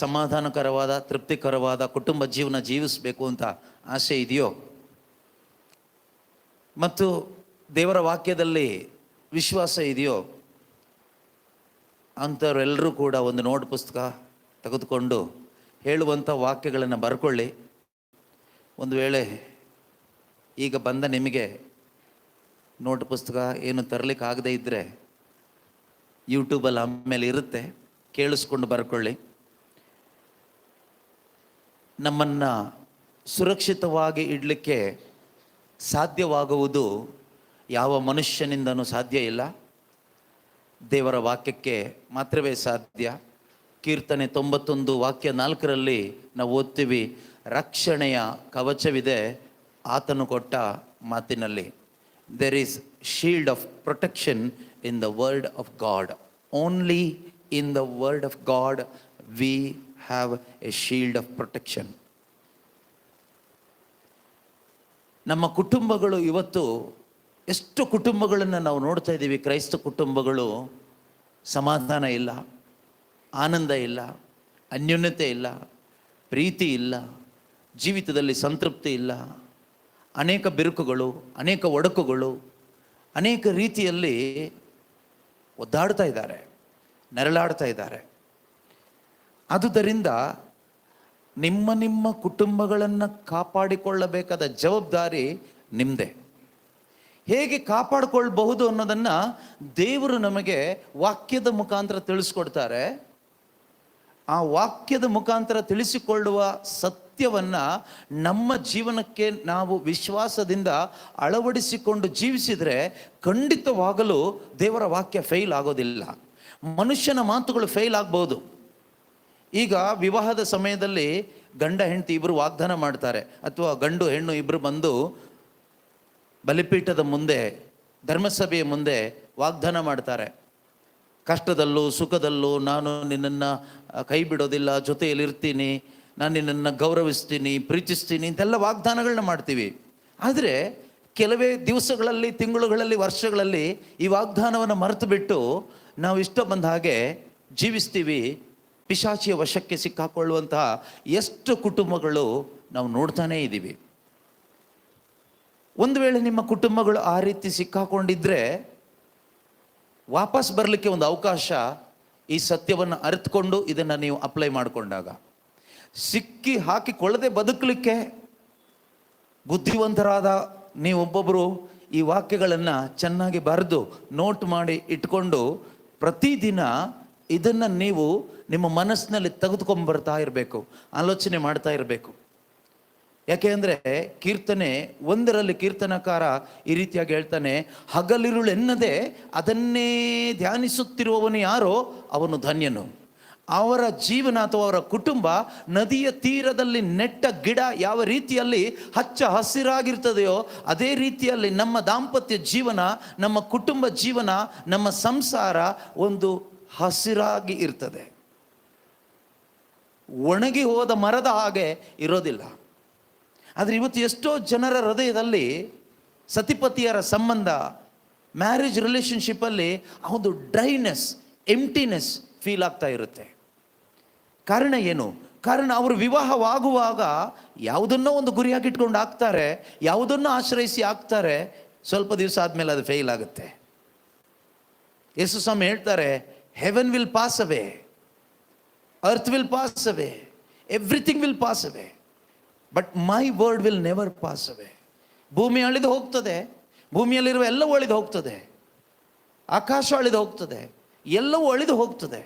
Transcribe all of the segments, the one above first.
ಸಮಾಧಾನಕರವಾದ ತೃಪ್ತಿಕರವಾದ ಕುಟುಂಬ ಜೀವನ ಜೀವಿಸಬೇಕು ಅಂತ ಆಸೆ ಇದೆಯೋ, ಮತ್ತು ದೇವರ ವಾಕ್ಯದಲ್ಲಿ ವಿಶ್ವಾಸ ಇದೆಯೋ ಅಂಥವರೆಲ್ಲರೂ ಕೂಡ ಒಂದು ನೋಟ್ ಪುಸ್ತಕ ತೆಗೆದುಕೊಂಡು ಹೇಳುವಂಥ ವಾಕ್ಯಗಳನ್ನು ಬರ್ಕೊಳ್ಳಿ. ಒಂದು ವೇಳೆ ಈಗ ಬಂದ ನಿಮಗೆ ನೋಟ್ ಪುಸ್ತಕ ಏನು ತರಲಿಕ್ಕೆ ಆಗದೇ ಇದ್ದರೆ ಯೂಟ್ಯೂಬಲ್ಲಿ ಆಮೇಲೆ ಇರುತ್ತೆ, ಕೇಳಿಸ್ಕೊಂಡು ಬರ್ಕೊಳ್ಳಿ. ನಮ್ಮನ್ನು ಸುರಕ್ಷಿತವಾಗಿ ಇಡಲಿಕ್ಕೆ ಸಾಧ್ಯವಾಗುವುದು ಯಾವ ಮನುಷ್ಯನಿಂದನೂ ಸಾಧ್ಯ ಇಲ್ಲ, ದೇವರ ವಾಕ್ಯಕ್ಕೆ ಮಾತ್ರವೇ ಸಾಧ್ಯ. ಕೀರ್ತನೆ 91 ವಾಕ್ಯ 4ರಲ್ಲಿ ನಾವು ಓದ್ತೀವಿ, ರಕ್ಷಣೆಯ ಕವಚವಿದೆ ಆತನು ಕೊಟ್ಟ ಮಾತಿನಲ್ಲಿ. There is shield of protection in the word of God. Only in the word of God we have a shield of protection. ನಮ್ಮ ಕುಟುಂಬಗಳು ಇವತ್ತು ಎಷ್ಟು ಕುಟುಂಬಗಳನ್ನು ನಾವು ನೋಡ್ತಾ ಇದ್ದೀವಿ. ಕ್ರೈಸ್ತ ಕುಟುಂಬಗಳು ಸಮಾಧಾನ ಇಲ್ಲ, ಆನಂದ ಇಲ್ಲ, ಅನ್ಯೋನ್ಯತೆ ಇಲ್ಲ, ಪ್ರೀತಿ ಇಲ್ಲ, ಜೀವಿತದಲ್ಲಿ ಸಂತೃಪ್ತಿ ಇಲ್ಲ, ಅನೇಕ ಬಿರುಕುಗಳು, ಅನೇಕ ಒಡಕುಗಳು, ಅನೇಕ ರೀತಿಯಲ್ಲಿ ಒದ್ದಾಡ್ತಾ ಇದ್ದಾರೆ, ನೆರಳಾಡ್ತಾ ಇದ್ದಾರೆ. ಆದುದರಿಂದ ನಿಮ್ಮ ಕುಟುಂಬಗಳನ್ನು ಕಾಪಾಡಿಕೊಳ್ಳಬೇಕಾದ ಜವಾಬ್ದಾರಿ ನಿಮ್ಮದೇ. ಹೇಗೆ ಕಾಪಾಡಿಕೊಳ್ಬಹುದು ಅನ್ನೋದನ್ನು ದೇವರು ನಮಗೆ ವಾಕ್ಯದ ಮುಖಾಂತರ ತಿಳಿಸ್ಕೊಡ್ತಾರೆ. ಆ ವಾಕ್ಯದ ಮುಖಾಂತರ ತಿಳಿಸಿಕೊಳ್ಳುವ ಸತ್ಯವನ್ನು ನಮ್ಮ ಜೀವನಕ್ಕೆ ನಾವು ವಿಶ್ವಾಸದಿಂದ ಅಳವಡಿಸಿಕೊಂಡು ಜೀವಿಸಿದರೆ ಖಂಡಿತವಾಗಲೂ ದೇವರ ವಾಕ್ಯ ಫೇಲ್ ಆಗೋದಿಲ್ಲ. ಮನುಷ್ಯನ ಮಾತುಗಳು ಫೇಲ್ ಆಗ್ಬೋದು. ಈಗ ವಿವಾಹದ ಸಮಯದಲ್ಲಿ ಗಂಡ ಹೆಂಡತಿ ಇಬ್ಬರು ವಾಗ್ದಾನ ಮಾಡ್ತಾರೆ, ಅಥವಾ ಗಂಡು ಹೆಣ್ಣು ಇಬ್ಬರು ಬಂದು ಬಲಿಪೀಠದ ಮುಂದೆ, ಧರ್ಮಸಭೆಯ ಮುಂದೆ ವಾಗ್ದಾನ ಮಾಡ್ತಾರೆ. ಕಷ್ಟದಲ್ಲೂ ಸುಖದಲ್ಲೂ ನಾನು ನಿನ್ನನ್ನು ಕೈ ಬಿಡೋದಿಲ್ಲ, ಜೊತೆಯಲ್ಲಿರ್ತೀನಿ, ನಾನು ನಿನ್ನನ್ನು ಗೌರವಿಸ್ತೀನಿ, ಪ್ರೀತಿಸ್ತೀನಿ ಅಂತೆಲ್ಲ ವಾಗ್ದಾನಗಳನ್ನ ಮಾಡ್ತೀವಿ. ಆದರೆ ಕೆಲವೇ ದಿವಸಗಳಲ್ಲಿ, ತಿಂಗಳುಗಳಲ್ಲಿ, ವರ್ಷಗಳಲ್ಲಿ ಈ ವಾಗ್ದಾನವನ್ನು ಮರೆತು ಬಿಟ್ಟು ನಾವು ಇಷ್ಟ ಬಂದ ಹಾಗೆ ಜೀವಿಸ್ತೀವಿ. ಪಿಶಾಚಿಯ ವಶಕ್ಕೆ ಸಿಕ್ಕಾಕೊಳ್ಳುವಂತಹ ಎಷ್ಟು ಕುಟುಂಬಗಳು ನಾವು ನೋಡ್ತಾನೇ ಇದ್ದೀವಿ. ಒಂದು ವೇಳೆ ನಿಮ್ಮ ಕುಟುಂಬಗಳು ಆ ರೀತಿ ಸಿಕ್ಕಾಕೊಂಡಿದ್ರೆ ವಾಪಸ್ ಬರಲಿಕ್ಕೆ ಒಂದು ಅವಕಾಶ, ಈ ಸತ್ಯವನ್ನು ಅರಿತುಕೊಂಡು ಇದನ್ನು ನೀವು ಅಪ್ಲೈ ಮಾಡಿಕೊಂಡಾಗ. ಸಿಕ್ಕಿ ಹಾಕಿಕೊಳ್ಳದೆ ಬದುಕಲಿಕ್ಕೆ ಬುದ್ಧಿವಂತರಾದ ನೀವೊಬ್ಬೊಬ್ಬರು ಈ ವಾಕ್ಯಗಳನ್ನು ಚೆನ್ನಾಗಿ ಬರೆದು ನೋಟ್ ಮಾಡಿ ಇಟ್ಕೊಂಡು ಪ್ರತಿದಿನ ಇದನ್ನು ನೀವು ನಿಮ್ಮ ಮನಸ್ಸಿನಲ್ಲಿ ತೆಗೆದುಕೊಂಡ್ಬರ್ತಾ ಇರಬೇಕು, ಆಲೋಚನೆ ಮಾಡ್ತಾ ಇರಬೇಕು. ಯಾಕೆ ಅಂದರೆ ಕೀರ್ತನೆ 1ರಲ್ಲಿ ಕೀರ್ತನಕಾರ ಈ ರೀತಿಯಾಗಿ ಹೇಳ್ತಾನೆ, ಹಗಲಿರುಳೆನ್ನದೆ ಅದನ್ನೇ ಧ್ಯಾನಿಸುತ್ತಿರುವವನು ಯಾರೋ ಅವನು ಧನ್ಯನು. ಅವರ ಜೀವನ ಅಥವಾ ಅವರ ಕುಟುಂಬ ನದಿಯ ತೀರದಲ್ಲಿ ನೆಟ್ಟ ಗಿಡ ಯಾವ ರೀತಿಯಲ್ಲಿ ಹಚ್ಚ ಹಸಿರಾಗಿರ್ತದೆಯೋ ಅದೇ ರೀತಿಯಲ್ಲಿ ನಮ್ಮ ದಾಂಪತ್ಯ ಜೀವನ, ನಮ್ಮ ಕುಟುಂಬ ಜೀವನ, ನಮ್ಮ ಸಂಸಾರ ಒಂದು ಹಸಿರಾಗಿ ಇರ್ತದೆ. ಒಣಗಿ ಹೋದ ಮರದ ಹಾಗೆ ಇರೋದಿಲ್ಲ. ಆದರೆ ಇವತ್ತು ಎಷ್ಟೋ ಜನರ ಹೃದಯದಲ್ಲಿ ಸತಿಪತಿಯರ ಸಂಬಂಧ, ಮ್ಯಾರೇಜ್ ರಿಲೇಷನ್ಶಿಪ್ಪಲ್ಲಿ ಒಂದು ಡ್ರೈನೆಸ್, ಎಂಟಿನೆಸ್ ಫೀಲ್ ಆಗ್ತಾ ಇರುತ್ತೆ. ಕಾರಣ ಏನು? ಕಾರಣ ಅವರು ವಿವಾಹವಾಗುವಾಗ ಯಾವುದನ್ನೋ ಒಂದು ಗುರಿಯಾಗಿಟ್ಕೊಂಡು ಆಗ್ತಾರೆ, ಯಾವುದನ್ನೋ ಆಶ್ರಯಿಸಿ ಆಗ್ತಾರೆ. ಸ್ವಲ್ಪ ದಿವಸ ಆದಮೇಲೆ ಅದು ಫೇಲ್ ಆಗುತ್ತೆ. ಯೇಸು ಸ್ವಾಮಿ ಹೇಳ್ತಾರೆ, Heaven will pass away, earth will pass away, everything will pass away, but my word will never pass ಅವೇ. ಭೂಮಿ ಅಳಿದು ಹೋಗ್ತದೆ, ಭೂಮಿಯಲ್ಲಿರುವ ಎಲ್ಲವೂ ಅಳಿದು ಹೋಗ್ತದೆ, ಆಕಾಶ ಅಳಿದು ಹೋಗ್ತದೆ, ಎಲ್ಲವೂ ಅಳಿದು ಹೋಗ್ತದೆ.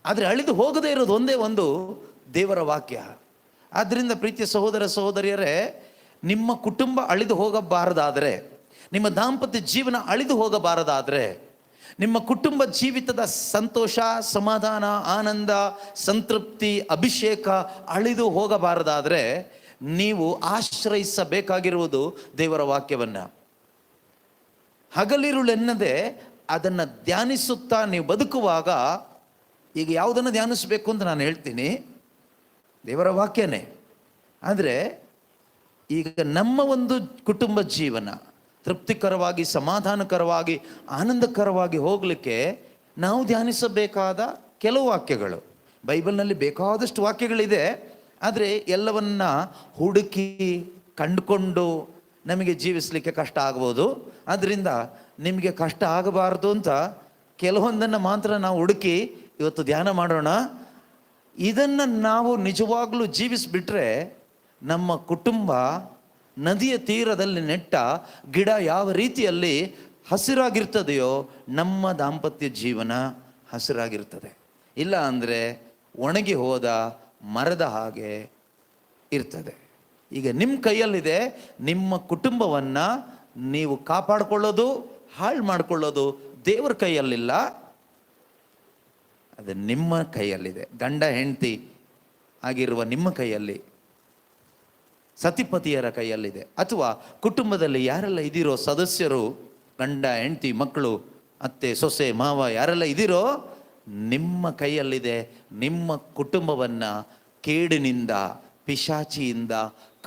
ಆದರೆ ಅಳಿದು ಹೋಗದೇ ಇರೋದು ಒಂದೇ ಒಂದು, ದೇವರ ವಾಕ್ಯ. ಆದ್ದರಿಂದ ಪ್ರೀತಿಯ ಸಹೋದರ ಸಹೋದರಿಯರೇ, ನಿಮ್ಮ ಕುಟುಂಬ ಅಳಿದು ಹೋಗಬಾರದಾದರೆ, ನಿಮ್ಮ ದಾಂಪತ್ಯ ಜೀವನ ಅಳಿದು ಹೋಗಬಾರದಾದರೆ, ನಿಮ್ಮ ಕುಟುಂಬ ಜೀವಿತದ ಸಂತೋಷ, ಸಮಾಧಾನ, ಆನಂದ, ಸಂತೃಪ್ತಿ, ಅಭಿಷೇಕ ಅಳಿದು ಹೋಗಬಾರದಾದರೆ ನೀವು ಆಶ್ರಯಿಸಬೇಕಾಗಿರುವುದು ದೇವರ ವಾಕ್ಯವನ್ನು. ಹಗಲಿರುಳೆನ್ನದೆ ಅದನ್ನು ಧ್ಯಾನಿಸುತ್ತಾ ನೀವು ಬದುಕುವಾಗ, ಈಗ ಯಾವುದನ್ನು ಧ್ಯಾನಿಸಬೇಕು ಅಂತ ನಾನು ಹೇಳ್ತೀನಿ, ದೇವರ ವಾಕ್ಯನೇ. ಆದರೆ ಈಗ ನಮ್ಮ ಒಂದು ಕುಟುಂಬ ಜೀವನ ತೃಪ್ತಿಕರವಾಗಿ, ಸಮಾಧಾನಕರವಾಗಿ, ಆನಂದಕರವಾಗಿ ಹೋಗಲಿಕ್ಕೆ ನಾವು ಧ್ಯಾನಿಸಬೇಕಾದ ಕೆಲವು ವಾಕ್ಯಗಳು. ಬೈಬಲ್ನಲ್ಲಿ ಬೇಕಾದಷ್ಟು ವಾಕ್ಯಗಳಿದೆ, ಆದರೆ ಎಲ್ಲವನ್ನ ಹುಡುಕಿ ಕಂಡುಕೊಂಡು ನಮಗೆ ಜೀವಿಸಲಿಕ್ಕೆ ಕಷ್ಟ ಆಗ್ಬೋದು. ಆದ್ದರಿಂದ ನಿಮಗೆ ಕಷ್ಟ ಆಗಬಾರ್ದು ಅಂತ ಕೆಲವೊಂದನ್ನು ಮಾತ್ರ ನಾವು ಹುಡುಕಿ ಇವತ್ತು ಧ್ಯಾನ ಮಾಡೋಣ. ಇದನ್ನು ನಾವು ನಿಜವಾಗ್ಲೂ ಜೀವಿಸಿಬಿಟ್ರೆ ನಮ್ಮ ಕುಟುಂಬ ನದಿಯ ತೀರದಲ್ಲಿ ನೆಟ್ಟ ಗಿಡ ಯಾವ ರೀತಿಯಲ್ಲಿ ಹಸಿರಾಗಿರ್ತದೆಯೋ ನಮ್ಮ ದಾಂಪತ್ಯ ಜೀವನ ಹಸಿರಾಗಿರ್ತದೆ. ಇಲ್ಲ ಅಂದರೆ ಒಣಗಿ ಹೋದ ಮರದ ಹಾಗೆ ಇರ್ತದೆ. ಈಗ ನಿಮ್ಮ ಕೈಯಲ್ಲಿದೆ, ನಿಮ್ಮ ಕುಟುಂಬವನ್ನು ನೀವು ಕಾಪಾಡಿಕೊಳ್ಳೋದು ಹಾಳು ಮಾಡಿಕೊಳ್ಳೋದು ದೇವರ ಕೈಯಲ್ಲಿಲ್ಲ, ಅದು ನಿಮ್ಮ ಕೈಯಲ್ಲಿದೆ. ಗಂಡ ಹೆಂಡತಿ ಆಗಿರುವ ನಿಮ್ಮ ಕೈಯಲ್ಲಿ, ಸತಿಪತಿಯರ ಕೈಯಲ್ಲಿದೆ. ಅಥವಾ ಕುಟುಂಬದಲ್ಲಿ ಯಾರೆಲ್ಲ ಇದಿರೋ ಸದಸ್ಯರು, ಗಂಡ ಹೆಂಡತಿ ಮಕ್ಕಳು ಅತ್ತೆ ಸೊಸೆ ಮಾವ ಯಾರೆಲ್ಲ ಇದಿರೋ ನಿಮ್ಮ ಕೈಯಲ್ಲಿದೆ. ನಿಮ್ಮ ಕುಟುಂಬವನ್ನು ಕೇಡಿನಿಂದ ಪಿಶಾಚಿಯಿಂದ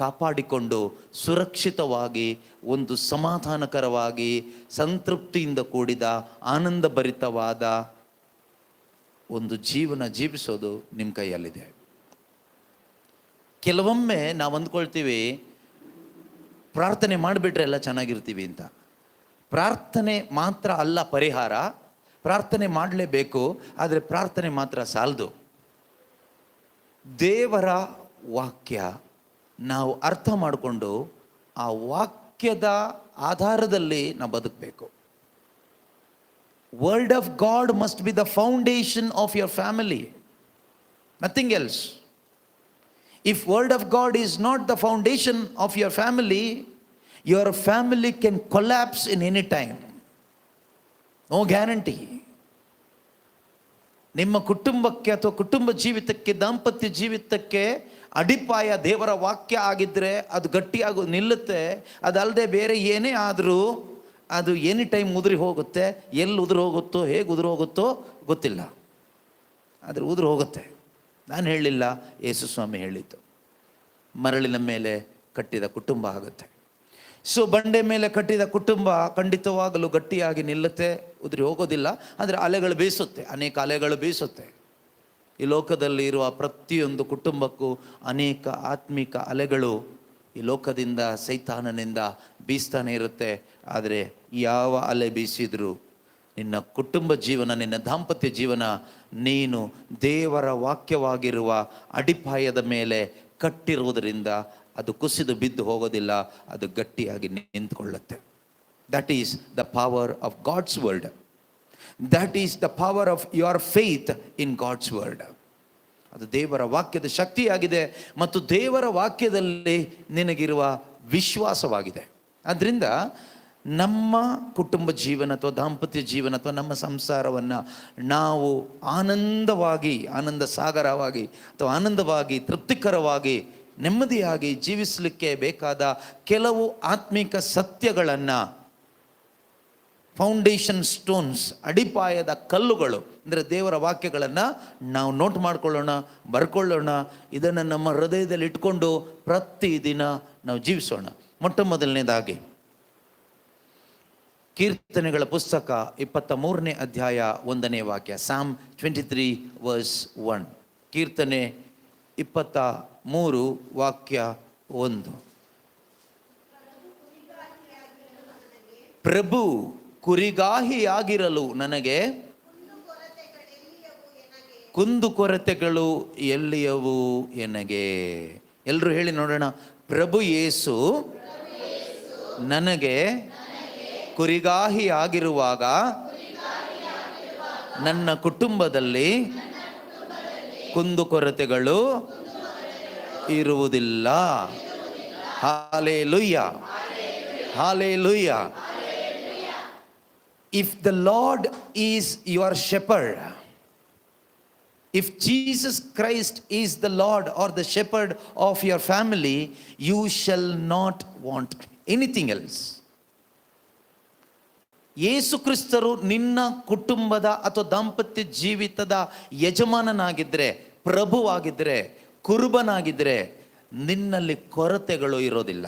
ಕಾಪಾಡಿಕೊಂಡು ಸುರಕ್ಷಿತವಾಗಿ ಒಂದು ಸಮಾಧಾನಕರವಾಗಿ ಸಂತೃಪ್ತಿಯಿಂದ ಕೂಡಿದ ಆನಂದಭರಿತವಾದ ಒಂದು ಜೀವನ ಜೀವಿಸೋದು ನಿಮ್ಮ ಕೈಯಲ್ಲಿದೆ. ಕೆಲವೊಮ್ಮೆ ನಾವು ಅಂದ್ಕೊಳ್ತೀವಿ ಪ್ರಾರ್ಥನೆ ಮಾಡಿಬಿಟ್ರೆ ಎಲ್ಲ ಚೆನ್ನಾಗಿರ್ತೀವಿ ಅಂತ. ಪ್ರಾರ್ಥನೆ ಮಾತ್ರ ಅಲ್ಲ ಪರಿಹಾರ, ಪ್ರಾರ್ಥನೆ ಮಾಡಲೇಬೇಕು, ಆದರೆ ಪ್ರಾರ್ಥನೆ ಮಾತ್ರ ಸಾಲದು. ದೇವರ ವಾಕ್ಯ ನಾವು ಅರ್ಥ ಮಾಡಿಕೊಂಡು ಆ ವಾಕ್ಯದ ಆಧಾರದಲ್ಲಿ ನಾವು ಬದುಕಬೇಕು. Word of god must be the foundation of your family, nothing else. If word of God is not the foundation of your family can collapse in any time. No guarantee. ನಿಮ್ಮ ಕುಟುಂಬಕ್ಕೆ ಅಥವಾ ಕುಟುಂಬ ಜೀವಿತಕ್ಕೆ, ದಾಂಪತ್ಯ ಜೀವಿತಕ್ಕೆ ಅಡಿಪಾಯ ದೇವರ ವಾಕ್ಯ ಆಗಿದ್ದರೆ ಅದು ಗಟ್ಟಿಯಾಗಿ ನಿಲ್ಲುತ್ತೆ. ಅದಲ್ಲದೆ ಬೇರೆ ಏನೇ ಆದರೂ ಅದು ಎನಿ ಟೈಮ್ ಉದುರಿ ಹೋಗುತ್ತೆ. ಎಲ್ಲಿ ಉದುರು ಹೋಗುತ್ತೋ, ಹೇಗೆ ಉದುರು ಹೋಗುತ್ತೋ ಗೊತ್ತಿಲ್ಲ, ಆದರೆ ಉದುರು ಹೋಗುತ್ತೆ. ನಾನು ಹೇಳಿಲ್ಲ, ಯೇಸು ಸ್ವಾಮಿ ಹೇಳಿದ್ದು. ಮರಳಿನ ಮೇಲೆ ಕಟ್ಟಿದ ಕುಟುಂಬ ಆಗುತ್ತೆ. ಸೊ ಬಂಡೆ ಮೇಲೆ ಕಟ್ಟಿದ ಕುಟುಂಬ ಖಂಡಿತವಾಗಲೂ ಗಟ್ಟಿಯಾಗಿ ನಿಲ್ಲುತ್ತೆ, ಉದುರಿ ಹೋಗೋದಿಲ್ಲ. ಆದರೆ ಅಲೆಗಳು ಬೀಸುತ್ತೆ, ಅನೇಕ ಅಲೆಗಳು ಬೀಸುತ್ತೆ. ಈ ಲೋಕದಲ್ಲಿ ಇರುವ ಪ್ರತಿಯೊಂದು ಕುಟುಂಬಕ್ಕೂ ಅನೇಕ ಆತ್ಮಿಕ ಅಲೆಗಳು ಈ ಲೋಕದಿಂದ ಸೈತಾನನಿಂದ ಬೀಸ್ತಾನೆ ಇರುತ್ತೆ. ಆದರೆ ಯಾವ ಅಲೆ ಬೀಸಿದ್ರು ನಿನ್ನ ಕುಟುಂಬ ಜೀವನ, ನಿನ್ನ ದಾಂಪತ್ಯ ಜೀವನ ನೀನು ದೇವರ ವಾಕ್ಯವಾಗಿರುವ ಅಡಿಪಾಯದ ಮೇಲೆ ಕಟ್ಟಿರುವುದರಿಂದ ಅದು ಕುಸಿದು ಬಿದ್ದು ಹೋಗೋದಿಲ್ಲ, ಅದು ಗಟ್ಟಿಯಾಗಿ ನಿಂತ್ಕೊಳ್ಳುತ್ತೆ. That is the power of God's word. That is the power of your faith in God's word. ಅದು ದೇವರ ವಾಕ್ಯದ ಶಕ್ತಿಯಾಗಿದೆ ಮತ್ತು ದೇವರ ವಾಕ್ಯದಲ್ಲಿ ನಿನಗಿರುವ ವಿಶ್ವಾಸವಾಗಿದೆ. ಅದರಿಂದ ನಮ್ಮ ಕುಟುಂಬ ಜೀವನ ಅಥವಾ ದಾಂಪತ್ಯ ಜೀವನ ಅಥವಾ ನಮ್ಮ ಸಂಸಾರವನ್ನು ನಾವು ಆನಂದವಾಗಿ, ಆನಂದ ಸಾಗರವಾಗಿ ಅಥವಾ ಆನಂದವಾಗಿ, ತೃಪ್ತಿಕರವಾಗಿ, ನೆಮ್ಮದಿಯಾಗಿ ಜೀವಿಸಲಿಕ್ಕೆ ಬೇಕಾದ ಕೆಲವು ಆತ್ಮಿಕ ಸತ್ಯಗಳನ್ನು, ಫೌಂಡೇಶನ್ ಸ್ಟೋನ್ಸ್, ಅಡಿಪಾಯದ ಕಲ್ಲುಗಳು ಅಂದರೆ ದೇವರ ವಾಕ್ಯಗಳನ್ನು ನಾವು ನೋಟ್ ಮಾಡಿಕೊಳ್ಳೋಣ, ಬರ್ಕೊಳ್ಳೋಣ. ಇದನ್ನು ನಮ್ಮ ಹೃದಯದಲ್ಲಿ ಇಟ್ಕೊಂಡು ಪ್ರತಿದಿನ ನಾವು ಜೀವಿಸೋಣ. ಮೊಟ್ಟ ಮೊದಲನೇದಾಗಿ ಕೀರ್ತನೆಗಳ ಪುಸ್ತಕ 23ನೇ ಅಧ್ಯಾಯ 1ನೇ ವಾಕ್ಯ. Psalm 23 verse 1. ಕೀರ್ತನೆ 23 ವಾಕ್ಯ 1. ಪ್ರಭು ಕುರಿಗಾಹಿಯಾಗಿರಲು ನನಗೆ ಕುಂದುಕೊರತೆಗಳು ಎಲ್ಲಿಯವು ಎನಗೆ. ಎಲ್ಲರೂ ಹೇಳಿ ನೋಡೋಣ. ಪ್ರಭು ಯೇಸು ನನಗೆ ಕುರಿಗಾಹಿಯಾಗಿರುವಾಗ ನನ್ನ ಕುಟುಂಬದಲ್ಲಿ ಕುಂದುಕೊರತೆಗಳು ಇರುವುದಿಲ್ಲ. Hallelujah, hallelujah. If the Lord is your shepherd, if Jesus Christ is the Lord or the shepherd of your family, you shall not want anything else. ಯೇಸು ಕ್ರಿಸ್ತರು ನಿನ್ನ ಕುಟುಂಬದ ಅಥವಾ ದಾಂಪತ್ಯ ಜೀವಿತದ ಯಜಮಾನನಾಗಿದ್ದರೆ, ಪ್ರಭುವಾಗಿದ್ದರೆ, ಕುರುಬನಾಗಿದ್ದರೆ ನಿನ್ನಲ್ಲಿ ಕೊರತೆಗಳು ಇರೋದಿಲ್ಲ.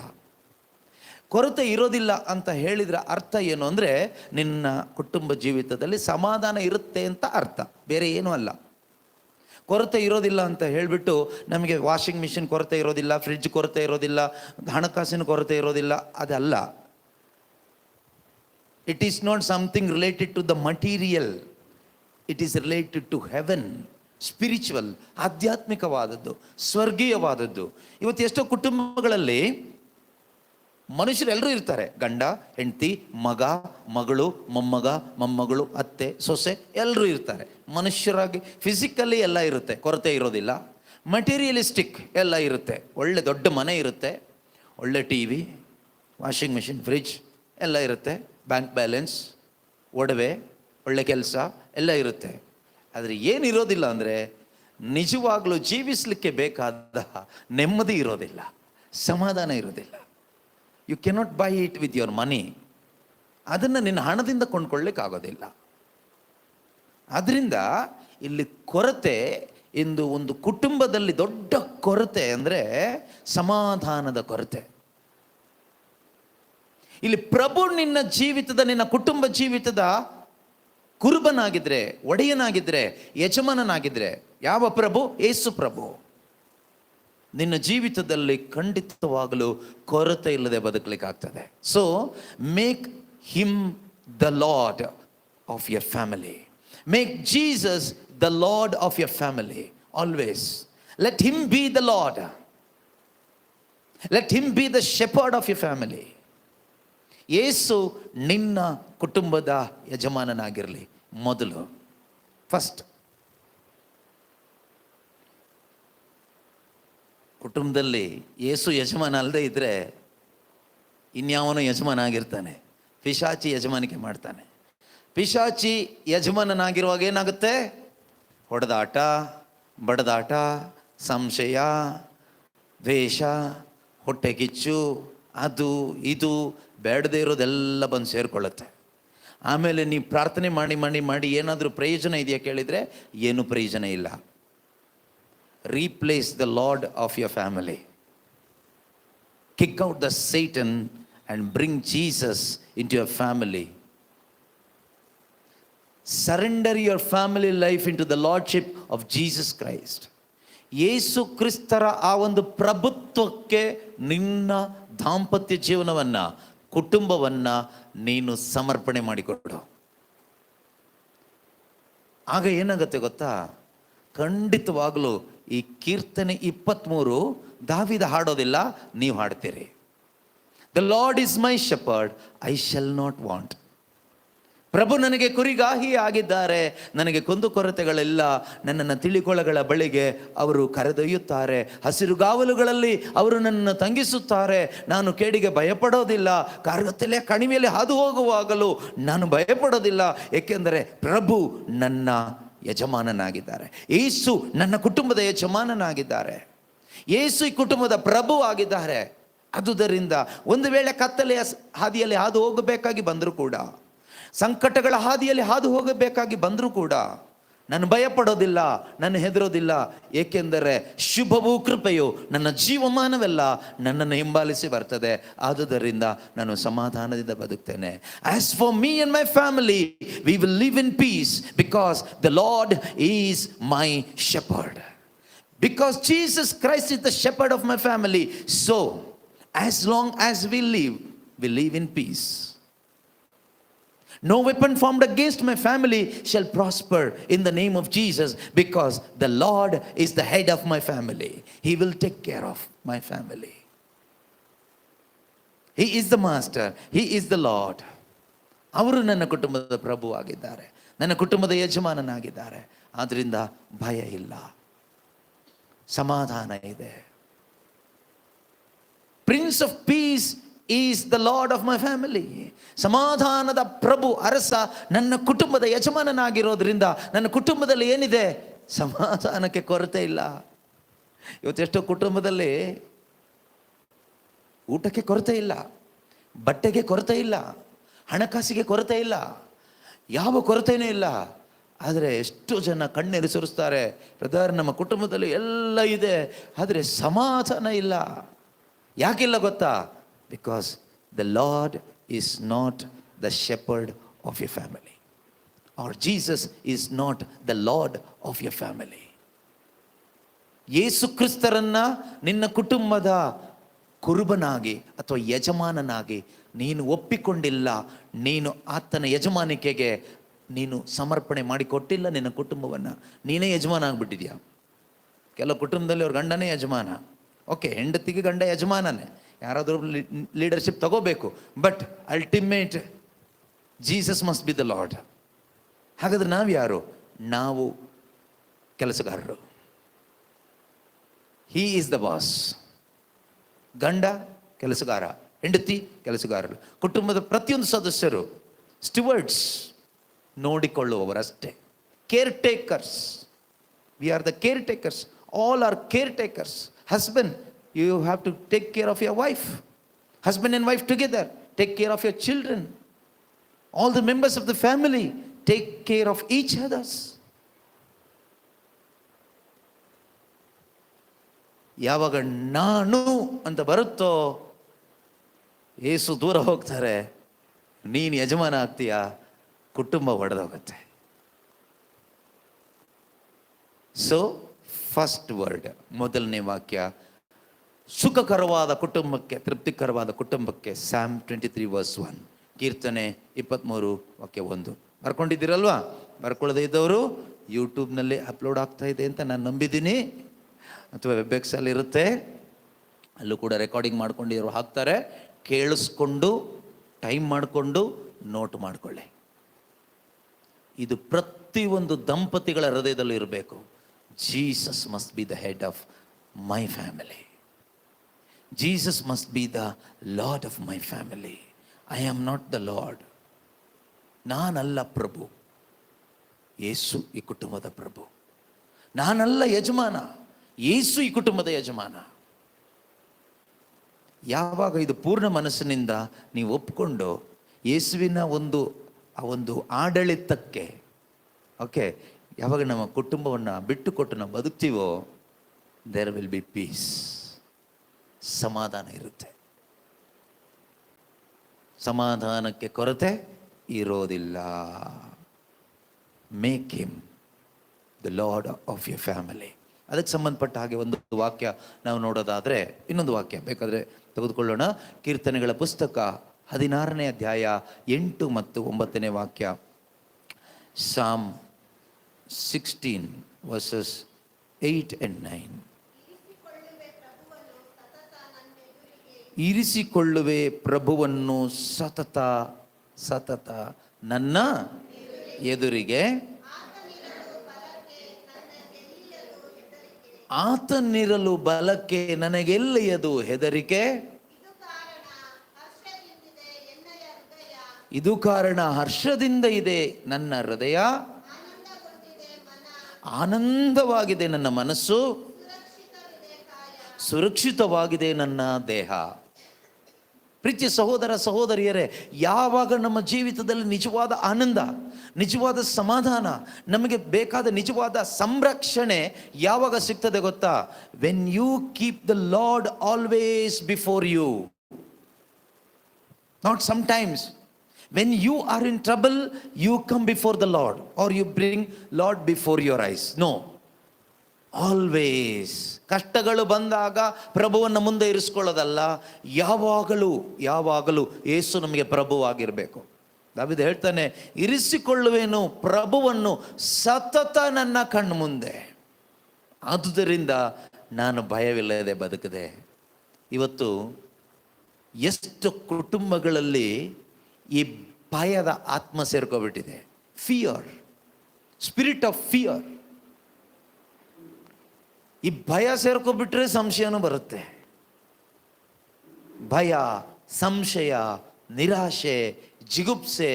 ಕೊರತೆ ಇರೋದಿಲ್ಲ ಅಂತ ಹೇಳಿದರೆ ಅರ್ಥ ಏನು ಅಂದರೆ ನಿನ್ನ ಕುಟುಂಬ ಜೀವಿತದಲ್ಲಿ ಸಮಾಧಾನ ಇರುತ್ತೆ ಅಂತ ಅರ್ಥ, ಬೇರೆ ಏನೂ ಅಲ್ಲ. ಕೊರತೆ ಇರೋದಿಲ್ಲ ಅಂತ ಹೇಳಿಬಿಟ್ಟು ನಮಗೆ ವಾಷಿಂಗ್ ಮಿಷಿನ್ ಕೊರತೆ ಇರೋದಿಲ್ಲ, ಫ್ರಿಡ್ಜ್ ಕೊರತೆ ಇರೋದಿಲ್ಲ, ಹಣಕಾಸಿನ ಕೊರತೆ ಇರೋದಿಲ್ಲ, ಅದಲ್ಲ. It is not something related to the material, it is related to heaven, spiritual, ಆಧ್ಯಾತ್ಮಿಕವಾದದ್ದು, ಸ್ವರ್ಗೀಯವಾದದ್ದು. ಇವತ್ತು ಎಷ್ಟೋ ಕುಟುಂಬಗಳಲ್ಲಿ ಮನುಷ್ಯರೆಲ್ಲರೂ ಇರ್ತಾರೆ, ಗಂಡ ಹೆಂಡತಿ, ಮಗ ಮಗಳು, ಮೊಮ್ಮಗ ಮೊಮ್ಮಗಳು, ಅತ್ತೆ ಸೊಸೆ, ಎಲ್ಲರೂ ಇರ್ತಾರೆ. ಮನುಷ್ಯರಾಗಿ ಫಿಸಿಕಲಿ ಎಲ್ಲ ಇರುತ್ತೆ, ಕೊರತೆ ಇರೋದಿಲ್ಲ. ಮಟೀರಿಯಲಿಸ್ಟಿಕ್ ಎಲ್ಲ ಇರುತ್ತೆ, ಒಳ್ಳೆ ದೊಡ್ಡ ಮನೆ ಇರುತ್ತೆ, ಒಳ್ಳೆ T V, washing machine, fridge ಎಲ್ಲ ಇರುತ್ತೆ, ಬ್ಯಾಂಕ್ ಬ್ಯಾಲೆನ್ಸ್, ಒಡವೆ, ಒಳ್ಳೆ ಕೆಲಸ ಎಲ್ಲ ಇರುತ್ತೆ. ಆದರೆ ಏನಿರೋದಿಲ್ಲ ಅಂದರೆ ನಿಜವಾಗ್ಲೂ ಜೀವಿಸಲಿಕ್ಕೆ ಬೇಕಾದ ನೆಮ್ಮದಿ ಇರೋದಿಲ್ಲ, ಸಮಾಧಾನ ಇರೋದಿಲ್ಲ. You cannot buy it with your money. ಅದನ್ನು ನಿನ್ನ ಹಣದಿಂದ ಕೊಂಡ್ಕೊಳ್ಳಿಕ್ಕಾಗೋದಿಲ್ಲ. ಅದರಿಂದ ಇಲ್ಲಿ ಕೊರತೆ, ಇಂದು ಒಂದು ಕುಟುಂಬದಲ್ಲಿ ದೊಡ್ಡ ಕೊರತೆ ಅಂದರೆ ಸಮಾಧಾನದ ಕೊರತೆ. ಇಲ್ಲಿ ಪ್ರಭು ನಿನ್ನ ಜೀವಿತದ, ನಿನ್ನ ಕುಟುಂಬ ಜೀವಿತದ ಕುರುಬನಾಗಿದ್ರೆ, ಒಡೆಯನಾಗಿದ್ರೆ, ಯಜಮಾನನಾಗಿದ್ರೆ, ಯಾವ ಪ್ರಭು? ಯೇಸು ಪ್ರಭು. ನಿನ್ನ ಜೀವಿತದಲ್ಲಿ ಖಂಡಿತವಾಗಲೂ ಕೊರತೆ ಇಲ್ಲದೆ ಬದುಕಲಿಕ್ಕಾಗ್ತದೆ. So make him the Lord of your family. Make Jesus the Lord of your family always. Let him be the Lord. Let him be the shepherd of your family. ಯೇಸು ನಿನ್ನ ಕುಟುಂಬದ ಯಜಮಾನನಾಗಿರಲಿ ಮೊದಲು, ಫಸ್ಟ್. ಕುಟುಂಬದಲ್ಲಿ ಯೇಸು ಯಜಮಾನ ಅಲ್ಲದೆ ಇದ್ದರೆ ಇನ್ಯಾವನು ಯಜಮಾನ ಆಗಿರ್ತಾನೆ. ಪಿಶಾಚಿ ಯಜಮಾನಿಕೆ ಮಾಡ್ತಾನೆ. ಪಿಶಾಚಿ ಯಜಮಾನನಾಗಿರುವಾಗ ಏನಾಗುತ್ತೆ? ಹೊಡೆದಾಟ, ಬಡದಾಟ, ಸಂಶಯ, ದ್ವೇಷ, ಹೊಟ್ಟೆ ಕಿಚ್ಚು, ಅದು ಇದು ಬೇಡದೇ ಇರೋದೆಲ್ಲ ಬಂದು ಸೇರಿಕೊಳ್ಳುತ್ತೆ. ಆಮೇಲೆ ನೀವು ಪ್ರಾರ್ಥನೆ ಮಾಡಿ ಮಾಡಿ ಮಾಡಿ ಏನಾದರೂ ಪ್ರಯೋಜನ ಇದೆಯಾ ಕೇಳಿದರೆ ಏನು ಪ್ರಯೋಜನ ಇಲ್ಲ. Replace the Lord of your family. Kick out the Satan and bring Jesus into your family. Surrender your family life into the lordship of Jesus Christ. ಯೇಸು ಕ್ರಿಸ್ತರ ಆ ಒಂದು ಪ್ರಭುತ್ವಕ್ಕೆ ನಿನ್ನ ದಾಂಪತ್ಯ ಜೀವನವನ್ನು, ಕುಟುಂಬವನ್ನು ನೀನು ಸಮರ್ಪಣೆ ಮಾಡಿಕೊಡು. ಆಗ ಏನಾಗುತ್ತೆ ಗೊತ್ತಾ? ಖಂಡಿತವಾಗಲೂ ಈ ಕೀರ್ತನೆ 23 ದಾವೀದ ಹಾಡೋದಿಲ್ಲ, ನೀವು ಹಾಡ್ತೀರಿ. The Lord is my shepherd, I shall not want. ಪ್ರಭು ನನಗೆ ಕುರಿಗಾಹಿ ಆಗಿದ್ದಾರೆ, ನನಗೆ ಕುಂದುಕೊರತೆಗಳಿಲ್ಲ. ನನ್ನನ್ನು ತಿಳಿಕೊಳಗಳ ಬಳಿಗೆ ಅವರು ಕರೆದೊಯ್ಯುತ್ತಾರೆ, ಹಸಿರುಗಾವಲುಗಳಲ್ಲಿ ಅವರು ನನ್ನನ್ನು ತಂಗಿಸುತ್ತಾರೆ. ನಾನು ಕೇಡಿಗೆ ಭಯಪಡೋದಿಲ್ಲ, ಕಾರ್ಗತ್ತಲೆ ಕಣಿವೆಯಲ್ಲಿ ಹಾದು ಹೋಗುವಾಗಲೂ ನಾನು ಭಯಪಡೋದಿಲ್ಲ, ಏಕೆಂದರೆ ಪ್ರಭು ನನ್ನ ಯಜಮಾನನಾಗಿದ್ದಾರೆ. ಯೇಸು ನನ್ನ ಕುಟುಂಬದ ಯಜಮಾನನಾಗಿದ್ದಾರೆ. ಯೇಸು ಈ ಕುಟುಂಬದ ಪ್ರಭು ಆಗಿದ್ದಾರೆ. ಅದುದರಿಂದ ಒಂದು ವೇಳೆ ಕತ್ತಲೆಯ ಹಾದಿಯಲ್ಲಿ ಹಾದು ಹೋಗಬೇಕಾಗಿ ಬಂದರೂ ಕೂಡ, ಸಂಕಟಗಳ ಹಾದಿಯಲ್ಲಿ ಹಾದು ಹೋಗಬೇಕಾಗಿ ಬಂದರೂ ಕೂಡ ನಾನು ಭಯಪಡೋದಿಲ್ಲ, ನಾನು ಹೆದರೋದಿಲ್ಲ. ಏಕೆಂದರೆ ಶುಭವೂ ಕೃಪೆಯು ನನ್ನ ಜೀವಮಾನವೆಲ್ಲ ನನ್ನನ್ನು ಹಿಂಬಾಲಿಸಿ ಬರ್ತದೆ. ಆದುದರಿಂದ ನಾನು ಸಮಾಧಾನದಿಂದ ಬದುಕ್ತೇನೆ. As for me and my family we will live in peace because the Lord is my shepherd. Because Jesus Christ is the shepherd of my family, so as long as we live in peace. No weapon formed against my family shall prosper in the name of Jesus, because the Lord is the head of my family. He will take care of my family. He is the master. He is the Lord. ಅವರು ನನ್ನ ಕುಟುಂಬದ ಪ್ರಭು ಆಗಿದ್ದಾರೆ, ನನ್ನ ಕುಟುಂಬದ ಯಜಮಾನನಾಗಿದ್ದಾರೆ. ಆದ್ರಿಂದ ಭಯ ಇಲ್ಲ, ಸಮಾಧಾನ ಇದೆ. Prince of piece is the Lord of my family. ಸಮಾಧಾನದ ಪ್ರಭು, ಅರಸ ನನ್ನ ಕುಟುಂಬದ ಯಜಮಾನನಾಗಿರೋದ್ರಿಂದ ನನ್ನ ಕುಟುಂಬದಲ್ಲಿ ಏನಿದೆ? ಸಮಾಧಾನಕ್ಕೆ ಕೊರತೆ ಇಲ್ಲ. ಇವತ್ತೆಷ್ಟೋ ಕುಟುಂಬದಲ್ಲಿ ಊಟಕ್ಕೆ ಕೊರತೆ ಇಲ್ಲ, ಬಟ್ಟೆಗೆ ಕೊರತೆ ಇಲ್ಲ, ಹಣಕಾಸಿಗೆ ಕೊರತೆ ಇಲ್ಲ, ಯಾವ ಕೊರತೆಯೂ ಇಲ್ಲ. ಆದರೆ ಎಷ್ಟೋ ಜನ ಕಣ್ಣೀರು ಸುರಿಸ್ತಾರೆ, ಬ್ರದರ್ ನಮ್ಮ ಕುಟುಂಬದಲ್ಲಿ ಎಲ್ಲ ಇದೆ, ಆದರೆ ಸಮಾಧಾನ ಇಲ್ಲ. ಯಾಕಿಲ್ಲ ಗೊತ್ತಾ? Because the Lord is not the shepherd of your family, or Jesus is not the Lord of your family. ಯೇಸು ಕ್ರಿಸ್ತರನ್ನ ನಿನ್ನ ಕುಟುಂಬದ ಕುರುಬನಾಗಿ ಅಥವಾ ಯಜಮಾನನಾಗಿ ನೀನು ಒಪ್ಪಿಕೊಂಡಿಲ್ಲ, ನೀನು ಆತನ ಯಜಮಾನಿಕೆಗೆ ನೀನು ಸಮರ್ಪಣೆ ಮಾಡಿಕೊಟ್ಟಿಲ್ಲ ನಿನ್ನ ಕುಟುಂಬವನ್ನು, ನೀನೇ ಯಜಮಾನ ಆಗಿಬಿಟ್ಟಿದ್ಯಾ. ಕೆಲವು ಕುಟುಂಬದಲ್ಲಿ ಅವ್ರ ಗಂಡನೇ ಯಜಮಾನ. ಓಕೆ, ಹೆಂಡತಿಗೆ ಗಂಡ ಯಜಮಾನನೇ, ಯಾರಾದರೂ ಲೀಡರ್ಶಿಪ್ ತಗೋಬೇಕು, but ultimate Jesus must be the Lord. ಹಾಗಾದ್ರೆ ನಾವು ಯಾರು? ನಾವು ಕೆಲಸಗಾರರು. He is the boss. ಗಂಡ ಕೆಲಸಗಾರ, ಹೆಂಡತಿ ಕೆಲಸಗಾರರು, ಕುಟುಂಬದ ಪ್ರತಿಯೊಂದು ಸದಸ್ಯರು ಸ್ಟುವರ್ಡ್ಸ್, ನೋಡಿಕೊಳ್ಳುವವರಷ್ಟೇ. Caretakers. We are the caretakers. All are caretakers. Husband, you have to take care of your wife. Husband and wife together take care of your children. All the members of the family take care of each others. ಯಾವಾಗ ನಾನು ಅಂತ ಬರುತ್ತೋ ಏಸು ದೂರ ಹೋಗ್ತಾರೆ, ನೀನು ಯಜಮಾನ ಆಗ್ತೀಯ, ಕುಟುಂಬ ಒಡೆದೋಗುತ್ತೆ. So first word, ಮೊದಲನೇ ವಾಕ್ಯ, ಸುಖಕರವಾದ ಕುಟುಂಬಕ್ಕೆ, ತೃಪ್ತಿಕರವಾದ ಕುಟುಂಬಕ್ಕೆ. Psalm 23:1, ಕೀರ್ತನೆ 23 ವಾಕ್ಯ 1. ಬರ್ಕೊಂಡಿದ್ದೀರಲ್ವಾ? ಬರ್ಕೊಳ್ಳದೇ ಇದ್ದವರು ಯೂಟ್ಯೂಬ್ನಲ್ಲಿ ಅಪ್ಲೋಡ್ ಆಗ್ತಾ ಇದೆ ಅಂತ ನಾನು ನಂಬಿದ್ದೀನಿ, ಅಥವಾ ವೆಬ್ಎಕ್ಸಲ್ಲಿ ಇರುತ್ತೆ, ಅಲ್ಲೂ ಕೂಡ ರೆಕಾರ್ಡಿಂಗ್ ಮಾಡ್ಕೊಂಡಿರೋ ಹಾಕ್ತಾರೆ. ಕೇಳಿಸ್ಕೊಂಡು ಟೈಮ್ ಮಾಡಿಕೊಂಡು ನೋಟ್ ಮಾಡಿಕೊಳ್ಳಿ. ಇದು ಪ್ರತಿಯೊಂದು ದಂಪತಿಗಳ ಹೃದಯದಲ್ಲೂ ಇರಬೇಕು. Jesus must be the head of my family. Jesus must be the Lord of my family. I am not the Lord. ನಾನಲ್ಲ ಪ್ರಭು, ಯೇಸು ಈ ಕುಟುಂಬದ ಪ್ರಭು. ನಾನಲ್ಲ ಯಜಮಾನ, ಯೇಸು ಈ ಕುಟುಂಬದ ಯಜಮಾನ. ಯಾವಾಗ ಇದು ಪೂರ್ಣ ಮನಸ್ಸಿನಿಂದ ನೀವು ಒಪ್ಕೊಂಡು ಯೇಸುವಿನ ಆ ಒಂದು ಆಡಳಿತಕ್ಕೆ, ಓಕೆ, ಯಾವಾಗ ನಮ್ಮ ಕುಟುಂಬವನ್ನು ಬಿಟ್ಟುಕೊಟ್ಟು ನಾವು ಬದುಕ್ತೀವೋ, ದೇರ್ ವಿಲ್ ಬಿ ಪೀಸ್. ಸಮಾಧಾನ ಇರುತ್ತೆ. ಸಮಾಧಾನಕ್ಕೆ ಕೊರತೆ ಇರೋದಿಲ್ಲ. Make him the Lord of your family. ಅದಕ್ಕೆ ಸಂಬಂಧಪಟ್ಟ ಹಾಗೆ ಒಂದು ವಾಕ್ಯ ನಾವು ನೋಡೋದಾದರೆ, ಇನ್ನೊಂದು ವಾಕ್ಯ ಬೇಕಾದರೆ ತೆಗೆದುಕೊಳ್ಳೋಣ. ಕೀರ್ತನೆಗಳ ಪುಸ್ತಕ 16ನೇ ಅಧ್ಯಾಯ 8 ಮತ್ತು 9ನೇ ವಾಕ್ಯ. Psalm 16 verses 8 and 9. ಇರಿಸಿಕೊಳ್ಳುವೆ ಪ್ರಭುವನ್ನು ಸತತ ಸತತ ನನ್ನ ಎದುರಿಗೆ, ಆತನಿರಲು ಬಲಕ್ಕೆ ನನಗೆಲ್ಲಿಯದು ಹೆದರಿಕೆ. ಇದು ಕಾರಣ ಹರ್ಷದಿಂದ ಇದೆ ನನ್ನ ಹೃದಯ, ಆನಂದವಾಗಿದೆ ನನ್ನ ಮನಸ್ಸು, ಸುರಕ್ಷಿತವಾಗಿದೆ ನನ್ನ ದೇಹ. ಪ್ರೀತಿಯ ಸಹೋದರ ಸಹೋದರಿಯರೇ, ಯಾವಾಗ ನಮ್ಮ ಜೀವಿತದಲ್ಲಿ ನಿಜವಾದ ಆನಂದ, ನಿಜವಾದ ಸಮಾಧಾನ, ನಮಗೆ ಬೇಕಾದ ನಿಜವಾದ ಸಂರಕ್ಷಣೆ ಯಾವಾಗ ಸಿಗ್ತದೆ ಗೊತ್ತಾ? When you keep the Lord always before you. Not sometimes. When you are in trouble, you come before the Lord, are you bring Lord before your eyes. No, always. ಕಷ್ಟಗಳು ಬಂದಾಗ ಪ್ರಭುವನ್ನು ಮುಂದೆ ಇರಿಸ್ಕೊಳ್ಳೋದಲ್ಲ, ಯಾವಾಗಲೂ ಯೇಸು ನಮಗೆ ಪ್ರಭುವಾಗಿರಬೇಕು. ದಾವೀದ ಹೇಳ್ತಾನೆ, ಇರಿಸಿಕೊಳ್ಳುವೇನು ಪ್ರಭುವನ್ನು ಸತತ ನನ್ನ ಕಣ್ಣು ಮುಂದೆ, ಆದುದರಿಂದ ನಾನು ಭಯವಿಲ್ಲದೆ ಬದುಕಿದೆ. ಇವತ್ತು ಎಷ್ಟು ಕುಟುಂಬಗಳಲ್ಲಿ ಈ ಭಯದ ಆತ್ಮ ಸೇರ್ಕೊಬಿಟ್ಟಿದೆ. Fear, spirit of fear. ಈ ಭಯ ಸೇರ್ಕೊಬಿಟ್ರೆ ಸಂಶಯನೂ ಬರುತ್ತೆ. ಭಯ, ಸಂಶಯ, ನಿರಾಶೆ, ಜಿಗುಪ್ಸೆ,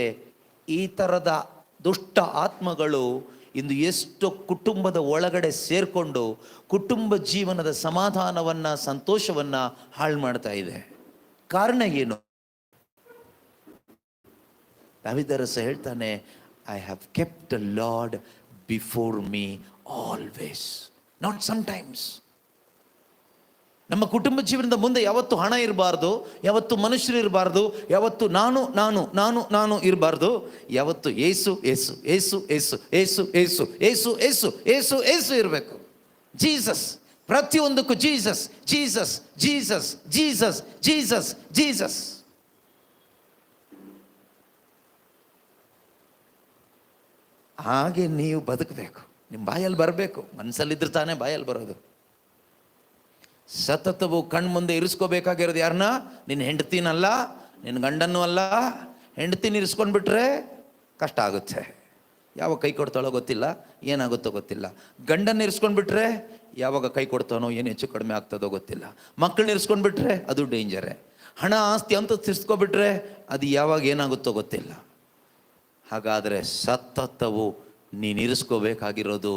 ಈ ಥರದ ದುಷ್ಟ ಆತ್ಮಗಳು ಇಂದು ಎಷ್ಟು ಕುಟುಂಬದ ಒಳಗಡೆ ಸೇರಿಕೊಂಡು ಕುಟುಂಬ ಜೀವನದ ಸಮಾಧಾನವನ್ನು, ಸಂತೋಷವನ್ನು ಹಾಳು ಮಾಡ್ತಾ ಇದೆ. ಕಾರಣ ಏನು? ದಾವೀದರಸ ಹೇಳ್ತಾನೆ, I have kept the lord before me always, not sometimes. ನಮ್ಮ ಕುಟುಂಬ ಜೀವನದ ಮುಂದೆ ಯಾವತ್ತು ಹಣ ಇರಬಾರ್ದು, ಯಾವತ್ತು ಮನುಷ್ಯರು ಇರಬಾರ್ದು, ಯಾವತ್ತು ನಾನು ನಾನು ನಾನು ನಾನು ಇರಬಾರ್ದು. ಯಾವತ್ತು ಏಸು ಏಸು ಏಸು ಏಸು ಏಸು ಏಸು ಏಸು ಏಸು ಏಸು ಏಸು ಇರಬೇಕು. ಜೀಸಸ್, ಪ್ರತಿಯೊಂದಕ್ಕೂ Jesus Jesus Jesus Jesus Jesus Jesus. ಹಾಗೆ ನೀವು ಬದುಕಬೇಕು. ನಿಮ್ಮ ಬಾಯಲ್ಲಿ ಬರಬೇಕು, ಮನಸ್ಸಲ್ಲಿದ್ರೆ ತಾನೇ ಬಾಯಲ್ಲಿ ಬರೋದು. ಸತತವು ಕಣ್ಮುಂದೆ ಇರಿಸ್ಕೋಬೇಕಾಗಿರೋದು ಯಾರನ್ನ? ನಿನ್ನ ಹೆಂಡತಿನಲ್ಲ, ನಿನ್ನ ಗಂಡನೂ ಅಲ್ಲ. ಹೆಂಡತಿನ ಇರಿಸ್ಕೊಂಡ್ಬಿಟ್ರೆ ಕಷ್ಟ ಆಗುತ್ತೆ. ಯಾವಾಗ ಕೈ ಕೊಡ್ತಾಳೋ ಗೊತ್ತಿಲ್ಲ, ಏನಾಗುತ್ತೋ ಗೊತ್ತಿಲ್ಲ. ಗಂಡನ್ನ ಇರಿಸ್ಕೊಂಡ್ಬಿಟ್ರೆ ಯಾವಾಗ ಕೈ ಕೊಡ್ತಾನೋ, ಏನು ಹೆಚ್ಚು ಕಡಿಮೆ ಆಗ್ತದೋ ಗೊತ್ತಿಲ್ಲ. ಮಕ್ಕಳನ್ನ ಇರಿಸ್ಕೊಂಡ್ಬಿಟ್ರೆ ಅದು ಡೇಂಜರೇ. ಹಣ ಆಸ್ತಿ ಅಂತ ತಿರ್ಸ್ಕೊಬಿಟ್ರೆ ಅದು ಯಾವಾಗ ಏನಾಗುತ್ತೋ ಗೊತ್ತಿಲ್ಲ. ಹಾಗಾದರೆ ಸತತವು ನೀನು ಇರಿಸ್ಕೋಬೇಕಾಗಿರೋದು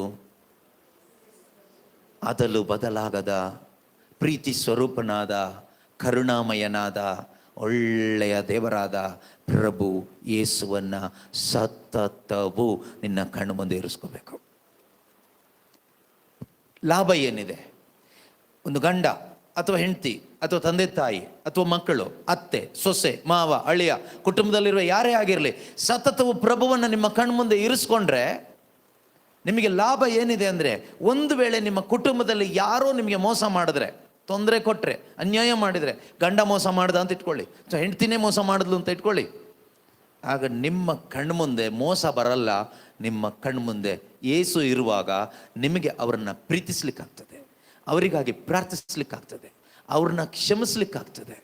ಅದಲು ಬದಲಾಗದ ಪ್ರೀತಿ ಸ್ವರೂಪನಾದ ಕರುಣಾಮಯನಾದ ಒಳ್ಳೆಯ ದೇವರಾದ ಪ್ರಭು ಯೇಸುವನ್ನ ಸತತವು ನಿನ್ನ ಕಣ್ಣು ಮುಂದೆ ಇರಿಸ್ಕೋಬೇಕು. ಲಾಭ ಏನಿದೆ? ಒಂದು ಗಂಡ ಅಥವಾ ಹೆಂಡತಿ ಅಥವಾ ತಂದೆ ತಾಯಿ ಅಥವಾ ಮಕ್ಕಳು, ಅತ್ತೆ, ಸೊಸೆ, ಮಾವ, ಅಳಿಯ, ಕುಟುಂಬದಲ್ಲಿರುವ ಯಾರೇ ಆಗಿರಲಿ, ಸತತವು ಪ್ರಭುವನ್ನು ನಿಮ್ಮ ಕಣ್ಮುಂದೆ ಇರಿಸ್ಕೊಂಡ್ರೆ ನಿಮಗೆ ಲಾಭ ಏನಿದೆ ಅಂದರೆ, ಒಂದು ವೇಳೆ ನಿಮ್ಮ ಕುಟುಂಬದಲ್ಲಿ ಯಾರೋ ನಿಮಗೆ ಮೋಸ ಮಾಡಿದ್ರೆ, ತೊಂದರೆ ಕೊಟ್ಟರೆ, ಅನ್ಯಾಯ ಮಾಡಿದರೆ, ಗಂಡ ಮೋಸ ಮಾಡ್ದ ಅಂತ ಇಟ್ಕೊಳ್ಳಿ, ಹೆಂಡ್ತಿನೇ ಮೋಸ ಮಾಡಿದ್ಲು ಅಂತ ಇಟ್ಕೊಳ್ಳಿ, ಆಗ ನಿಮ್ಮ ಕಣ್ಮುಂದೆ ಮೋಸ ಬರಲ್ಲ. ನಿಮ್ಮ ಕಣ್ಮುಂದೆ ಯೇಸು ಇರುವಾಗ ನಿಮಗೆ ಅವರನ್ನು ಪ್ರೀತಿಸ್ಲಿಕ್ಕಾಗ್ತದೆ, ಅವರಿಗಾಗಿ ಪ್ರಾರ್ಥಿಸ್ಲಿಕ್ಕಾಗ್ತದೆ, ಅವ್ರನ್ನ ಕ್ಷಮಿಸ್ಲಿಕ್ಕಾಗ್ತದೆ.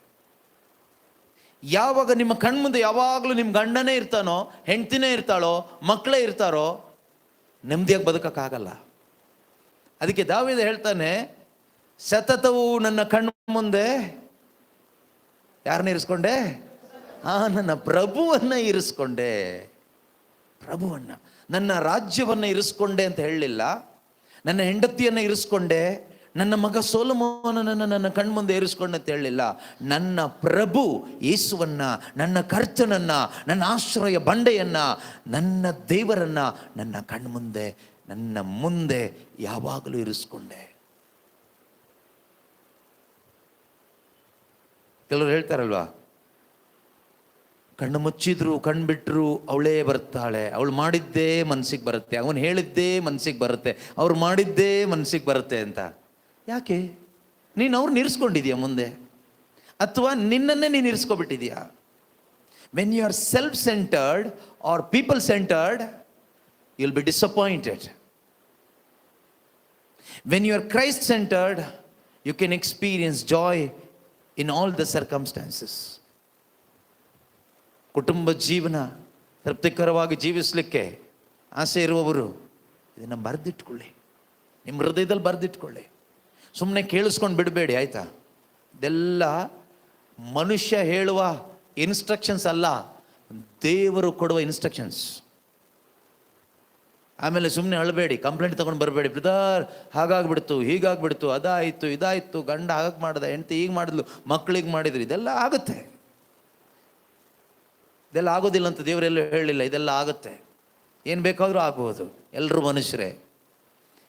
ಯಾವಾಗ ನಿಮ್ಮ ಕಣ್ಮುಂದೆ ಯಾವಾಗಲೂ ನಿಮ್ಮ ಗಂಡನೇ ಇರ್ತಾನೋ, ಹೆಂಡ್ತಿನೇ ಇರ್ತಾಳೋ, ಮಕ್ಕಳೇ ಇರ್ತಾರೋ, ನೆಮ್ಮದಿಯಾಗಿ ಬದುಕಕ್ಕಾಗಲ್ಲ. ಅದಕ್ಕೆ ದಾವೀದ ಹೇಳ್ತಾನೆ, ಸತತವು ನನ್ನ ಕಣ್ಣು ಮುಂದೆ ಯಾರನ್ನ ಇರಿಸ್ಕೊಂಡೆ? ನನ್ನ ಪ್ರಭುವನ್ನ ಇರಿಸ್ಕೊಂಡೆ. ಪ್ರಭುವನ್ನ, ನನ್ನ ರಾಜ್ಯವನ್ನ ಇರಿಸ್ಕೊಂಡೆ ಅಂತ ಹೇಳಲಿಲ್ಲ. ನನ್ನ ಹೆಂಡತಿಯನ್ನ ಇರಿಸ್ಕೊಂಡೆ, ನನ್ನ ಮಗ ಸೊಲೊಮೋನನನ್ನು ನನ್ನ ಕಣ್ಮುಂದೆ ಇರಿಸ್ಕೊಂಡೆ ಅಂತ ಹೇಳಲಿಲ್ಲ. ನನ್ನ ಪ್ರಭು ಯೇಸುವನ್ನ, ನನ್ನ ಕರ್ತನನ್ನ, ನನ್ನ ಆಶ್ರಯ ಬಂಡೆಯನ್ನ, ನನ್ನ ದೇವರನ್ನ ನನ್ನ ಕಣ್ಮುಂದೆ, ನನ್ನ ಮುಂದೆ ಯಾವಾಗಲೂ ಇರಿಸ್ಕೊಂಡೆ. ಕೆಲವರು ಹೇಳ್ತಾರಲ್ವಾ, ಕಣ್ಣು ಮುಚ್ಚಿದ್ರು ಕಣ್ಣು ಬಿಟ್ಟರು ಅವಳೇ ಬರ್ತಾಳೆ, ಅವಳು ಮಾಡಿದ್ದೇ ಮನಸ್ಸಿಗೆ ಬರುತ್ತೆ, ಅವನು ಹೇಳಿದ್ದೇ ಮನಸ್ಸಿಗೆ ಬರುತ್ತೆ, ಅವ್ರು ಮಾಡಿದ್ದೇ ಮನಸ್ಸಿಗೆ ಬರುತ್ತೆ ಅಂತ. ಯಾಕೆ? ನೀನು ಅವ್ರನ್ನ ಇರಿಸ್ಕೊಂಡಿದ್ಯಾ ಮುಂದೆ, ಅಥವಾ ನಿನ್ನನ್ನೇ ನೀನು ಇರಿಸ್ಕೊಬಿಟ್ಟಿದ್ಯಾ? When you are self centred or people centred, you will be disappointed. When you are Christ centred, you can experience joy in all the circumstances. ಕುಟುಂಬ ಜೀವನ ತೃಪ್ತಿಕರವಾಗಿ ಜೀವಿಸಲಿಕ್ಕೆ ಆಸೆ ಇರುವವರು ಇದನ್ನು ಬರೆದಿಟ್ಕೊಳ್ಳಿ, ನಿಮ್ಮ ಹೃದಯದಲ್ಲಿ ಬರೆದಿಟ್ಕೊಳ್ಳಿ. ಸುಮ್ಮನೆ ಕೇಳಿಸ್ಕೊಂಡು ಬಿಡಬೇಡಿ, ಆಯಿತಾ? ಇದೆಲ್ಲ ಮನುಷ್ಯ ಹೇಳುವ ಇನ್ಸ್ಟ್ರಕ್ಷನ್ಸ್ ಅಲ್ಲ, ದೇವರು ಕೊಡುವ ಇನ್ಸ್ಟ್ರಕ್ಷನ್ಸ್. ಆಮೇಲೆ ಸುಮ್ಮನೆ ಅಳಬೇಡಿ, ಕಂಪ್ಲೇಂಟ್ ತೊಗೊಂಡು ಬರಬೇಡಿ, ಬ್ರದರ್ ಹಾಗಾಗ್ಬಿಡ್ತು, ಹೀಗಾಗ್ಬಿಡ್ತು, ಅದಾಯಿತು, ಇದಾಯಿತು, ಗಂಡ ಹಾಗೆ ಮಾಡ್ದ, ಹೆಂಡತಿ ಹೀಗೆ ಮಾಡಿದ್ಲು, ಮಕ್ಕಳಿಗೆ ಮಾಡಿದ್ರು. ಇದೆಲ್ಲ ಆಗುತ್ತೆ. ಇದೆಲ್ಲ ಆಗೋದಿಲ್ಲ ಅಂತ ದೇವರೆಲ್ಲ ಹೇಳಿಲ್ಲ, ಇದೆಲ್ಲ ಆಗುತ್ತೆ. ಏನು ಬೇಕಾದರೂ ಆಗ್ಬೋದು. ಎಲ್ಲರೂ ಮನುಷ್ಯರೇ.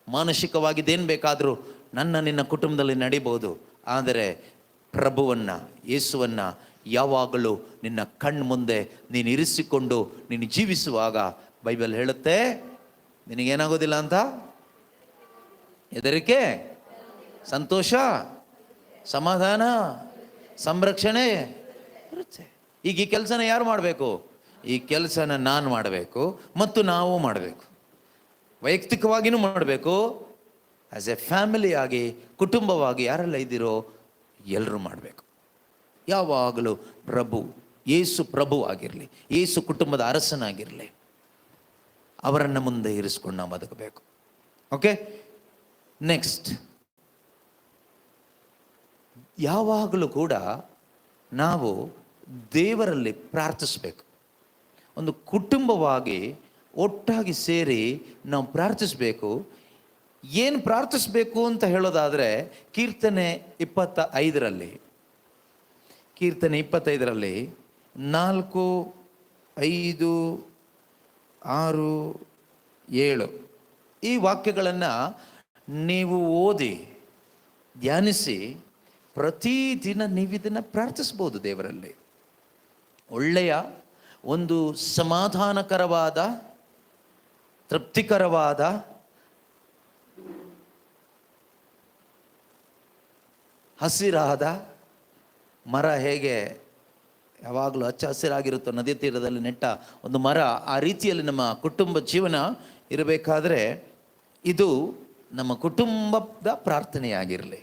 ಮಾನಸಿಕವಾಗಿದ್ದೇನು ಬೇಕಾದರೂ ನಿನ್ನ ಕುಟುಂಬದಲ್ಲಿ ನಡೀಬೋದು. ಆದರೆ ಪ್ರಭುವನ್ನು, ಯೇಸುವನ್ನು ಯಾವಾಗಲೂ ನಿನ್ನ ಕಣ್ಣು ಮುಂದೆ ನೀನು ಇರಿಸಿಕೊಂಡು ನೀನು ಜೀವಿಸುವಾಗ ಬೈಬಲ್ ಹೇಳುತ್ತೆ, ನಿನಗೇನಾಗೋದಿಲ್ಲ ಅಂತ? ಹೆದರಿಕೆ, ಸಂತೋಷ, ಸಮಾಧಾನ, ಸಂರಕ್ಷಣೆ ಇರುತ್ತೆ. ಈಗ ಈ ಕೆಲಸನ ಯಾರು ಮಾಡಬೇಕು? ಈ ಕೆಲಸನ ನಾನು ಮಾಡಬೇಕು ಮತ್ತು ನಾವು ಮಾಡಬೇಕು. ವೈಯಕ್ತಿಕವಾಗಿಯೂ ಮಾಡಬೇಕು, ಆ್ಯಸ್ ಎ ಫ್ಯಾಮಿಲಿ ಆಗಿ, ಕುಟುಂಬವಾಗಿ ಯಾರೆಲ್ಲ ಇದ್ದೀರೋ ಎಲ್ಲರೂ ಮಾಡಬೇಕು. ಯಾವಾಗಲೂ ಪ್ರಭು ಯೇಸು ಪ್ರಭು ಆಗಿರಲಿ, ಯೇಸು ಕುಟುಂಬದ ಅರಸನಾಗಿರಲಿ, ಅವರನ್ನು ಮುಂದೆ ಇರಿಸ್ಕೊಂಡು ನಾವು ಬದುಕಬೇಕು. ಓಕೆ, ನೆಕ್ಸ್ಟ್, ಯಾವಾಗಲೂ ಕೂಡ ನಾವು ದೇವರಲ್ಲಿ ಪ್ರಾರ್ಥಿಸಬೇಕು. ಒಂದು ಕುಟುಂಬವಾಗಿ ಒಟ್ಟಾಗಿ ಸೇರಿ ನಾವು ಪ್ರಾರ್ಥಿಸಬೇಕು. ಏನು ಪ್ರಾರ್ಥಿಸಬೇಕು ಅಂತ ಹೇಳೋದಾದರೆ, ಕೀರ್ತನೆ 25ರಲ್ಲಿ 4, 5, 6, 7 ಈ ವಾಕ್ಯಗಳನ್ನು ನೀವು ಓದಿ ಧ್ಯಾನಿಸಿ ಪ್ರತಿದಿನ ನೀವಿದನ್ನು ಪ್ರಾರ್ಥಿಸ್ಬೋದು ದೇವರಲ್ಲಿ. ಒಳ್ಳೆಯ ಒಂದು ಸಮಾಧಾನಕರವಾದ, ತೃಪ್ತಿಕರವಾದ, ಹಸಿರಾದ ಮರ ಹೇಗೆ ಯಾವಾಗಲೂ ಹಚ್ಚ ಹಸಿರಾಗಿರುತ್ತೋ, ನದಿ ತೀರದಲ್ಲಿ ನೆಟ್ಟ ಒಂದು ಮರ, ಆ ರೀತಿಯಲ್ಲಿ ನಮ್ಮ ಕುಟುಂಬ ಜೀವನ ಇರಬೇಕಾದ್ರೆ ಇದು ನಮ್ಮ ಕುಟುಂಬದ ಪ್ರಾರ್ಥನೆಯಾಗಿರಲಿ.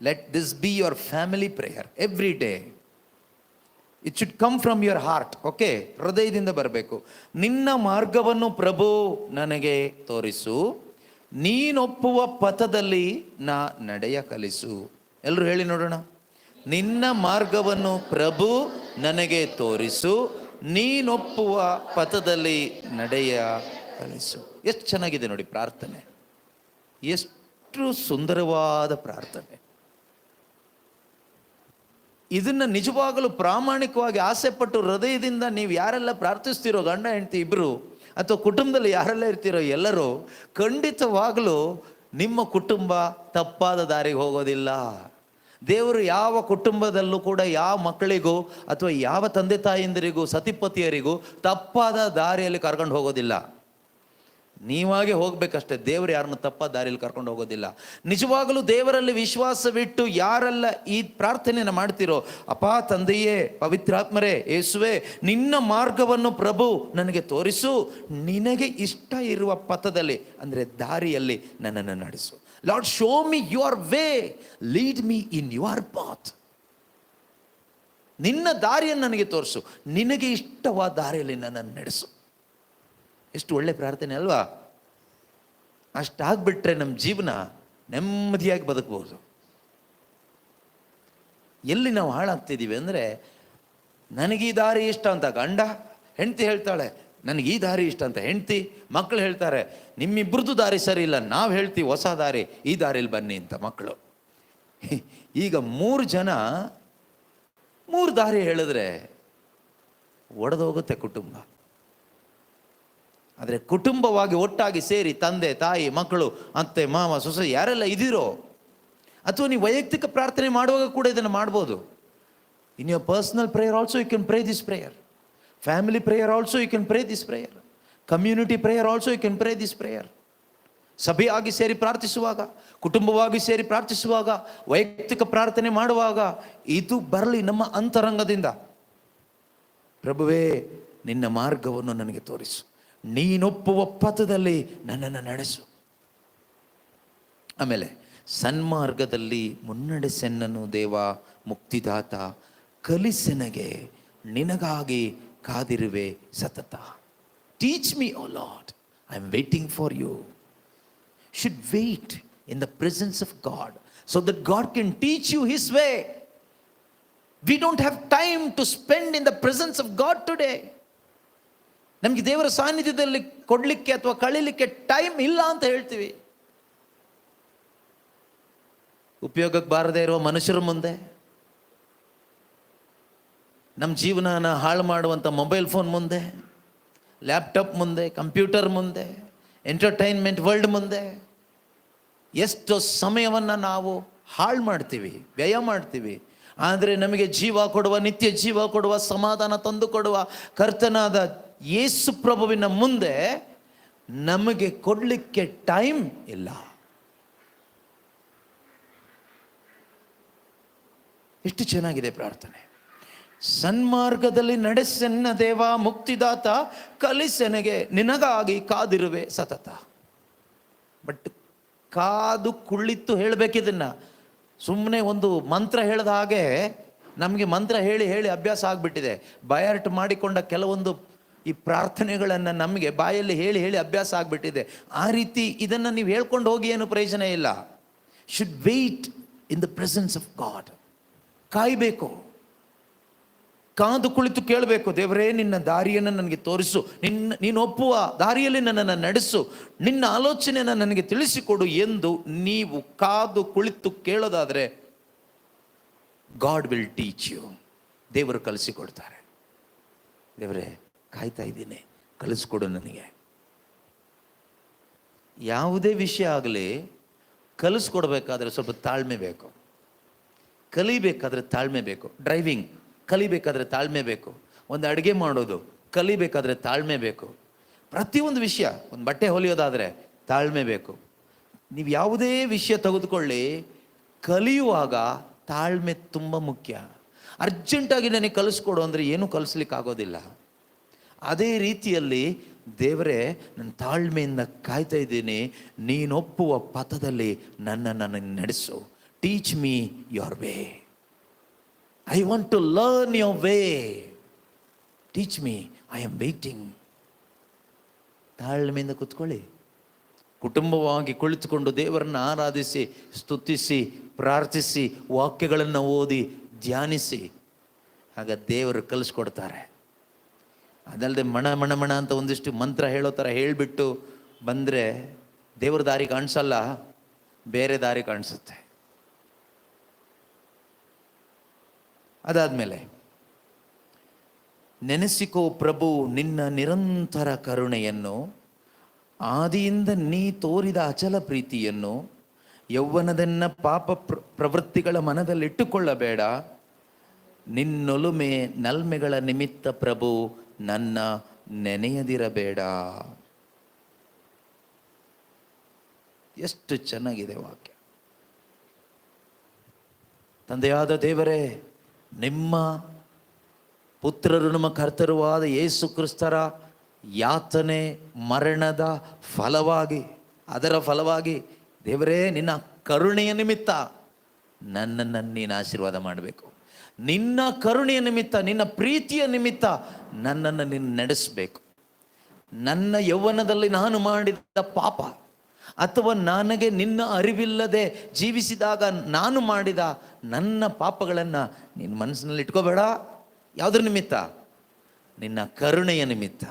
Let this be your family prayer every day. It should come from your heart. Okay, ಹೃದಯದಿಂದ ಬರಬೇಕು. ನಿನ್ನ ಮಾರ್ಗವನ್ನು ಪ್ರಭು ನನಗೆ ತೋರಿಸು, ನೀನೊಪ್ಪುವ ಪಥದಲ್ಲಿ ನಾ ನಡೆಯ ಕಲಿಸು. ಎಲ್ಲರೂ ಹೇಳಿ ನೋಡೋಣ. ನಿನ್ನ ಮಾರ್ಗವನ್ನು ಪ್ರಭು ನನಗೆ ತೋರಿಸು, ನೀನೊಪ್ಪುವ ಪಥದಲ್ಲಿ ನಡೆಯ ಕಲಿಸು. ಎಷ್ಟು ಚೆನ್ನಾಗಿದೆ ನೋಡಿ ಪ್ರಾರ್ಥನೆ, ಎಷ್ಟು ಸುಂದರವಾದ ಪ್ರಾರ್ಥನೆ. ಇದನ್ನ ನಿಜವಾಗಲೂ ಪ್ರಾಮಾಣಿಕವಾಗಿ ಆಸೆಪಟ್ಟು ಹೃದಯದಿಂದ ನೀವು ಯಾರೆಲ್ಲ ಪ್ರಾರ್ಥಿಸ್ತಿರೋ, ಗಂಡ ಹೆಂಡತಿ ಇಬ್ಬರು ಅಥವಾ ಕುಟುಂಬದಲ್ಲಿ ಯಾರೆಲ್ಲ ಇರ್ತಿರೋ ಎಲ್ಲರೂ, ಖಂಡಿತವಾಗಲೂ ನಿಮ್ಮ ಕುಟುಂಬ ತಪ್ಪಾದ ದಾರಿಗೆ ಹೋಗೋದಿಲ್ಲ. ದೇವರು ಯಾವ ಕುಟುಂಬದಲ್ಲೂ ಕೂಡ ಯಾವ ಮಕ್ಕಳಿಗೂ ಅಥವಾ ಯಾವ ತಂದೆ ತಾಯಿಂದರಿಗೂ ಸತಿಪತಿಯರಿಗೂ ತಪ್ಪಾದ ದಾರಿಯಲ್ಲಿ ಕರ್ಕೊಂಡು ಹೋಗೋದಿಲ್ಲ. ನೀವಾಗೆ ಹೋಗ್ಬೇಕಷ್ಟೇ. ದೇವರು ಯಾರನ್ನು ತಪ್ಪಾದ ದಾರಿಯಲ್ಲಿ ಕರ್ಕೊಂಡು ಹೋಗೋದಿಲ್ಲ. ನಿಜವಾಗಲೂ ದೇವರಲ್ಲಿ ವಿಶ್ವಾಸವಿಟ್ಟು ಯಾರೆಲ್ಲ ಈ ಪ್ರಾರ್ಥನೆಯನ್ನು ಮಾಡ್ತಿರೋ, ಅಪಾ ತಂದೆಯೇ, ಪವಿತ್ರಾತ್ಮರೇ, ಯೇಸುವೆ, ನಿನ್ನ ಮಾರ್ಗವನ್ನು ಪ್ರಭು ನನಗೆ ತೋರಿಸು, ನಿನಗೆ ಇಷ್ಟ ಇರುವ ಪಥದಲ್ಲಿ ಅಂದರೆ ದಾರಿಯಲ್ಲಿ ನನ್ನನ್ನು ನಡೆಸು. Lord, show me your way, lead me in your path. ನಿನ್ನ ದಾರಿಯನ್ನು ನನಗೆ ತೋರಿಸು, ನಿನಗೆ ಇಷ್ಟವಾದ ದಾರಿಯಲ್ಲಿ ನನ್ನನ್ನು ನಡೆಸು. ಎಷ್ಟು ಒಳ್ಳೆ ಪ್ರಾರ್ಥನೆ ಅಲ್ವಾ? ಅಷ್ಟಾಗ್ಬಿಟ್ರೆ ನಮ್ಮ ಜೀವನ ನೆಮ್ಮದಿಯಾಗಿ ಬದುಕಬಹುದು. ಎಲ್ಲಿ ನಾವು ಹಾಳಾಗ್ತಿದ್ದೀವಿ ಅಂದರೆ, ನನಗೆ ಈ ದಾರಿ ಇಷ್ಟ ಅಂತ ಗಂಡ, ಹೆಂಡತಿ ಹೇಳ್ತಾಳೆ ನನಗೆ ಈ ದಾರಿ ಇಷ್ಟ ಅಂತ ಹೆಂಡತಿ, ಮಕ್ಕಳು ಹೇಳ್ತಾರೆ ನಿಮ್ಮಿಬ್ರದ್ದು ದಾರಿ ಸರಿ ಇಲ್ಲ, ನಾವು ಹೇಳ್ತೀವಿ ಹೊಸ ದಾರಿ, ಈ ದಾರಿಯಲ್ಲಿ ಬನ್ನಿ ಅಂತ ಮಕ್ಕಳು. ಈಗ 3 ಜನ 3 ದಾರಿ ಹೇಳಿದ್ರೆ ಒಡೆದೋಗುತ್ತೆ ಕುಟುಂಬ. ಆದರೆ ಕುಟುಂಬವಾಗಿ ಒಟ್ಟಾಗಿ ಸೇರಿ ತಂದೆ ತಾಯಿ ಮಕ್ಕಳು ಅತ್ತೆ ಮಾವ ಸೊಸೆ ಯಾರೆಲ್ಲ ಇದ್ದೀರೋ, ಅಥವಾ ನೀವು ವೈಯಕ್ತಿಕ ಪ್ರಾರ್ಥನೆ ಮಾಡುವಾಗ ಕೂಡ ಇದನ್ನು ಮಾಡ್ಬೋದು. In your personal prayer also you can pray this prayer. Family prayer also you can pray this prayer. Community prayer also you can pray this prayer. ಸಭೆಯಾಗಿ ಸೇರಿ ಪ್ರಾರ್ಥಿಸುವಾಗ, ಕುಟುಂಬವಾಗಿ ಸೇರಿ ಪ್ರಾರ್ಥಿಸುವಾಗ, ವೈಯಕ್ತಿಕ ಪ್ರಾರ್ಥನೆ ಮಾಡುವಾಗ ಇದು ಬರಲಿ ನಮ್ಮ ಅಂತರಂಗದಿಂದ. ಪ್ರಭುವೇ, ನಿನ್ನ ಮಾರ್ಗವನ್ನು ನನಗೆ ತೋರಿಸು, ನೀನೊಪ್ಪುವ ಪಥದಲ್ಲಿ ನನ್ನನ್ನು ನಡೆಸು. ಆಮೇಲೆ ಸನ್ಮಾರ್ಗದಲ್ಲಿ ಮುನ್ನಡೆಸೆನ್ನನು ದೇವ ಮುಕ್ತಿದಾತ, ಕಲಿಸೆನಗೆ ನಿನಗಾಗಿ ಕಾದಿರುವೆ ಸತತ. Teach me O Lord, I am waiting for you. Should wait in the presence of God so that God can teach you his way. We don't have time to spend in the presence of God today. ನಮಗೆ ದೇವರ ಸಾನ್ನಿಧ್ಯದಲ್ಲಿ ಕೊಡಲಿಕ್ಕೆ ಅಥವಾ ಕಳೀಲಿಕ್ಕೆ time ಇಲ್ಲ ಅಂತ ಹೇಳ್ತೀವಿ. ಉಪಯೋಗಕ್ಕೆ ಬಾರದೇ ಇರುವ ಮನುಷ್ಯರ ಮುಂದೆ, ನಮ್ಮ ಜೀವನನ ಹಾಳು ಮಾಡುವಂಥ ಮೊಬೈಲ್ ಫೋನ್ ಮುಂದೆ, ಲ್ಯಾಪ್ಟಾಪ್ ಮುಂದೆ, ಕಂಪ್ಯೂಟರ್ ಮುಂದೆ, ಎಂಟರ್ಟೈನ್ಮೆಂಟ್ ವರ್ಲ್ಡ್ ಮುಂದೆ ಎಷ್ಟು ಸಮಯವನ್ನು ನಾವು ಹಾಳು ಮಾಡ್ತೀವಿ, ವ್ಯಯ ಮಾಡ್ತೀವಿ. ಆದರೆ ನಮಗೆ ಜೀವ ಕೊಡುವ, ನಿತ್ಯ ಜೀವ ಕೊಡುವ, ಸಮಾಧಾನ ತಂದು ಕೊಡುವ ಕರ್ತನಾದ ಯೇಸು ಪ್ರಭುವಿನ ಮುಂದೆ ನಮಗೆ ಕೊಡಲಿಕ್ಕೆ ಟೈಮ್ ಇಲ್ಲ. ಎಷ್ಟು ಚೆನ್ನಾಗಿದೆ ಪ್ರಾರ್ಥನೆ. ಸನ್ಮಾರ್ಗದಲ್ಲಿ ನಡೆಸೆನ್ನ ದೇವ ಮುಕ್ತಿದಾತ, ಕಲಿಸೆನಗೆ ನಿನಗಾಗಿ ಕಾದಿರುವೆ ಸತತ. ಬಟ್ ಕಾದು ಕುಳಿತು ಹೇಳಬೇಕಿದನ್ನ. ಸುಮ್ಮನೆ ಒಂದು ಮಂತ್ರ ಹೇಳಿದ ಹಾಗೆ ನಮಗೆ ಮಂತ್ರ ಹೇಳಿ ಹೇಳಿ ಅಭ್ಯಾಸ ಆಗಿಬಿಟ್ಟಿದೆ. ಬಯಾರ್ಟ್ ಮಾಡಿಕೊಂಡ ಕೆಲವೊಂದು ಈ ಪ್ರಾರ್ಥನೆಗಳನ್ನು ನಮಗೆ ಬಾಯಲ್ಲಿ ಹೇಳಿ ಹೇಳಿ ಅಭ್ಯಾಸ ಆಗಿಬಿಟ್ಟಿದೆ. ಆ ರೀತಿ ಇದನ್ನು ನೀವು ಹೇಳ್ಕೊಂಡು ಹೋಗಿ ಏನು ಪ್ರಯೋಜನ ಇಲ್ಲ. Should wait in the presence of God. ಕಾಯಬೇಕು, ಕಾದು ಕುಳಿತು ಕೇಳಬೇಕು. ದೇವರೇ, ನಿನ್ನ ದಾರಿಯನ್ನು ನನಗೆ ತೋರಿಸು, ನೀನು ಒಪ್ಪುವ ದಾರಿಯಲ್ಲಿ ನನ್ನನ್ನು ನಡೆಸು, ನಿನ್ನ ಆಲೋಚನೆಯನ್ನು ನನಗೆ ತಿಳಿಸಿಕೊಡು ಎಂದು ನೀವು ಕಾದು ಕುಳಿತು ಕೇಳೋದಾದರೆ ಗಾಡ್ ವಿಲ್ ಟೀಚ್ ಯು. ದೇವರು ಕಲಿಸಿಕೊಡ್ತಾರೆ. ದೇವರೇ, ಕಾಯ್ತಾ ಇದ್ದೀನಿ, ಕಲಿಸ್ಕೊಡು ನನಗೆ. ಯಾವುದೇ ವಿಷಯ ಆಗಲಿ ಕಲಿಸ್ಕೊಡ್ಬೇಕಾದ್ರೆ ಸ್ವಲ್ಪ ತಾಳ್ಮೆ ಬೇಕು. ಕಲಿಬೇಕಾದ್ರೆ ತಾಳ್ಮೆ ಬೇಕು. ಡ್ರೈವಿಂಗ್ ಕಲಿಬೇಕಾದ್ರೆ ತಾಳ್ಮೆ ಬೇಕು. ಒಂದು ಅಡುಗೆ ಮಾಡೋದು ಕಲಿಬೇಕಾದ್ರೆ ತಾಳ್ಮೆ ಬೇಕು. ಪ್ರತಿಯೊಂದು ವಿಷಯ, ಒಂದು ಬಟ್ಟೆ ಹೊಲಿಯೋದಾದರೆ ತಾಳ್ಮೆ ಬೇಕು. ನೀವು ಯಾವುದೇ ವಿಷಯ ತೆಗೆದುಕೊಳ್ಳಿ, ಕಲಿಯುವಾಗ ತಾಳ್ಮೆ ತುಂಬ ಮುಖ್ಯ. ಅರ್ಜೆಂಟಾಗಿ ನನಗೆ ಕಲಿಸ್ಕೊಡು ಅಂದರೆ ಏನೂ ಕಲಿಸ್ಲಿಕ್ಕೆ ಆಗೋದಿಲ್ಲ. ಅದೇ ರೀತಿಯಲ್ಲಿ ದೇವರೇ, ನನ್ನ ತಾಳ್ಮೆಯಿಂದ ಕಾಯ್ತಾ ಇದ್ದೀನಿ, ನೀನೊಪ್ಪುವ ಪಥದಲ್ಲಿ ನನ್ನನ್ನು ನಡೆಸು. Teach me your way, I want to learn your way, teach me, I am waiting. ತಾಳ್ಮೆಯಿಂದ ಕೂತ್ಕೊಳ್ಳಿ. ಕುಟುಂಬವಾಗಿ ಕುಳಿತುಕೊಂಡು ದೇವರನ್ನು ಆರಾಧಿಸಿ, ಸ್ತುತಿಸಿ, ಪ್ರಾರ್ಥಿಸಿ, ವಾಕ್ಯಗಳನ್ನು ಓದಿ ಧ್ಯಾನಿಸಿ. ಆಗ ದೇವರು ಕಲಿಸ್ಕೊಡ್ತಾರೆ. ಅದಲ್ಲದೆ ಮಣ ಮಣ ಮಣ ಅಂತ ಒಂದಿಷ್ಟು ಮಂತ್ರ ಹೇಳೋ ಥರ ಹೇಳಿಬಿಟ್ಟು ಬಂದರೆ ದೇವ್ರ ದಾರಿ ಕಾಣಿಸಲ್ಲ, ಬೇರೆ ದಾರಿ ಕಾಣಿಸುತ್ತೆ. ಅದಾದಮೇಲೆ ನೆನೆಸಿಕೋ ಪ್ರಭು ನಿನ್ನ ನಿರಂತರ ಕರುಣೆಯನ್ನು, ಆದಿಯಿಂದ ನೀ ತೋರಿದ ಅಚಲ ಪ್ರೀತಿಯನ್ನು, ಯೌವನದನ್ನ ಪಾಪ ಪ್ರವೃತ್ತಿಗಳ ಮನದಲ್ಲಿಟ್ಟುಕೊಳ್ಳಬೇಡ. ನಿನ್ನೊಲುಮೆ ನಲ್ಮೆಗಳ ನಿಮಿತ್ತ ಪ್ರಭು ನನ್ನ ನೆನೆಯದಿರಬೇಡ. ಎಷ್ಟು ಚೆನ್ನಾಗಿದೆ ವಾಕ್ಯ. ತಂದೆಯಾದ ದೇವರೇ, ನಿಮ್ಮ ಪುತ್ರರು ನಮ್ಮ ಕರ್ತರುವಾದ ಯೇಸು ಕ್ರಿಸ್ತರ ಯಾತನೆ ಮರಣದ ಫಲವಾಗಿ, ಅದರ ಫಲವಾಗಿ ದೇವರೇ, ನಿನ್ನ ಕರುಣೆಯ ನಿಮಿತ್ತ ನನ್ನನ್ನು ನೀನು ಆಶೀರ್ವಾದ ಮಾಡಬೇಕು. ನಿನ್ನ ಕರುಣೆಯ ನಿಮಿತ್ತ, ನಿನ್ನ ಪ್ರೀತಿಯ ನಿಮಿತ್ತ ನನ್ನನ್ನು ನೀನು ನಡೆಸಬೇಕು. ನನ್ನ ಯೌವನದಲ್ಲಿ ನಾನು ಮಾಡಿದ ಪಾಪ ಅಥವಾ ನನಗೆ ನಿನ್ನ ಅರಿವಿಲ್ಲದೆ ಜೀವಿಸಿದಾಗ ನಾನು ಮಾಡಿದ ನನ್ನ ಪಾಪಗಳನ್ನು ನಿನ್ನ ಮನಸ್ಸಿನಲ್ಲಿ ಇಟ್ಕೋಬೇಡ. ಯಾವುದ್ರ ನಿಮಿತ್ತ? ನಿನ್ನ ಕರುಣೆಯ ನಿಮಿತ್ತ,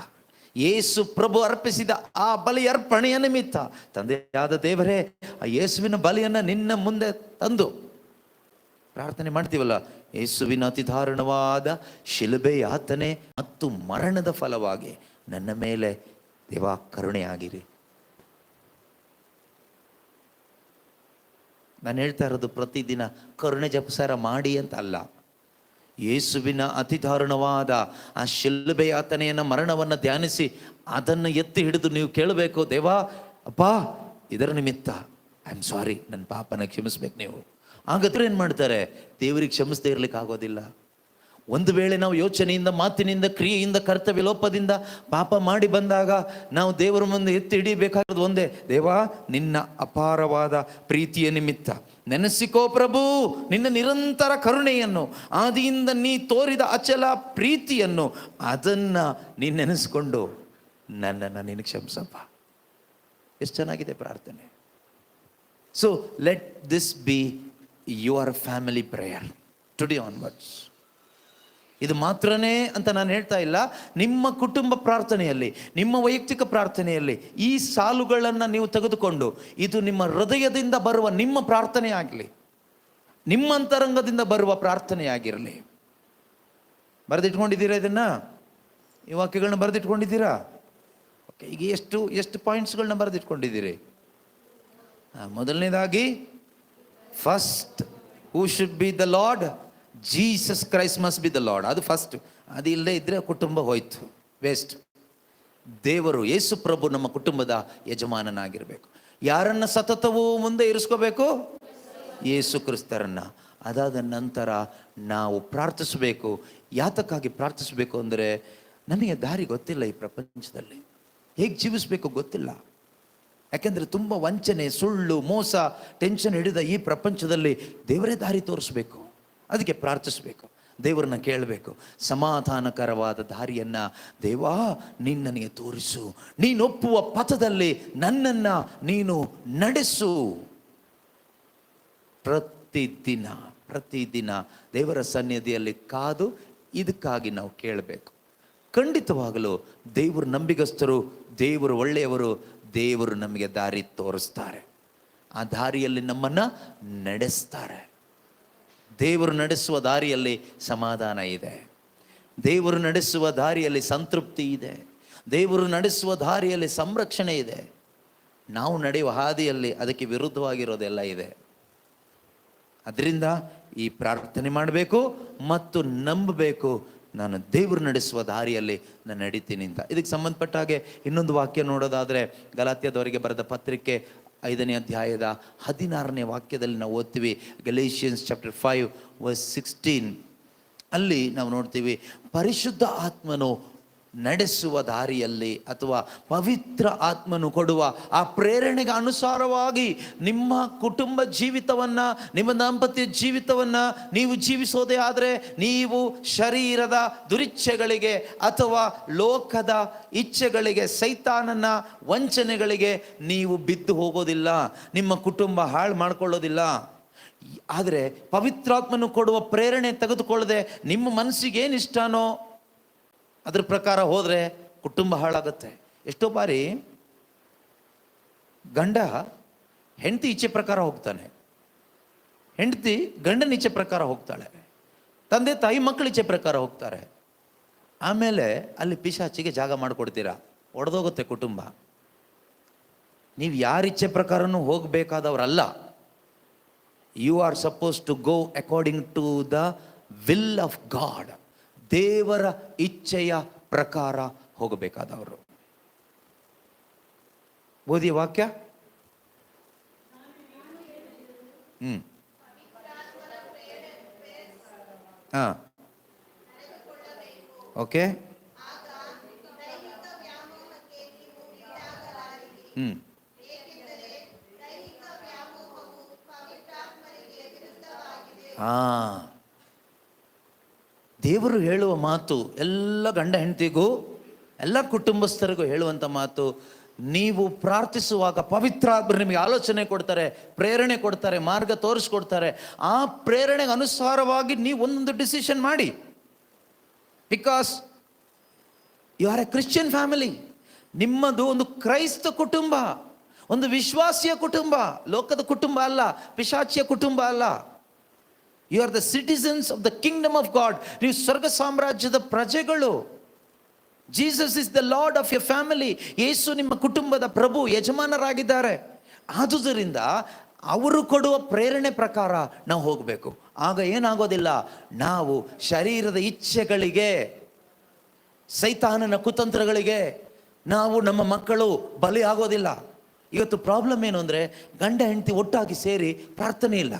ಯೇಸು ಪ್ರಭು ಅರ್ಪಿಸಿದ ಆ ಬಲಿ ಅರ್ಪಣೆಯ ನಿಮಿತ್ತ. ತಂದೆಯಾದ ದೇವರೇ, ಆ ಯೇಸುವಿನ ಬಲಿಯನ್ನು ನಿನ್ನ ಮುಂದೆ ತಂದು ಪ್ರಾರ್ಥನೆ ಮಾಡ್ತೀವಲ್ಲ, ಯೇಸುವಿನ ಅತಿ ದಾರುಣವಾದ ಶಿಲುಬೆ ಯಾತನೆ ಮತ್ತು ಮರಣದ ಫಲವಾಗಿ ನನ್ನ ಮೇಲೆ ದೇವ ಕರುಣೆಯಾಗಿರಿ. ನಾನು ಹೇಳ್ತಾ ಇರೋದು ಪ್ರತಿದಿನ ಕರುಣೆ ಜಪಸಾರ ಮಾಡಿ ಅಂತ ಅಲ್ಲ. ಯೇಸುವಿನ ಅತಿ ದಾರುಣವಾದ ಆ ಶಿಲುಬೆ ಯಾತನೆಯನ್ನು, ಮರಣವನ್ನು ಧ್ಯಾನಿಸಿ ಅದನ್ನು ಎತ್ತಿ ಹಿಡಿದು ನೀವು ಕೇಳಬೇಕು, ದೇವಾ ಅಪ್ಪ ಇದರ ನಿಮಿತ್ತ ಐ ಆಮ್ ಸಾರಿ, ನನ್ನ ಪಾಪನ ಕ್ಷಮಿಸ್ಬೇಕು ನೀವು. ಹಾಗಾದ್ರೆ ಏನು ಮಾಡ್ತಾರೆ? ದೇವರಿಗೆ ಕ್ಷಮಿಸದೇ ಇರ್ಲಿಕ್ಕೆ ಆಗೋದಿಲ್ಲ. ಒಂದು ವೇಳೆ ನಾವು ಯೋಚನೆಯಿಂದ, ಮಾತಿನಿಂದ, ಕ್ರಿಯೆಯಿಂದ, ಕರ್ತವ್ಯ ಲೋಪದಿಂದ ಪಾಪ ಮಾಡಿ ಬಂದಾಗ ನಾವು ದೇವರ ಮುಂದೆ ಎತ್ತಿ ಹಿಡಿಬೇಕಾಗೋದು ಒಂದೇ, ದೇವಾ ನಿನ್ನ ಅಪಾರವಾದ ಪ್ರೀತಿಯ ನಿಮಿತ್ತ ನೆನೆಸಿಕೋ ಪ್ರಭು ನಿನ್ನ ನಿರಂತರ ಕರುಣೆಯನ್ನು, ಆದಿಯಿಂದ ನೀ ತೋರಿದ ಅಚಲ ಪ್ರೀತಿಯನ್ನು, ಅದನ್ನು ನೀನು ನೆನೆಸ್ಕೊಂಡು ನನ್ನನ್ನು ನೀನು ಕ್ಷಮಿಸಪ್ಪ. ಎಷ್ಟು ಚೆನ್ನಾಗಿದೆ ಪ್ರಾರ್ಥನೆ. So let this be your family prayer today onwards. ಇದು ಮಾತ್ರನೇ ಅಂತ ನಾನು ಹೇಳ್ತಾ ಇಲ್ಲ. ನಿಮ್ಮ ಕುಟುಂಬ ಪ್ರಾರ್ಥನೆಯಲ್ಲಿ, ನಿಮ್ಮ ವೈಯಕ್ತಿಕ ಪ್ರಾರ್ಥನೆಯಲ್ಲಿ ಈ ಸಾಲುಗಳನ್ನು ನೀವು ತೆಗೆದುಕೊಂಡು ಇದು ನಿಮ್ಮ ಹೃದಯದಿಂದ ಬರುವ ನಿಮ್ಮ ಪ್ರಾರ್ಥನೆ ಆಗಲಿ, ನಿಮ್ಮ ಅಂತರಂಗದಿಂದ ಬರುವ ಪ್ರಾರ್ಥನೆ ಆಗಿರಲಿ. ಬರೆದಿಟ್ಕೊಂಡಿದ್ದೀರಾ ಇದನ್ನು? ಈ ವಾಕ್ಯಗಳನ್ನ ಬರೆದಿಟ್ಕೊಂಡಿದ್ದೀರಾ? ಓಕೆ, ಈಗ ಎಷ್ಟು ಪಾಯಿಂಟ್ಸ್ಗಳನ್ನ ಬರೆದಿಟ್ಕೊಂಡಿದ್ದೀರಿ? ಮೊದಲನೇದಾಗಿ, first who should be the lord? Jesus Christ must be the lord. ಅದು ಫಸ್ಟ್. ಅದು ಇಲ್ಲದೆ ಇದ್ರೆ ಕುಟುಂಬ ಹೋಯ್ತು, ವೇಸ್ಟ್. ದೇವರು ಯೇಸು ಪ್ರಭು ನಮ್ಮ ಕುಟುಂಬದ ಯಜಮಾನನಾಗಿರಬೇಕು. ಯಾರನ್ನ ಸತತವೂ ಮುಂದೆ ಇರಿಸ್ಕೋಬೇಕು? ಯೇಸು ಕ್ರಿಸ್ತರನ್ನ. ಅದಾದ ನಂತರ ನಾವು ಪ್ರಾರ್ಥಿಸಬೇಕು. ಯಾತಕ್ಕಾಗಿ ಪ್ರಾರ್ಥಿಸಬೇಕು ಅಂದರೆ, ನಮಗೆ ದಾರಿ ಗೊತ್ತಿಲ್ಲ, ಈ ಪ್ರಪಂಚದಲ್ಲಿ ಹೇಗೆ ಜೀವಿಸಬೇಕು ಗೊತ್ತಿಲ್ಲ. ಯಾಕೆಂದರೆ ತುಂಬ ವಂಚನೆ, ಸುಳ್ಳು, ಮೋಸ, ಟೆನ್ಷನ್ ಹಿಡಿದ ಈ ಪ್ರಪಂಚದಲ್ಲಿ ದೇವರೇ ದಾರಿ ತೋರಿಸ್ಬೇಕು. ಅದಕ್ಕೆ ಪ್ರಾರ್ಥಿಸಬೇಕು, ದೇವರನ್ನ ಕೇಳಬೇಕು. ಸಮಾಧಾನಕರವಾದ ದಾರಿಯನ್ನು ದೇವಾ ನೀನು ನನಗೆ ತೋರಿಸು, ನೀನೊಪ್ಪುವ ಪಥದಲ್ಲಿ ನನ್ನನ್ನು ನೀನು ನಡೆಸು. ಪ್ರತಿದಿನ ದೇವರ ಸನ್ನಿಧಿಯಲ್ಲಿ ಕಾದು ಇದಕ್ಕಾಗಿ ನಾವು ಕೇಳಬೇಕು. ಖಂಡಿತವಾಗಲೂ ದೇವರು ನಂಬಿಗಸ್ತರು, ದೇವರು ಒಳ್ಳೆಯವರು, ದೇವರು ನಮಗೆ ದಾರಿ ತೋರಿಸ್ತಾರೆ, ಆ ದಾರಿಯಲ್ಲಿ ನಮ್ಮನ್ನು ನಡೆಸ್ತಾರೆ. ದೇವರು ನಡೆಸುವ ದಾರಿಯಲ್ಲಿ ಸಮಾಧಾನ ಇದೆ, ದೇವರು ನಡೆಸುವ ದಾರಿಯಲ್ಲಿ ಸಂತೃಪ್ತಿ ಇದೆ, ದೇವರು ನಡೆಸುವ ದಾರಿಯಲ್ಲಿ ಸಂರಕ್ಷಣೆ ಇದೆ. ನಾವು ನಡೆಯುವ ಹಾದಿಯಲ್ಲಿ ಅದಕ್ಕೆ ವಿರುದ್ಧವಾಗಿರೋದೆಲ್ಲ ಇದೆ. ಅದರಿಂದ ಈ ಪ್ರಾರ್ಥನೆ ಮಾಡಬೇಕು ಮತ್ತು ನಂಬಬೇಕು, ನಾನು ದೇವರು ನಡೆಸುವ ದಾರಿಯಲ್ಲಿ ನಾನು ನಡೀತೀನಿ ಅಂತ. ಇದಕ್ಕೆ ಸಂಬಂಧಪಟ್ಟ ಹಾಗೆ ಇನ್ನೊಂದು ವಾಕ್ಯ ನೋಡೋದಾದರೆ, ಗಲಾತ್ಯದವರಿಗೆ ಬರೆದ ಪತ್ರಿಕೆ 5ನೇ ಅಧ್ಯಾಯದ 16ನೇ ವಾಕ್ಯದಲ್ಲಿ ನಾವು ಓದ್ತೀವಿ. ಗಲೇಷಿಯನ್ಸ್ ಚಾಪ್ಟರ್ 5:16 ಅಲ್ಲಿ ನಾವು ನೋಡ್ತೀವಿ, ಪರಿಶುದ್ಧ ಆತ್ಮನು ನಡೆಸುವ ದಾರಿಯಲ್ಲಿ ಅಥವಾ ಪವಿತ್ರ ಆತ್ಮನು ಕೊಡುವ ಆ ಪ್ರೇರಣೆಗೆ ಅನುಸಾರವಾಗಿ ನಿಮ್ಮ ಕುಟುಂಬ ಜೀವಿತವನ್ನು, ನಿಮ್ಮ ದಾಂಪತ್ಯ ಜೀವಿತವನ್ನು ನೀವು ಜೀವಿಸೋದೇ ಆದರೆ ನೀವು ಶರೀರದ ದುರಿಚ್ಛೆಗಳಿಗೆ ಅಥವಾ ಲೋಕದ ಇಚ್ಛೆಗಳಿಗೆ, ಸೈತಾನನ ವಂಚನೆಗಳಿಗೆ ನೀವು ಬಿದ್ದು ಹೋಗೋದಿಲ್ಲ, ನಿಮ್ಮ ಕುಟುಂಬ ಹಾಳು ಮಾಡ್ಕೊಳ್ಳೋದಿಲ್ಲ. ಆದರೆ ಪವಿತ್ರಾತ್ಮನು ಕೊಡುವ ಪ್ರೇರಣೆ ತೆಗೆದುಕೊಳ್ಳದೆ ನಿಮ್ಮ ಮನಸ್ಸಿಗೆ ಏನು ಇಷ್ಟನೋ ಅದ್ರ ಪ್ರಕಾರ ಹೋದರೆ ಕುಟುಂಬ ಹಾಳಾಗುತ್ತೆ. ಎಷ್ಟೋ ಬಾರಿ ಗಂಡ ಹೆಂಡತಿ ಇಚ್ಛೆ ಪ್ರಕಾರ ಹೋಗ್ತಾನೆ, ಹೆಂಡತಿ ಗಂಡನ ಇಚ್ಛೆ ಪ್ರಕಾರ ಹೋಗ್ತಾಳೆ, ತಂದೆ ತಾಯಿ ಮಕ್ಕಳ ಇಚ್ಛೆ ಪ್ರಕಾರ ಹೋಗ್ತಾರೆ. ಆಮೇಲೆ ಅಲ್ಲಿ ಪಿಶಾಚಿಗೆ ಜಾಗ ಮಾಡಿಕೊಡ್ತೀರಾ, ಒಡೆದೋಗುತ್ತೆ ಕುಟುಂಬ. ನೀವು ಯಾರ ಇಚ್ಛೆ ಪ್ರಕಾರನೂ ಹೋಗಬೇಕಾದವರಲ್ಲ. You are suppose to go according to the will of God. ದೇವರ ಇಚ್ಛೆಯ ಪ್ರಕಾರ ಹೋಗಬೇಕಾದವರು. ಓದಿ ವಾಕ್ಯ. ಓಕೆ. ದೇವರು ಹೇಳುವ ಮಾತು ಎಲ್ಲ ಗಂಡ ಹೆಂಡತಿಗೂ ಎಲ್ಲ ಕುಟುಂಬಸ್ಥರಿಗೂ ಹೇಳುವಂಥ ಮಾತು, ನೀವು ಪ್ರಾರ್ಥಿಸುವಾಗ ಪವಿತ್ರಾತ್ಮರು ನಿಮಗೆ ಆಲೋಚನೆ ಕೊಡ್ತಾರೆ, ಪ್ರೇರಣೆ ಕೊಡ್ತಾರೆ, ಮಾರ್ಗ ತೋರಿಸ್ಕೊಡ್ತಾರೆ. ಆ ಪ್ರೇರಣೆಗೆ ಅನುಸಾರವಾಗಿ ನೀವು ಒಂದೊಂದು ಡಿಸಿಷನ್ ಮಾಡಿ. Because you are a Christian family. ನಿಮ್ಮದು ಒಂದು ಕ್ರೈಸ್ತ ಕುಟುಂಬ, ಒಂದು ವಿಶ್ವಾಸಿಯ ಕುಟುಂಬ, ಲೋಕದ ಕುಟುಂಬ ಅಲ್ಲ, ಪಿಶಾಚಿಯ ಕುಟುಂಬ ಅಲ್ಲ. You are the citizens of the kingdom of God. ನೀವು ಸ್ವರ್ಗ ಸಾಮ್ರಾಜ್ಯದ ಪ್ರಜೆಗಳು. Jesus is the Lord of your family. ಯೇಸು ನಿಮ್ಮ ಕುಟುಂಬದ ಪ್ರಭು, ಯಜಮಾನರಾಗಿದ್ದಾರೆ. ಆದುದರಿಂದ ಅವರು ಕೊಡುವ ಪ್ರೇರಣೆ ಪ್ರಕಾರ ನಾವು ಹೋಗಬೇಕು. ಆಗ ಏನಾಗೋದಿಲ್ಲ, ನಾವು ಶರೀರದ ಇಚ್ಛೆಗಳಿಗೆ, ಸೈತಾನನ ಕುತಂತ್ರಗಳಿಗೆ ನಾವು, ನಮ್ಮ ಮಕ್ಕಳು ಬಲಿ ಆಗೋದಿಲ್ಲ. ಇವತ್ತು ಪ್ರಾಬ್ಲಮ್ ಏನು ಅಂದರೆ, ಗಂಡ ಹೆಂಡತಿ ಒಟ್ಟಾಗಿ ಸೇರಿ ಪ್ರಾರ್ಥನೆ ಇಲ್ಲ.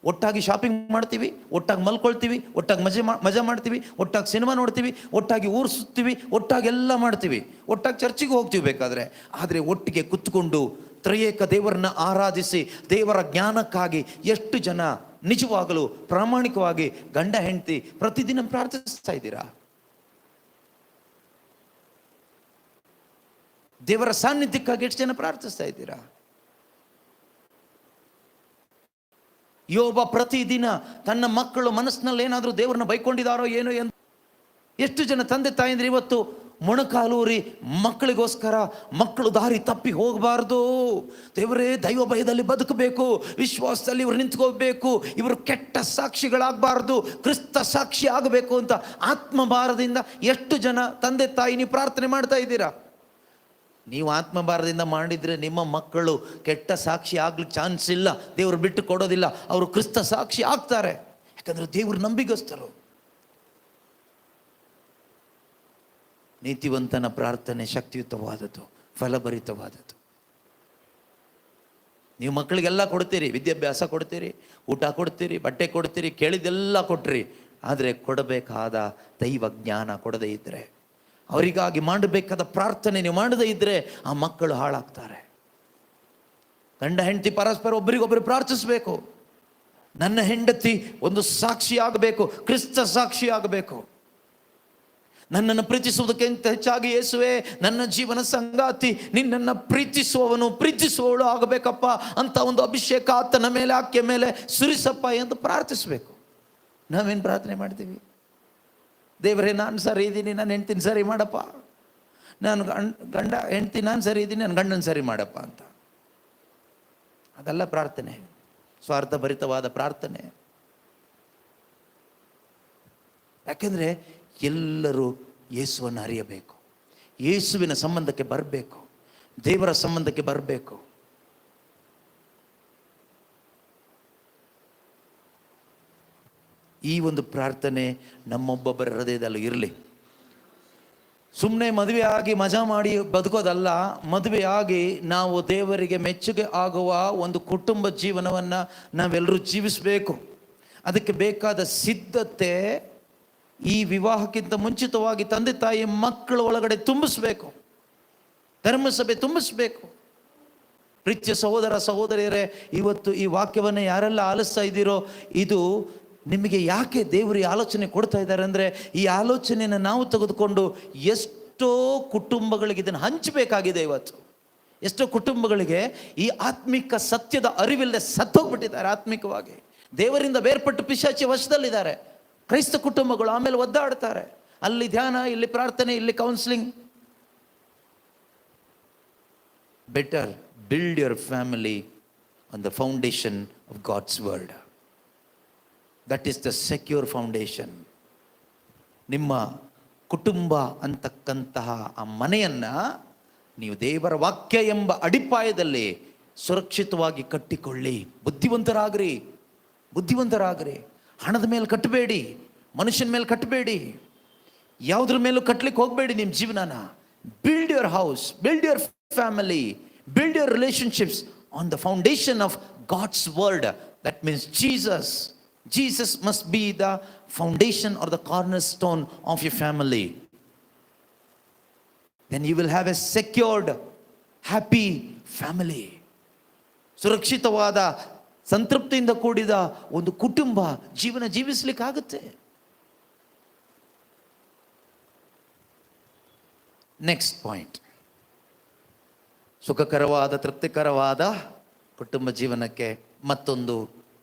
ಒಟ್ಟಾಗಿ ಶಾಪಿಂಗ್ ಮಾಡ್ತೀವಿ, ಒಟ್ಟಾಗಿ ಮಲ್ಕೊಳ್ತೀವಿ, ಒಟ್ಟಾಗಿ ಮಜಾ ಮಾಡ್ತೀವಿ, ಒಟ್ಟಾಗಿ ಸಿನಿಮಾ ನೋಡ್ತೀವಿ, ಒಟ್ಟಾಗಿ ಊರು ಸುತ್ತೀವಿ, ಒಟ್ಟಾಗಿ ಎಲ್ಲ ಮಾಡ್ತೀವಿ, ಒಟ್ಟಾಗಿ ಚರ್ಚಿಗೆ ಹೋಗ್ತೀವಿ ಬೇಕಾದರೆ. ಆದರೆ ಒಟ್ಟಿಗೆ ಕುತ್ಕೊಂಡು ತ್ರಯೇಕ ದೇವರನ್ನ ಆರಾಧಿಸಿ ದೇವರ ಜ್ಞಾನಕ್ಕಾಗಿ ಎಷ್ಟು ಜನ ನಿಜವಾಗಲೂ ಪ್ರಾಮಾಣಿಕವಾಗಿ ಗಂಡ ಹೆಂಡತಿ ಪ್ರತಿದಿನ ಪ್ರಾರ್ಥಿಸ್ತಾ ಇದ್ದೀರಾ? ದೇವರ ಸಾನ್ನಿಧ್ಯಕ್ಕಾಗಿ ಎಷ್ಟು ಜನ ಪ್ರಾರ್ಥಿಸ್ತಾ ಇದ್ದೀರಾ? ಯೋಬ ಪ್ರತಿದಿನ ತನ್ನ ಮಕ್ಕಳು ಮನಸ್ಸಿನಲ್ಲಿ ಏನಾದರೂ ದೇವರನ್ನ ಬೈಕೊಂಡಿದ್ದಾರೋ ಏನೋ ಎಂದು ಎಷ್ಟು ಜನ ತಂದೆ ತಾಯಂದ್ರೆ ಇವತ್ತು ಮೊಣಕಾಲೂರಿ ಮಕ್ಕಳಿಗೋಸ್ಕರ, ಮಕ್ಕಳು ದಾರಿ ತಪ್ಪಿ ಹೋಗಬಾರ್ದು, ದೇವರೇ ದೈವ ಭಯದಲ್ಲಿ ಬದುಕಬೇಕು, ವಿಶ್ವಾಸದಲ್ಲಿ ಇವರು ನಿಂತ್ಕೋಬೇಕು, ಇವರು ಕೆಟ್ಟ ಸಾಕ್ಷಿಗಳಾಗಬಾರ್ದು, ಕ್ರಿಸ್ತ ಸಾಕ್ಷಿ ಆಗಬೇಕು ಅಂತ ಆತ್ಮಭಾರದಿಂದ ಎಷ್ಟು ಜನ ತಂದೆ ತಾಯಿ ನೀವು ಪ್ರಾರ್ಥನೆ ಮಾಡ್ತಾ ಇದ್ದೀರಾ? ನೀವು ಆತ್ಮಭಾರದಿಂದ ಮಾಡಿದರೆ ನಿಮ್ಮ ಮಕ್ಕಳು ಕೆಟ್ಟ ಸಾಕ್ಷಿ ಆಗ್ಲಿಕ್ಕೆ ಚಾನ್ಸ್ ಇಲ್ಲ. ದೇವರು ಬಿಟ್ಟು ಕೊಡೋದಿಲ್ಲ, ಅವರು ಕ್ರಿಸ್ತ ಸಾಕ್ಷಿ ಆಗ್ತಾರೆ. ಯಾಕಂದರೆ ದೇವರು ನಂಬಿಗಸ್ತರು. ನೀತಿವಂತನ ಪ್ರಾರ್ಥನೆ ಶಕ್ತಿಯುತವಾದದ್ದು, ಫಲಭರಿತವಾದದ್ದು. ನೀವು ಮಕ್ಕಳಿಗೆಲ್ಲ ಕೊಡ್ತೀರಿ, ವಿದ್ಯಾಭ್ಯಾಸ ಕೊಡ್ತೀರಿ, ಊಟ ಕೊಡ್ತೀರಿ, ಬಟ್ಟೆ ಕೊಡ್ತೀರಿ, ಕೇಳಿದೆಲ್ಲ ಕೊಟ್ರಿ. ಆದರೆ ಕೊಡಬೇಕಾದ ದೈವ ಜ್ಞಾನ ಕೊಡದೇ ಇದ್ದರೆ, ಅವರಿಗಾಗಿ ಮಾಡಬೇಕಾದ ಪ್ರಾರ್ಥನೆ ನೀವು ಮಾಡದೇ ಇದ್ದರೆ ಆ ಮಕ್ಕಳು ಹಾಳಾಗ್ತಾರೆ. ಗಂಡ ಹೆಂಡತಿ ಪರಸ್ಪರ ಒಬ್ಬರಿಗೊಬ್ಬರು ಪ್ರಾರ್ಥಿಸಬೇಕು. ನನ್ನ ಹೆಂಡತಿ ಒಂದು ಸಾಕ್ಷಿ ಆಗಬೇಕು, ಕ್ರಿಸ್ತ ಸಾಕ್ಷಿ ಆಗಬೇಕು. ನನ್ನನ್ನು ಪ್ರೀತಿಸುವುದಕ್ಕಿಂತ ಹೆಚ್ಚಾಗಿ ಯೇಸುವೆ ನನ್ನ ಜೀವನ ಸಂಗಾತಿ, ನಿನ್ನನ್ನು ಪ್ರೀತಿಸುವವಳು ಆಗಬೇಕಪ್ಪ ಅಂತ ಒಂದು ಅಭಿಷೇಕ ಆತನ ಮೇಲೆ, ಆಕೆ ಮೇಲೆ ಸುರಿಸಪ್ಪ ಎಂದು ಪ್ರಾರ್ಥಿಸಬೇಕು. ನಾವೇನು ಪ್ರಾರ್ಥನೆ ಮಾಡ್ತೀವಿ? ದೇವರೇ ನಾನು ಸರಿ ಇದ್ದೀನಿ, ನಾನು ಹೆಂಡ್ತಿನ ಸರಿ ಮಾಡಪ್ಪ, ನಾನು ಗಂಡ ಹೆಂಡ್ತಿ ನಾನು ಸರಿ ಇದ್ದೀನಿ, ನಾನು ಗಂಡನ ಸರಿ ಮಾಡಪ್ಪ ಅಂತ. ಅದೆಲ್ಲ ಪ್ರಾರ್ಥನೆ, ಸ್ವಾರ್ಥಭರಿತವಾದ ಪ್ರಾರ್ಥನೆ. ಯಾಕೆಂದರೆ ಎಲ್ಲರೂ ಯೇಸುವನ್ನು ಅರಿಯಬೇಕು, ಯೇಸುವಿನ ಸಂಬಂಧಕ್ಕೆ ಬರಬೇಕು, ದೇವರ ಸಂಬಂಧಕ್ಕೆ ಬರಬೇಕು. ಈ ಒಂದು ಪ್ರಾರ್ಥನೆ ನಮ್ಮೊಬ್ಬೊಬ್ಬರ ಹೃದಯದಲ್ಲೂ ಇರಲಿ. ಸುಮ್ಮನೆ ಮದುವೆ ಆಗಿ ಮಜಾ ಮಾಡಿ ಬದುಕೋದಲ್ಲ. ಮದುವೆಯಾಗಿ ನಾವು ದೇವರಿಗೆ ಮೆಚ್ಚುಗೆ ಆಗುವ ಒಂದು ಕುಟುಂಬ ಜೀವನವನ್ನು ನಾವೆಲ್ಲರೂ ಜೀವಿಸಬೇಕು. ಅದಕ್ಕೆ ಬೇಕಾದ ಸಿದ್ಧತೆ ಈ ವಿವಾಹಕ್ಕಿಂತ ಮುಂಚಿತವಾಗಿ ತಂದೆ ತಾಯಿ ಮಕ್ಕಳ ಒಳಗಡೆ ತುಂಬಿಸ್ಬೇಕು, ಧರ್ಮಸಭೆ ತುಂಬಿಸ್ಬೇಕು. ಪ್ರೀತಿಯ ಸಹೋದರ ಸಹೋದರಿಯರೇ, ಇವತ್ತು ಈ ವಾಕ್ಯವನ್ನು ಯಾರೆಲ್ಲ ಆಲಿಸ್ತಾ ಇದ್ದೀರೋ, ಇದು ನಿಮಗೆ ಯಾಕೆ ದೇವರು ಈ ಆಲೋಚನೆ ಕೊಡ್ತಾ ಇದ್ದಾರೆ ಅಂದರೆ, ಈ ಆಲೋಚನೆಯನ್ನು ನಾವು ತೆಗೆದುಕೊಂಡು ಎಷ್ಟೋ ಕುಟುಂಬಗಳಿಗೆ ಇದನ್ನು ಹಂಚಬೇಕಾಗಿದೆ. ಇವತ್ತು ಎಷ್ಟೋ ಕುಟುಂಬಗಳಿಗೆ ಈ ಆತ್ಮಿಕ ಸತ್ಯದ ಅರಿವಿಲ್ಲದೆ ಸತ್ತೋಗ್ಬಿಟ್ಟಿದ್ದಾರೆ. ಆತ್ಮಿಕವಾಗಿ ದೇವರಿಂದ ಬೇರ್ಪಟ್ಟು ಪಿಶಾಚಿ ವಶದಲ್ಲಿದ್ದಾರೆ ಕ್ರೈಸ್ತ ಕುಟುಂಬಗಳು. ಆಮೇಲೆ ಒದ್ದಾಡ್ತಾರೆ, ಅಲ್ಲಿ ಧ್ಯಾನ, ಇಲ್ಲಿ ಪ್ರಾರ್ಥನೆ, ಇಲ್ಲಿ counselling. Better build your family on the foundation of God's word. That is the secure foundation. ನಿಮ್ಮ ಕುಟುಂಬ ಅಂತಕ್ಕಂತಹ ಆ ಮನೆಯನ್ನು ನೀವು ದೇವರ ವಾಕ್ಯ ಎಂಬ ಅಡಿಪಾಯದಲ್ಲಿ ಸುರಕ್ಷಿತವಾಗಿ ಕಟ್ಟಿಕೊಳ್ಳಿ. ಬುದ್ಧಿವಂತರಾಗ್ರಿ. ಹಣದ ಮೇಲೆ ಕಟ್ಟಬೇಡಿ, ಮನುಷ್ಯನ ಮೇಲೆ ಕಟ್ಟಬೇಡಿ, ಯಾವುದ್ರ ಮೇಲೂ ಕಟ್ಟಲಿಕ್ಕೆ ಹೋಗಬೇಡಿ ನಿಮ್ಮ ಜೀವನನ. Build your house, build your family, build your relationships on the foundation of God's word. That means Jesus must be the foundation or the cornerstone of your family. Then you will have a secured, happy family. ಸುರಕ್ಷಿತವಾದ, ಸಂತೃಪ್ತಿಯಿಂದ ಕೂಡಿದ ಒಂದು ಕುಟುಂಬ ಜೀವನ ಜೀವಿಸಲಿಕ್ಕಾಗುತ್ತೆ. Next point, ಸುಖಕರವಾದ, ತೃಪ್ತಿಕರವಾದ ಕುಟುಂಬ ಜೀವನಕ್ಕೆ ಮತ್ತೊಂದು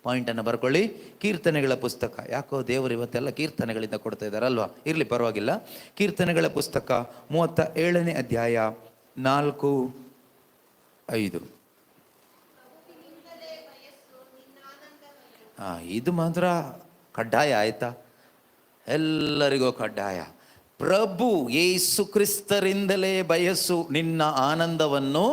ಪಾಯಿಂಟನ್ನು ಬರ್ಕೊಳ್ಳಿ. ಕೀರ್ತನೆಗಳ ಪುಸ್ತಕ. ಯಾಕೋ ದೇವರು ಇವತ್ತೆಲ್ಲ ಕೀರ್ತನೆಗಳಿಂದ ಕೊಡ್ತಾ ಇದ್ದಾರಲ್ವಾ? ಇರಲಿ, ಪರವಾಗಿಲ್ಲ. ಕೀರ್ತನೆಗಳ ಪುಸ್ತಕ 37ನೇ ಅಧ್ಯಾಯ 4-5. ಇದು ಮಾತ್ರ ಕಡ್ಡಾಯ ಆಯ್ತಾ? ಎಲ್ಲರಿಗೂ ಕಡ್ಡಾಯ. ಪ್ರಭು ಯೇಸು ಕ್ರಿಸ್ತರಿಂದಲೇ ಬಯಸು ನಿನ್ನ ಆನಂದವನ್ನು.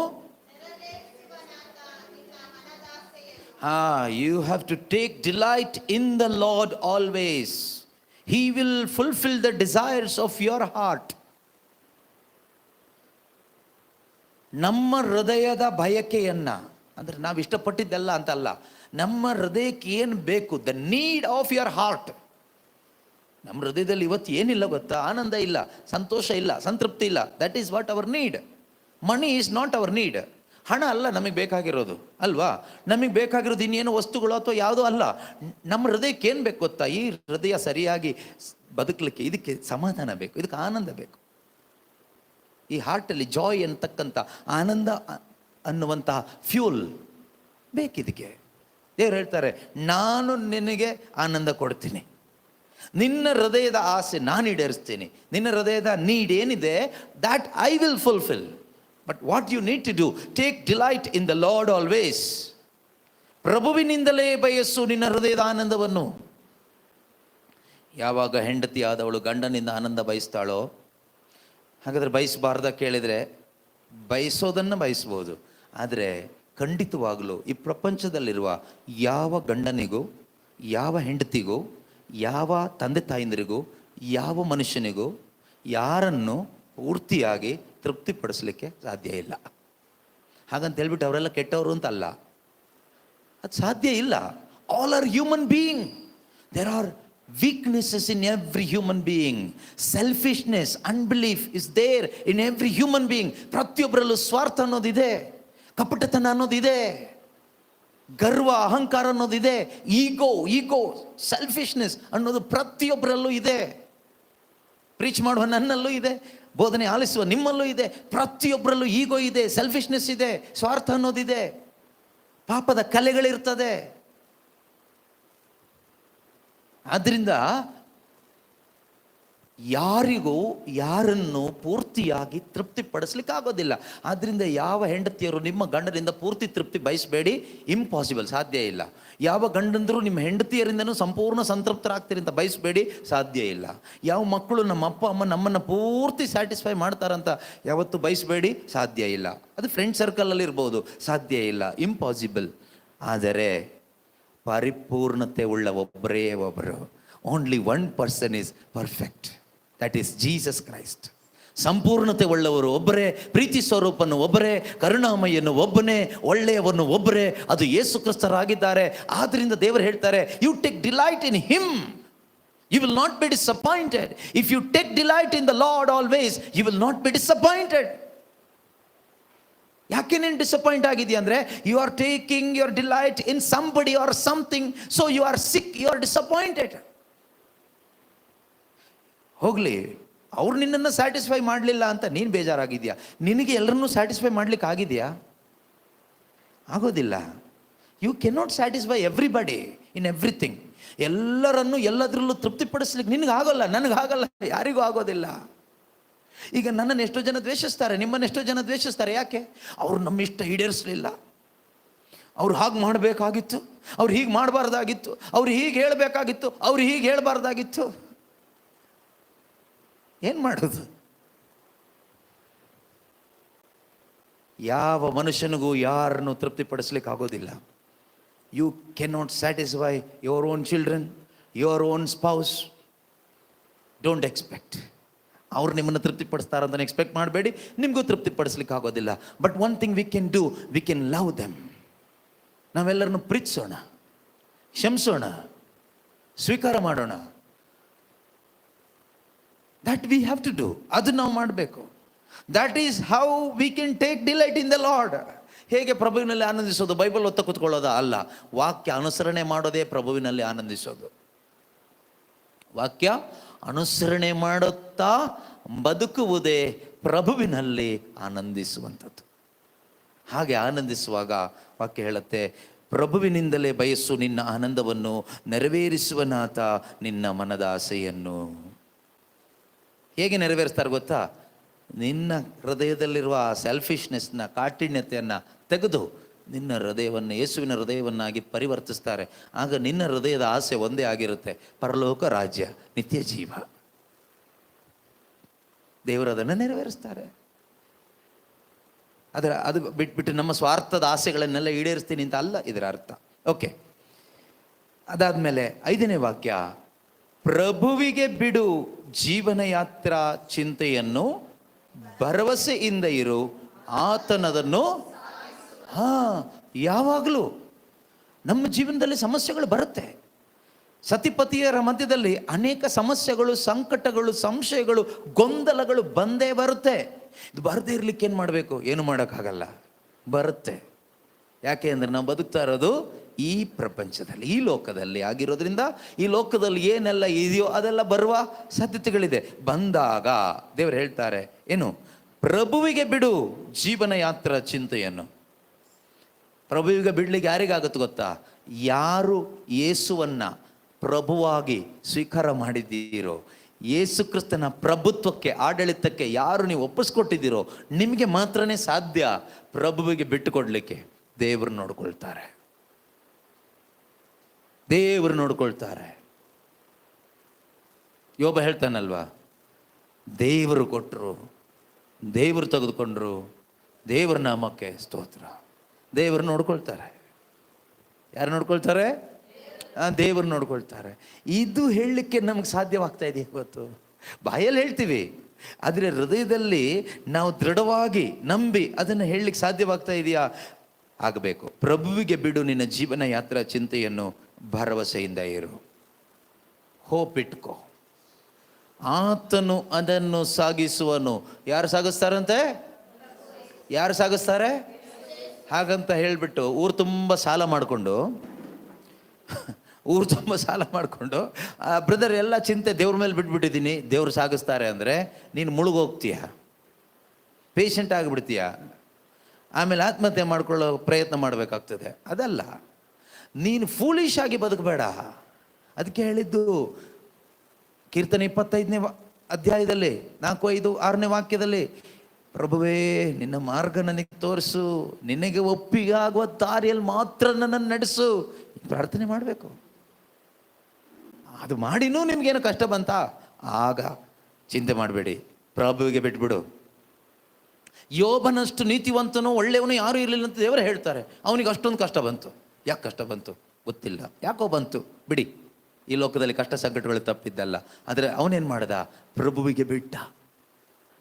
You have to take delight in the Lord always. He will fulfill the desires of your heart. ನಮ್ಮ ಹೃದಯದ ಬಯಕೆಯನ್ನ, ಅಂದ್ರೆ ನಾವು ಇಷ್ಟಪಟ್ಟಿದ್ದೆಲ್ಲ ಅಂತಲ್ಲ, ನಮ್ಮ ಹೃದಯಕ್ಕೆ ಏನು ಬೇಕು, the need of your heart. ನಮ್ಮ ಹೃದಯದಲ್ಲಿ ಇವತ್ತು ಏನಿಲ್ಲ ಗೊತ್ತಾ? ಆನಂದ ಇಲ್ಲ, ಸಂತೋಷ ಇಲ್ಲ, ಸಂತೃಪ್ತಿ ಇಲ್ಲ. That is what our need. Money is not our need. ಹಣ ಅಲ್ಲ ನಮಗೆ ಬೇಕಾಗಿರೋದು, ಅಲ್ವಾ? ನಮಗೆ ಬೇಕಾಗಿರೋದು ಇನ್ನೇನು ವಸ್ತುಗಳು ಅಥವಾ ಯಾವುದೋ ಅಲ್ಲ. ನಮ್ಮ ಹೃದಯಕ್ಕೆ ಏನು ಬೇಕು ಗೊತ್ತಾ? ಈ ಹೃದಯ ಸರಿಯಾಗಿ ಬದುಕಲಿಕ್ಕೆ ಇದಕ್ಕೆ ಸಮಾಧಾನ ಬೇಕು, ಇದಕ್ಕೆ ಆನಂದ ಬೇಕು. ಈ ಹಾರ್ಟಲ್ಲಿ ಜಾಯ್ ಅಂತಕ್ಕಂಥ, ಆನಂದ ಅನ್ನುವಂತಹ ಫ್ಯೂಲ್ ಬೇಕಿದಕ್ಕೆ. ದೇವರು ಹೇಳ್ತಾರೆ, ನಾನು ನಿನಗೆ ಆನಂದ ಕೊಡ್ತೀನಿ, ನಿನ್ನ ಹೃದಯದ ಆಸೆ ನಾನು ಈಡೇರಿಸ್ತೀನಿ, ನಿನ್ನ ಹೃದಯದ ನೀಡ್ ಏನಿದೆ that I will fulfil. But what you need to do, take delight in the Lord always. ಪ್ರಭುವಿನಿಂದಲೇ ಬಯಸು ನಿನ್ನ ಹೃದಯದ ಆನಂದವನ್ನು. ಯಾವಾಗ ಹೆಂಡತಿ ಆದವಳು ಗಂಡನಿಂದ ಆನಂದ ಬಯಸ್ತಾಳೋ, ಹಾಗಾದರೆ ಬಯಸಬಾರ್ದ ಕೇಳಿದರೆ, ಬಯಸೋದನ್ನು ಬಯಸ್ಬೋದು. ಆದರೆ ಖಂಡಿತವಾಗಲೂ ಈ ಪ್ರಪಂಚದಲ್ಲಿರುವ ಯಾವ ಗಂಡನಿಗೂ, ಯಾವ ಹೆಂಡತಿಗೂ, ಯಾವ ತಂದೆ ತಾಯಿಂದರಿಗೂ, ಯಾವ ಮನುಷ್ಯನಿಗೂ ಯಾರನ್ನು ಪೂರ್ತಿಯಾಗಿ ತೃಪ್ತಿಪಡಿಸಲಿಕ್ಕೆ ಸಾಧ್ಯ ಇಲ್ಲ. ಹಾಗಂತ ಹೇಳ್ಬಿಟ್ಟು ಅವರೆಲ್ಲ ಕೆಟ್ಟವರು ಅಂತ ಅಲ್ಲ, ಅದು ಸಾಧ್ಯ ಇಲ್ಲ. All are human being. There are weaknesses in every human being. Selfishness, unbelief is there in every human being. ಪ್ರತಿಯೊಬ್ಬರಲ್ಲೂ ಸ್ವಾರ್ಥ ಅನ್ನೋದಿದೆ, ಕಪಟತನ ಅನ್ನೋದಿದೆ, ಗರ್ವ, ಅಹಂಕಾರ ಅನ್ನೋದಿದೆ, ಈಗೋ ಸೆಲ್ಫಿಶ್ನೆಸ್ ಅನ್ನೋದು ಪ್ರತಿಯೊಬ್ಬರಲ್ಲೂ ಇದೆ. ಪ್ರೀಚ್ ಮಾಡುವ ನನ್ನಲ್ಲೂ ಇದೆ, ಬೋಧನೆ ಆಲಿಸುವ ನಿಮ್ಮಲ್ಲೂ ಇದೆ. ಪ್ರತಿಯೊಬ್ಬರಲ್ಲೂ ಈಗೋ ಇದೆ, ಸೆಲ್ಫಿಶ್ನೆಸ್ ಇದೆ, ಸ್ವಾರ್ಥ ಅನ್ನೋದಿದೆ, ಪಾಪದ ಕಲೆಗಳಿರ್ತದೆ. ಆದ್ದರಿಂದ ಯಾರಿಗೂ ಯಾರನ್ನು ಪೂರ್ತಿಯಾಗಿ ತೃಪ್ತಿಪಡಿಸ್ಲಿಕ್ಕೆ ಆಗೋದಿಲ್ಲ. ಆದ್ದರಿಂದ ಯಾವ ಹೆಂಡತಿಯರು ನಿಮ್ಮ ಗಂಡನಿಂದ ಪೂರ್ತಿ ತೃಪ್ತಿ ಬಯಸಬೇಡಿ, ಇಂಪಾಸಿಬಲ್, ಸಾಧ್ಯ ಇಲ್ಲ. ಯಾವ ಗಂಡಂದರು ನಿಮ್ಮ ಹೆಂಡತಿಯರಿಂದನೂ ಸಂಪೂರ್ಣ ಸಂತೃಪ್ತರಾಗ್ತೀರಿ ಅಂತ ಬಯಸಬೇಡಿ, ಸಾಧ್ಯ ಇಲ್ಲ. ಯಾವ ಮಕ್ಕಳು ನಮ್ಮ ಅಪ್ಪ ಅಮ್ಮ ನಮ್ಮನ್ನು ಪೂರ್ತಿ ಸ್ಯಾಟಿಸ್ಫೈ ಮಾಡ್ತಾರಂತ ಯಾವತ್ತೂ ಬಯಸಬೇಡಿ, ಸಾಧ್ಯ ಇಲ್ಲ. ಅದು ಫ್ರೆಂಡ್ ಸರ್ಕಲಲ್ಲಿ ಇರ್ಬೋದು, ಸಾಧ್ಯ ಇಲ್ಲ, ಇಂಪಾಸಿಬಲ್. ಆದರೆ ಪರಿಪೂರ್ಣತೆ ಉಳ್ಳ ಒಬ್ಬರೇ ಒಬ್ಬರು, only one person is perfect, that is Jesus Christ. ಸಂಪೂರ್ಣತೆ ಉಳ್ಳವರು ಒಬ್ಬರೇ, ಪ್ರೀತಿ ಸ್ವರೂಪನು ಒಬ್ಬರೇ, ಕರುಣಾಮಯ್ಯನು ಒಬ್ಬನೇ, ಒಳ್ಳೆಯವನು ಒಬ್ಬರೇ, ಅದು ಯೇಸು ಕ್ರಿಸ್ತರಾಗಿದ್ದಾರೆ. ಆದ್ರಿಂದ ದೇವರು ಹೇಳ್ತಾರೆ, you take delight in him, you will not be disappointed. If you take delight in the Lord always, you will not be disappointed. ಯಾಕೆ ನೀನು ಡಿಸಪಾಯಿಂಟ್ ಆಗಿದೆಯಾ ಅಂದರೆ, you are taking your delight in somebody or something, so you are sick, you are disappointed. ಹೋಗಲಿ, ಅವ್ರು ನಿನ್ನನ್ನು satisfy ಮಾಡಲಿಲ್ಲ ಅಂತ ನೀನು ಬೇಜಾರಾಗಿದೆಯಾ? ನಿನಗೆ ಎಲ್ಲರನ್ನೂ ಸ್ಯಾಟಿಸ್ಫೈ ಮಾಡ್ಲಿಕ್ಕೆ ಆಗಿದೆಯಾ? ಆಗೋದಿಲ್ಲ. You cannot satisfy everybody in everything. ಎಲ್ಲರನ್ನೂ ಎಲ್ಲದರಲ್ಲೂ ತೃಪ್ತಿಪಡಿಸ್ಲಿಕ್ಕೆ ನಿನಗಾಗೋಲ್ಲ, ನನಗಾಗಲ್ಲ, ಯಾರಿಗೂ ಆಗೋದಿಲ್ಲ. ಈಗ ನನ್ನನ್ನು ಎಷ್ಟೋ ಜನ ದ್ವೇಷಿಸ್ತಾರೆ, ನಿಮ್ಮನ್ನು ಎಷ್ಟೋ ಜನ ದ್ವೇಷಿಸ್ತಾರೆ. ಯಾಕೆ? ಅವ್ರು ನಮ್ಮ ಇಷ್ಟ ಈಡೇರಿಸಲಿಲ್ಲ, ಅವ್ರು ಹಾಗೆ ಮಾಡಬೇಕಾಗಿತ್ತು, ಅವ್ರು ಹೀಗೆ ಮಾಡಬಾರ್ದಾಗಿತ್ತು, ಅವ್ರು ಹೀಗೆ ಹೇಳಬೇಕಾಗಿತ್ತು, ಅವ್ರು ಹೀಗೆ ಹೇಳಬಾರ್ದಾಗಿತ್ತು. ಏನು ಮಾಡೋದು? ಯಾವ ಮನುಷ್ಯನಿಗೂ ಯಾರನ್ನು ತೃಪ್ತಿಪಡಿಸ್ಲಿಕ್ಕೆ ಆಗೋದಿಲ್ಲ. You cannot satisfy your own children, your own spouse. Don't expect. ಅವ್ರು ನಿಮ್ಮನ್ನು ತೃಪ್ತಿಪಡಿಸ್ತಾರಂತ ಎಕ್ಸ್ಪೆಕ್ಟ್ ಮಾಡಬೇಡಿ, ನಿಮಗೂ ತೃಪ್ತಿಪಡಿಸ್ಲಿಕ್ಕೆ ಆಗೋದಿಲ್ಲ. But one thing we can do, we can love them. ನಾವೆಲ್ಲರನ್ನು ಪ್ರೀತಿಸೋಣ, ಕ್ಷಮಿಸೋಣ, ಸ್ವೀಕಾರ ಮಾಡೋಣ. That we have to do. ಅದು ನಾವು ಮಾಡಬೇಕು. That is how we can take delight in the Lord. ಹೇಗೆ ಪ್ರಭುವಿನಲ್ಲಿ ಆನಂದಿಸೋದು? ಬೈಬಲ್ ಒತ್ತ ಕೂತ್ಕೊಳ್ಳೋದಾ? ಅಲ್ಲ, ವಾಕ್ಯ ಅನುಸರಣೆ ಮಾಡೋದೇ ಪ್ರಭುವಿನಲ್ಲಿ ಆನಂದಿಸೋದು. ವಾಕ್ಯ ಅನುಸರಣೆ ಮಾಡುತ್ತಾ ಬದುಕುವುದೇ ಪ್ರಭುವಿನಲ್ಲಿ ಆನಂದಿಸುವಂಥದ್ದು. ಹಾಗೆ ಆನಂದಿಸುವಾಗ ವಾಕ್ಯ ಹೇಳುತ್ತೆ, ಪ್ರಭುವಿನಿಂದಲೇ ಬಯಸು ನಿನ್ನ ಆನಂದವನ್ನು, ನೆರವೇರಿಸುವನಾತ ನಿನ್ನ ಮನದ ಆಸೆಯನ್ನು. ಹೇಗೆ ನೆರವೇರಿಸ್ತಾರೆ ಗೊತ್ತಾ? ನಿನ್ನ ಹೃದಯದಲ್ಲಿರುವ ಸೆಲ್ಫಿಶ್ನೆಸ್ನ, ಕಾಠಿಣ್ಯತೆಯನ್ನು ತೆಗೆದು ನಿನ್ನ ಹೃದಯವನ್ನು ಯೇಸುವಿನ ಹೃದಯವನ್ನಾಗಿ ಪರಿವರ್ತಿಸ್ತಾರೆ. ಆಗ ನಿನ್ನ ಹೃದಯದ ಆಸೆ ಒಂದೇ ಆಗಿರುತ್ತೆ, ಪರಲೋಕ ರಾಜ್ಯ, ನಿತ್ಯ ಜೀವ. ದೇವರು ಅದನ್ನು ನೆರವೇರಿಸ್ತಾರೆ. ಅದು ಬಿಟ್ಬಿಟ್ಟು ನಮ್ಮ ಸ್ವಾರ್ಥದ ಆಸೆಗಳನ್ನೆಲ್ಲ ಈಡೇರಿಸ್ತೀನಿ ಅಂತ ಅಲ್ಲ ಇದರ ಅರ್ಥ. ಓಕೆ, ಅದಾದಮೇಲೆ 5ನೇ ವಾಕ್ಯ, ಪ್ರಭುವಿಗೆ ಬಿಡು ಜೀವನ ಯಾತ್ರಾ ಚಿಂತೆಯನ್ನು, ಭರವಸೆಯಿಂದ ಇರು, ಆತನದನ್ನು. ಯಾವಾಗಲೂ ನಮ್ಮ ಜೀವನದಲ್ಲಿ ಸಮಸ್ಯೆಗಳು ಬರುತ್ತೆ. ಸತಿಪತಿಯರ ಮಧ್ಯದಲ್ಲಿ ಅನೇಕ ಸಮಸ್ಯೆಗಳು, ಸಂಕಟಗಳು, ಸಂಶಯಗಳು, ಗೊಂದಲಗಳು ಬಂದೇ ಬರುತ್ತೆ. ಇದು ಬರದೇ ಇರ್ಲಿಕ್ಕೆ ಏನು ಮಾಡಬೇಕು? ಏನು ಮಾಡೋಕ್ಕಾಗಲ್ಲ, ಬರುತ್ತೆ. ಯಾಕೆ ಅಂದರೆ ನಾವು ಬದುಕ್ತಾ ಇರೋದು ಈ ಪ್ರಪಂಚದಲ್ಲಿ, ಈ ಲೋಕದಲ್ಲಿ ಆಗಿರೋದ್ರಿಂದ ಈ ಲೋಕದಲ್ಲಿ ಏನೆಲ್ಲ ಇದೆಯೋ ಅದೆಲ್ಲ ಬರುವ ಸಾಧ್ಯತೆಗಳಿದೆ. ಬಂದಾಗ ದೇವರು ಹೇಳ್ತಾರೆ ಏನು? ಪ್ರಭುವಿಗೆ ಬಿಡು ಜೀವನ ಯಾತ್ರಾ ಚಿಂತೆಯನ್ನು. ಪ್ರಭುವಿಗೆ ಬಿಡ್ಲಿಕ್ಕೆ ಯಾರಿಗಾಗುತ್ತೆ ಗೊತ್ತಾ? ಯಾರು ಯೇಸುವನ್ನ ಪ್ರಭುವಾಗಿ ಸ್ವೀಕಾರ ಮಾಡಿದ್ದೀರೋ, ಯೇಸು ಕ್ರಿಸ್ತನ ಪ್ರಭುತ್ವಕ್ಕೆ, ಆಡಳಿತಕ್ಕೆ ಯಾರು ನೀವು ಒಪ್ಪಿಸ್ಕೊಟ್ಟಿದ್ದೀರೋ, ನಿಮಗೆ ಮಾತ್ರನೇ ಸಾಧ್ಯ ಪ್ರಭುವಿಗೆ ಬಿಟ್ಟು ಕೊಡಲಿಕ್ಕೆ. ದೇವರು ನೋಡ್ಕೊಳ್ತಾರೆ, ದೇವರು ನೋಡ್ಕೊಳ್ತಾರೆ. ಯೋಬ ಹೇಳ್ತಾನಲ್ವಾ, ದೇವರು ಕೊಟ್ಟರು, ದೇವರು ತೆಗೆದುಕೊಂಡ್ರು, ದೇವರ ನಾಮಕ್ಕೆ ಸ್ತೋತ್ರ. ದೇವರು ನೋಡ್ಕೊಳ್ತಾರೆ. ಯಾರು ನೋಡ್ಕೊಳ್ತಾರೆ? ದೇವರು ನೋಡ್ಕೊಳ್ತಾರೆ. ಇದು ಹೇಳಲಿಕ್ಕೆ ನಮ್ಗೆ ಸಾಧ್ಯವಾಗ್ತಾ ಇದೆ ಇವತ್ತು. ಬಾಯಲ್ಲಿ ಹೇಳ್ತೀವಿ, ಆದರೆ ಹೃದಯದಲ್ಲಿ ನಾವು ದೃಢವಾಗಿ ನಂಬಿ ಅದನ್ನು ಹೇಳಲಿಕ್ಕೆ ಸಾಧ್ಯವಾಗ್ತಾ ಇದೆಯಾ? ಆಗಬೇಕು. ಪ್ರಭುವಿಗೆ ಬಿಡು ನಿನ್ನ ಜೀವನ ಯಾತ್ರಾ ಚಿಂತೆಯನ್ನು, ಭರವಸೆಯಿಂದ ಇರು. ಹೋಪ್ ಇಟ್ಕೋ, ಆತನು ಅದನ್ನು ಸಾಗಿಸುವನು. ಯಾರು ಸಾಗಿಸ್ತಾರಂತೆ? ಯಾರು ಸಾಗಿಸ್ತಾರೆ? ಹಾಗಂತ ಹೇಳಿಬಿಟ್ಟು ಊರು ತುಂಬ ಸಾಲ ಮಾಡಿಕೊಂಡು ಬ್ರದರ್ ಎಲ್ಲ ಚಿಂತೆ ದೇವ್ರ ಮೇಲೆ ಬಿಟ್ಬಿಟ್ಟಿದ್ದೀನಿ, ದೇವ್ರು ಸಾಗಿಸ್ತಾರೆ ಅಂದರೆ ನೀನು ಮುಳುಗೋಗ್ತೀಯ, ಪೇಷಂಟ್ ಆಗಿಬಿಡ್ತೀಯ, ಆಮೇಲೆ ಆತ್ಮಹತ್ಯೆ ಮಾಡ್ಕೊಳ್ಳೋ ಪ್ರಯತ್ನ ಮಾಡಬೇಕಾಗ್ತದೆ. ಅದಲ್ಲ, ನೀನು ಫೂಲಿಶ್ ಆಗಿ ಬದುಕಬೇಡ. ಅದಕ್ಕೆ ಹೇಳಿದ್ದು ಕೀರ್ತನೆ 25ನೇ ಅಧ್ಯಾಯದಲ್ಲಿ 4, 5, 6ನೇ ವಾಕ್ಯದಲ್ಲಿ, ಪ್ರಭುವೇ ನಿನ್ನ ಮಾರ್ಗ ನನಗೆ ತೋರಿಸು, ನಿನಗೆ ಒಪ್ಪಿಗೆ ಆಗುವ ದಾರಿಯಲ್ಲಿ ಮಾತ್ರ ನನ್ನನ್ನು ನಡೆಸು. ಪ್ರಾರ್ಥನೆ ಮಾಡಬೇಕು. ಅದು ಮಾಡಿನೂ ನಿಮ್ಗೇನು ಕಷ್ಟ ಬಂತಾ? ಆಗ ಚಿಂತೆ ಮಾಡಬೇಡಿ, ಪ್ರಭುವಿಗೆ ಬಿಟ್ಬಿಡು. ಯೋಬನಷ್ಟು ನೀತಿವಂತನೋ ಒಳ್ಳೆಯವನು ಯಾರೂ ಇರಲಿಲ್ಲ ಅಂತ ದೇವರು ಹೇಳ್ತಾರೆ. ಅವನಿಗೆ ಅಷ್ಟೊಂದು ಕಷ್ಟ ಬಂತು. ಯಾಕೆ ಕಷ್ಟ ಬಂತು ಗೊತ್ತಿಲ್ಲ, ಯಾಕೋ ಬಂತು, ಬಿಡಿ. ಈ ಲೋಕದಲ್ಲಿ ಕಷ್ಟ ಸಂಕಟಗಳು ತಪ್ಪಿದ್ದಲ್ಲ. ಆದರೆ ಅವನೇನು ಮಾಡ್ದ? ಪ್ರಭುವಿಗೆ ಬಿಟ್ಟ.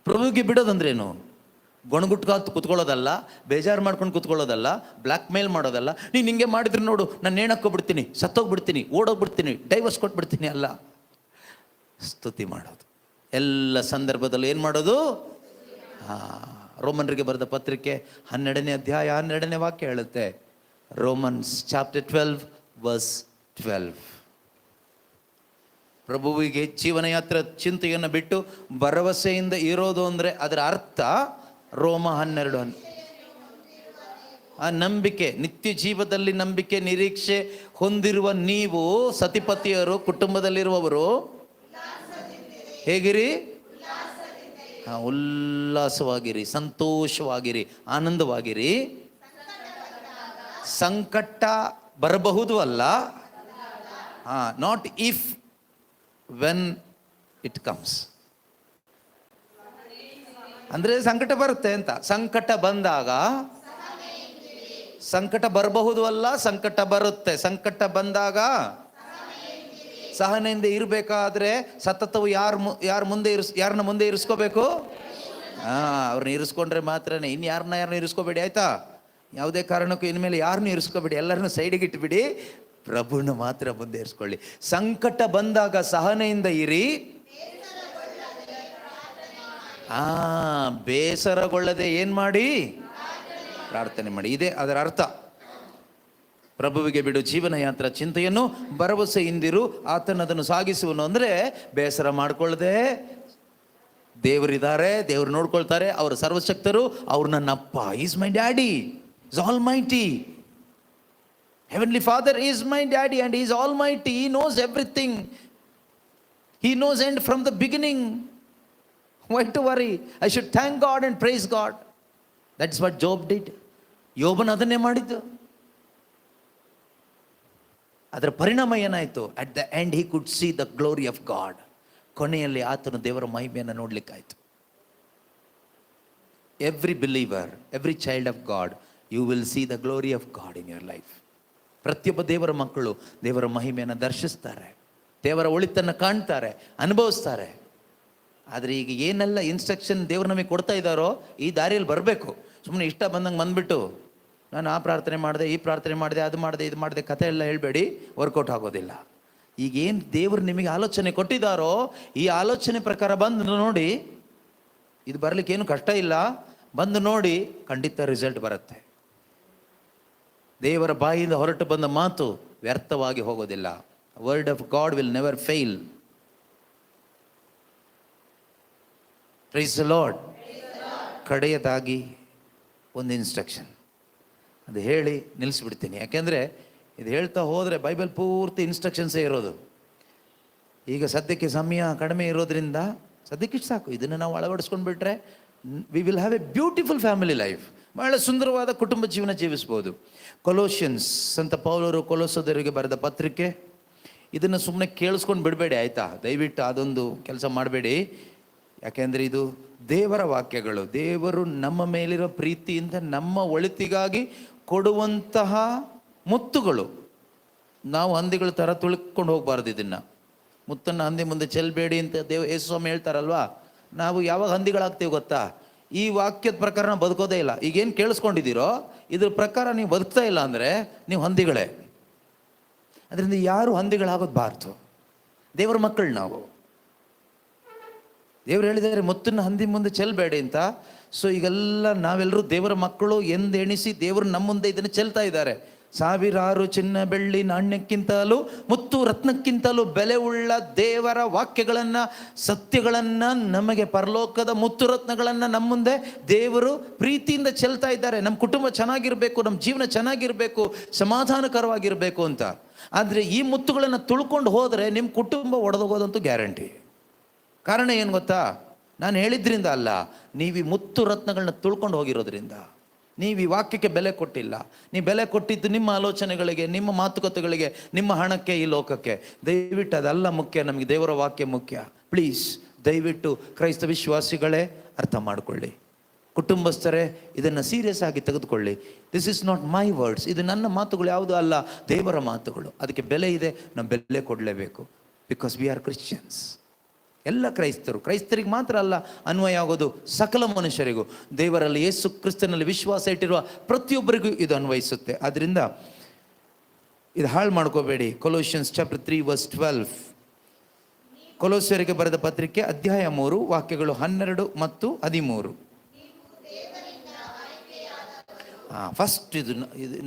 ಪ್ರಭುವಿಗೆ ಬಿಡೋದಂದ್ರೇನು? ಗೊಣಗುಟ್ಕಾತು ಕುತ್ಕೊಳ್ಳೋದಲ್ಲ, ಬೇಜಾರು ಮಾಡ್ಕೊಂಡು ಕುತ್ಕೊಳ್ಳೋದಲ್ಲ, ಬ್ಲ್ಯಾಕ್ ಮೇಲ್ ಮಾಡೋದಲ್ಲ. ನೀನು ಹಿಂಗೆ ಮಾಡಿದ್ರೆ ನೋಡು ನಾನು ನೇಣಕ್ಕೋಗ್ಬಿಡ್ತೀನಿ, ಸತ್ತೋಗ್ಬಿಡ್ತೀನಿ, ಓಡೋಗ್ಬಿಡ್ತೀನಿ, ಡೈವರ್ಸ್ ಕೊಟ್ಬಿಡ್ತೀನಿ ಅಲ್ಲ. ಸ್ತುತಿ ಮಾಡೋದು ಎಲ್ಲ ಸಂದರ್ಭದಲ್ಲೂ. ಏನು ಮಾಡೋದು? ರೋಮನ್ರಿಗೆ ಬರೆದ ಪತ್ರಿಕೆ 12ನೇ ಅಧ್ಯಾಯ 12ನೇ ವಾಕ್ಯ ಹೇಳುತ್ತೆ. Romans chapter 12 verse 12. ಪ್ರಭುವಿಗೆ ಜೀವನಯಾತ್ರ ಚಿಂತೆಯನ್ನು ಬಿಟ್ಟು ಭರವಸೆಯಿಂದ ಇರೋದು ಅಂದರೆ ಅದರ ಅರ್ಥ ರೋಮ 12. ಆ ನಂಬಿಕೆ, ನಿತ್ಯ ಜೀವದಲ್ಲಿ ನಂಬಿಕೆ ನಿರೀಕ್ಷೆ ಹೊಂದಿರುವ ನೀವು ಸತಿಪತಿಯರು, ಕುಟುಂಬದಲ್ಲಿರುವವರು ಹೇಗಿರಿ? ಉಲ್ಲಾಸವಾಗಿರಿ, ಸಂತೋಷವಾಗಿರಿ, ಆನಂದವಾಗಿರಿ. ಸಂಕಟ ಬರಬಹುದು ಅಲ್ಲ, not if, when it comes. ಅಂದ್ರೆ ಸಂಕಟ ಬರುತ್ತೆ ಅಂತ. ಸಂಕಟ ಬಂದಾಗ, ಸಂಕಟ ಬರಬಹುದು ಅಲ್ಲ, ಸಂಕಟ ಬರುತ್ತೆ. ಸಂಕಟ ಬಂದಾಗ ಸಹನೆಯಿಂದ ಇರಬೇಕಾದ್ರೆ ಸತತವು ಯಾರನ್ನ ಮುಂದೆ ಇರಿಸ್ಕೋಬೇಕು? ಅವ್ರನ್ನ ಇರಿಸ್ಕೊಂಡ್ರೆ ಮಾತ್ರನೇ. ಇನ್ನು ಯಾರನ್ನ ಇರಿಸ್ಕೋಬೇಡಿ, ಆಯ್ತಾ? ಯಾವುದೇ ಕಾರಣಕ್ಕೂ ಇನ್ಮೇಲೆ ಯಾರನ್ನೂ ಇರಿಸ್ಕೋಬೇಡಿ, ಎಲ್ಲರನ್ನೂ ಸೈಡಿಗೆ ಇಟ್ಬಿಡಿ, ಪ್ರಭುನ ಮಾತ್ರ ಮುಂದೆ ಇರಿಸ್ಕೊಳ್ಳಿ. ಸಂಕಟ ಬಂದಾಗ ಸಹನೆಯಿಂದ ಇರಿ, ಬೇಸರಗೊಳ್ಳದೆ ಏನ್ ಮಾಡಿ? ಪ್ರಾರ್ಥನೆ ಮಾಡಿ. ಇದೇ ಅದರ ಅರ್ಥ. ಪ್ರಭುವಿಗೆ ಬಿಡು ಜೀವನ ಯಾತ್ರ ಚಿಂತೆಯನ್ನು, ಭರವಸೆಯಿಂದಿರು, ಆತನದನ್ನು ಸಾಗಿಸುವನು. ಅಂದರೆ ಬೇಸರ ಮಾಡ್ಕೊಳ್ಳದೆ, ದೇವರಿದ್ದಾರೆ, ದೇವರು ನೋಡ್ಕೊಳ್ತಾರೆ, ಅವರು ಸರ್ವಶಕ್ತರು, ಅವ್ರು ನನ್ನ ಅಪ್ಪ. Is my daddy, is all mighty. Heavenly father is my daddy and is all mighty. He knows everything. He knows end from the beginning. Why to worry? I should thank God and praise God. That's what Job did. ಯೋಬನ ಅದನ್ನೇ ಮಾಡಿದ್ದು. ಅದರ ಪರಿಣಾಮ ಏನಾಯಿತು? At the end he could see the glory of God. ಕೊನೆಯಲ್ಲಿ ಆತನು ದೇವರ ಮಹಿಮೆಯನ್ನು ನೋಡ್ಲಿಕ್ಕಾಯ್ತು. Every believer, every child of God, you will see the glory of God in your life. ಪ್ರತಿಯೊಬ್ಬ ದೇವರ ಮಕ್ಕಳು ದೇವರ ಮಹಿಮೆಯನ್ನು ದರ್ಶಿಸ್ತಾರೆ, ದೇವರ ಒಳಿತನ್ನು ಕಾಣ್ತಾರೆ, ಅನುಭವಿಸ್ತಾರೆ. ಆದರೆ ಈಗ ಏನೆಲ್ಲ ಇನ್ಸ್ಟ್ರಕ್ಷನ್ ದೇವ್ರು ನಮಗೆ ಕೊಡ್ತಾ ಇದ್ದಾರೋ ಈ ದಾರಿಯಲ್ಲಿ ಬರಬೇಕು. ಸುಮ್ಮನೆ ಇಷ್ಟ ಬಂದಂಗೆ ಬಂದ್ಬಿಟ್ಟು ನಾನು ಆ ಪ್ರಾರ್ಥನೆ ಮಾಡಿದೆ, ಈ ಪ್ರಾರ್ಥನೆ ಮಾಡಿದೆ, ಅದು ಮಾಡಿದೆ, ಇದು ಮಾಡಿದೆ, ಕಥೆ ಎಲ್ಲ ಹೇಳಬೇಡಿ, ವರ್ಕೌಟ್ ಆಗೋದಿಲ್ಲ. ಈಗೇನು ದೇವರು ನಿಮಗೆ ಆಲೋಚನೆ ಕೊಟ್ಟಿದ್ದಾರೋ ಈ ಆಲೋಚನೆ ಪ್ರಕಾರ ಬಂದು ನೋಡಿ. ಇದು ಬರಲಿಕ್ಕೆ ಏನು ಕಷ್ಟ ಇಲ್ಲ, ಬಂದು ನೋಡಿ, ಖಂಡಿತ ರಿಸಲ್ಟ್ ಬರುತ್ತೆ. ದೇವರ ಬಾಯಿಂದ ಹೊರಟು ಬಂದ ಮಾತು ವ್ಯರ್ಥವಾಗಿ ಹೋಗೋದಿಲ್ಲ. Word of God will never fail. Praise the Lord. ಕಡೆಯದಾಗಿ ಒಂದು ಇನ್ಸ್ಟ್ರಕ್ಷನ್, ಅದು ಹೇಳಿ ನಿಲ್ಲಿಸ್ಬಿಡ್ತೀನಿ. ಯಾಕೆಂದರೆ ಇದು ಹೇಳ್ತಾ ಹೋದರೆ ಬೈಬಲ್ ಪೂರ್ತಿ ಇನ್ಸ್ಟ್ರಕ್ಷನ್ಸೇ ಇರೋದು. ಈಗ ಸದ್ಯಕ್ಕೆ ಸಮಯ ಕಡಿಮೆ ಇರೋದ್ರಿಂದ ಸದ್ಯಕ್ಕೆ ಸಾಕು. ಇದನ್ನು ನಾವು ಅಳವಡಿಸ್ಕೊಂಡು ಬಿಟ್ರೆ we will have A beautiful family life. ಬಹಳ ಸುಂದರವಾದ ಕುಟುಂಬ ಜೀವನ ಜೀವಿಸ್ಬೋದು. ಕೊಲೋಷಿಯನ್ಸ್ ಸಂತ ಪೌಲರು ಕೊಲೋಸದವರಿಗೆ ಬರೆದ ಪತ್ರಿಕೆ. ಇದನ್ನು ಸುಮ್ಮನೆ ಕೇಳಿಸ್ಕೊಂಡು ಬಿಡಬೇಡಿ, ಆಯಿತಾ? ದಯವಿಟ್ಟು ಅದೊಂದು ಕೆಲಸ ಮಾಡಬೇಡಿ. ಯಾಕೆಂದರೆ ಇದು ದೇವರ ವಾಕ್ಯಗಳು. ದೇವರು ನಮ್ಮ ಮೇಲಿರೋ ಪ್ರೀತಿಯಿಂದ ನಮ್ಮ ಒಳಿತಿಗಾಗಿ ಕೊಡುವಂತಹ ಮುತ್ತುಗಳು. ನಾವು ಹಂದಿಗಳ ಥರ ತುಳ್ಕೊಂಡು ಹೋಗಬಾರ್ದು. ಇದನ್ನು ಮುತ್ತನ್ನು ಹಂದಿ ಮುಂದೆ ಚೆಲ್ಲಬೇಡಿ ಅಂತ ಯೇಸು ಸ್ವಾಮಿ ಹೇಳ್ತಾರಲ್ವಾ. ನಾವು ಯಾವಾಗ ಹಂದಿಗಳಾಗ್ತೀವಿ ಗೊತ್ತಾ? ಈ ವಾಕ್ಯದ ಪ್ರಕಾರ ನಾವು ಬದುಕೋದೇ ಇಲ್ಲ. ಈಗೇನು ಕೇಳಿಸ್ಕೊಂಡಿದ್ದೀರೋ ಇದ್ರ ಪ್ರಕಾರ ನೀವು ಬದುಕ್ತಾ ಇಲ್ಲ ಅಂದರೆ ನೀವು ಹಂದಿಗಳೇ. ಅದರಿಂದ ಯಾರು ಹಂದಿಗಳಾಗೋದ್ಬಾರ್ದು. ದೇವರ ಮಕ್ಕಳು ನಾವು. ದೇವರು ಹೇಳಿದ್ದಾರೆ ಮುತ್ತನ್ನು ಹಂದಿ ಮುಂದೆ ಚೆಲ್ಲಬೇಡಿ ಅಂತ. ಸೊ ಈಗೆಲ್ಲ ನಾವೆಲ್ಲರೂ ದೇವರ ಮಕ್ಕಳು ಎಂದೆಣಿಸಿ ದೇವರು ನಮ್ಮ ಮುಂದೆ ಇದನ್ನು ಚೆಲ್ತಾ ಇದ್ದಾರೆ. ಸಾವಿರಾರು ಚಿನ್ನ ಬೆಳ್ಳಿ ನಾಣ್ಯಕ್ಕಿಂತಲೂ ಮುತ್ತು ರತ್ನಕ್ಕಿಂತಲೂ ಬೆಲೆ ಉಳ್ಳ ದೇವರ ವಾಕ್ಯಗಳನ್ನು, ಸತ್ಯಗಳನ್ನು, ನಮಗೆ ಪರಲೋಕದ ಮುತ್ತು ರತ್ನಗಳನ್ನು ನಮ್ಮ ಮುಂದೆ ದೇವರು ಪ್ರೀತಿಯಿಂದ ಚೆಲ್ತಾ ಇದ್ದಾರೆ. ನಮ್ಮ ಕುಟುಂಬ ಚೆನ್ನಾಗಿರಬೇಕು, ನಮ್ಮ ಜೀವನ ಚೆನ್ನಾಗಿರಬೇಕು, ಸಮಾಧಾನಕರವಾಗಿರಬೇಕು ಅಂತ. ಆದರೆ ಈ ಮುತ್ತುಗಳನ್ನು ತುಳ್ಕೊಂಡು ಹೋದರೆ ನಿಮ್ಮ ಕುಟುಂಬ ಒಡೆದೋಗೋದಂತೂ ಗ್ಯಾರಂಟಿ. ಕಾರಣ ಏನು ಗೊತ್ತಾ? ನಾನು ಹೇಳಿದ್ರಿಂದ ಅಲ್ಲ, ನೀವು ಈ ಮುತ್ತು ರತ್ನಗಳನ್ನ ತುಳ್ಕೊಂಡು ಹೋಗಿರೋದ್ರಿಂದ. ನೀವು ಈ ವಾಕ್ಯಕ್ಕೆ ಬೆಲೆ ಕೊಟ್ಟಿಲ್ಲ. ನೀವು ಬೆಲೆ ಕೊಟ್ಟಿದ್ದು ನಿಮ್ಮ ಆಲೋಚನೆಗಳಿಗೆ, ನಿಮ್ಮ ಮಾತುಕತೆಗಳಿಗೆ, ನಿಮ್ಮ ಹಣಕ್ಕೆ, ಈ ಲೋಕಕ್ಕೆ. ದಯವಿಟ್ಟು ಅದೆಲ್ಲ ಮುಖ್ಯ. ನಮಗೆ ದೇವರ ವಾಕ್ಯ ಮುಖ್ಯ. ಪ್ಲೀಸ್ ದಯವಿಟ್ಟು ಕ್ರೈಸ್ತ ವಿಶ್ವಾಸಿಗಳೇ ಅರ್ಥ ಮಾಡಿಕೊಳ್ಳಿ. ಕುಟುಂಬಸ್ಥರೇ ಇದನ್ನು ಸೀರಿಯಸ್ ಆಗಿ ತೆಗೆದುಕೊಳ್ಳಿ. This is not my words. ಇದು ನನ್ನ ಮಾತುಗಳು ಯಾವುದೂ ಅಲ್ಲ, ದೇವರ ಮಾತುಗಳು. ಅದಕ್ಕೆ ಬೆಲೆ ಇದೆ, ನಾವು ಬೆಲೆ ಕೊಡಲೇಬೇಕು. Because we are Christians. ಎಲ್ಲ ಕ್ರೈಸ್ತರಿಗೆ ಮಾತ್ರ ಅಲ್ಲ ಅನ್ವಯ ಆಗೋದು, ಸಕಲ ಮನುಷ್ಯರಿಗೂ, ದೇವರಲ್ಲಿ ಯೇಸು ಕ್ರಿಸ್ತನಲ್ಲಿ ವಿಶ್ವಾಸ ಇಟ್ಟಿರುವ ಪ್ರತಿಯೊಬ್ಬರಿಗೂ ಇದು ಅನ್ವಯಿಸುತ್ತೆ. ಆದ್ದರಿಂದ ಇದು ಹಾಳು ಮಾಡ್ಕೋಬೇಡಿ. ಕೊಲೋಷಿಯನ್ಸ್ ಚಾಪ್ಟರ್ 3 ವರ್ಸ್ 12, ಕೊಲೋಸ್ಯರಿಗೆ ಬರೆದ ಪತ್ರಿಕೆ ಅಧ್ಯಾಯ 3 ವಾಕ್ಯಗಳು 12 ಮತ್ತು 13. ಫಸ್ಟ್ ಇದು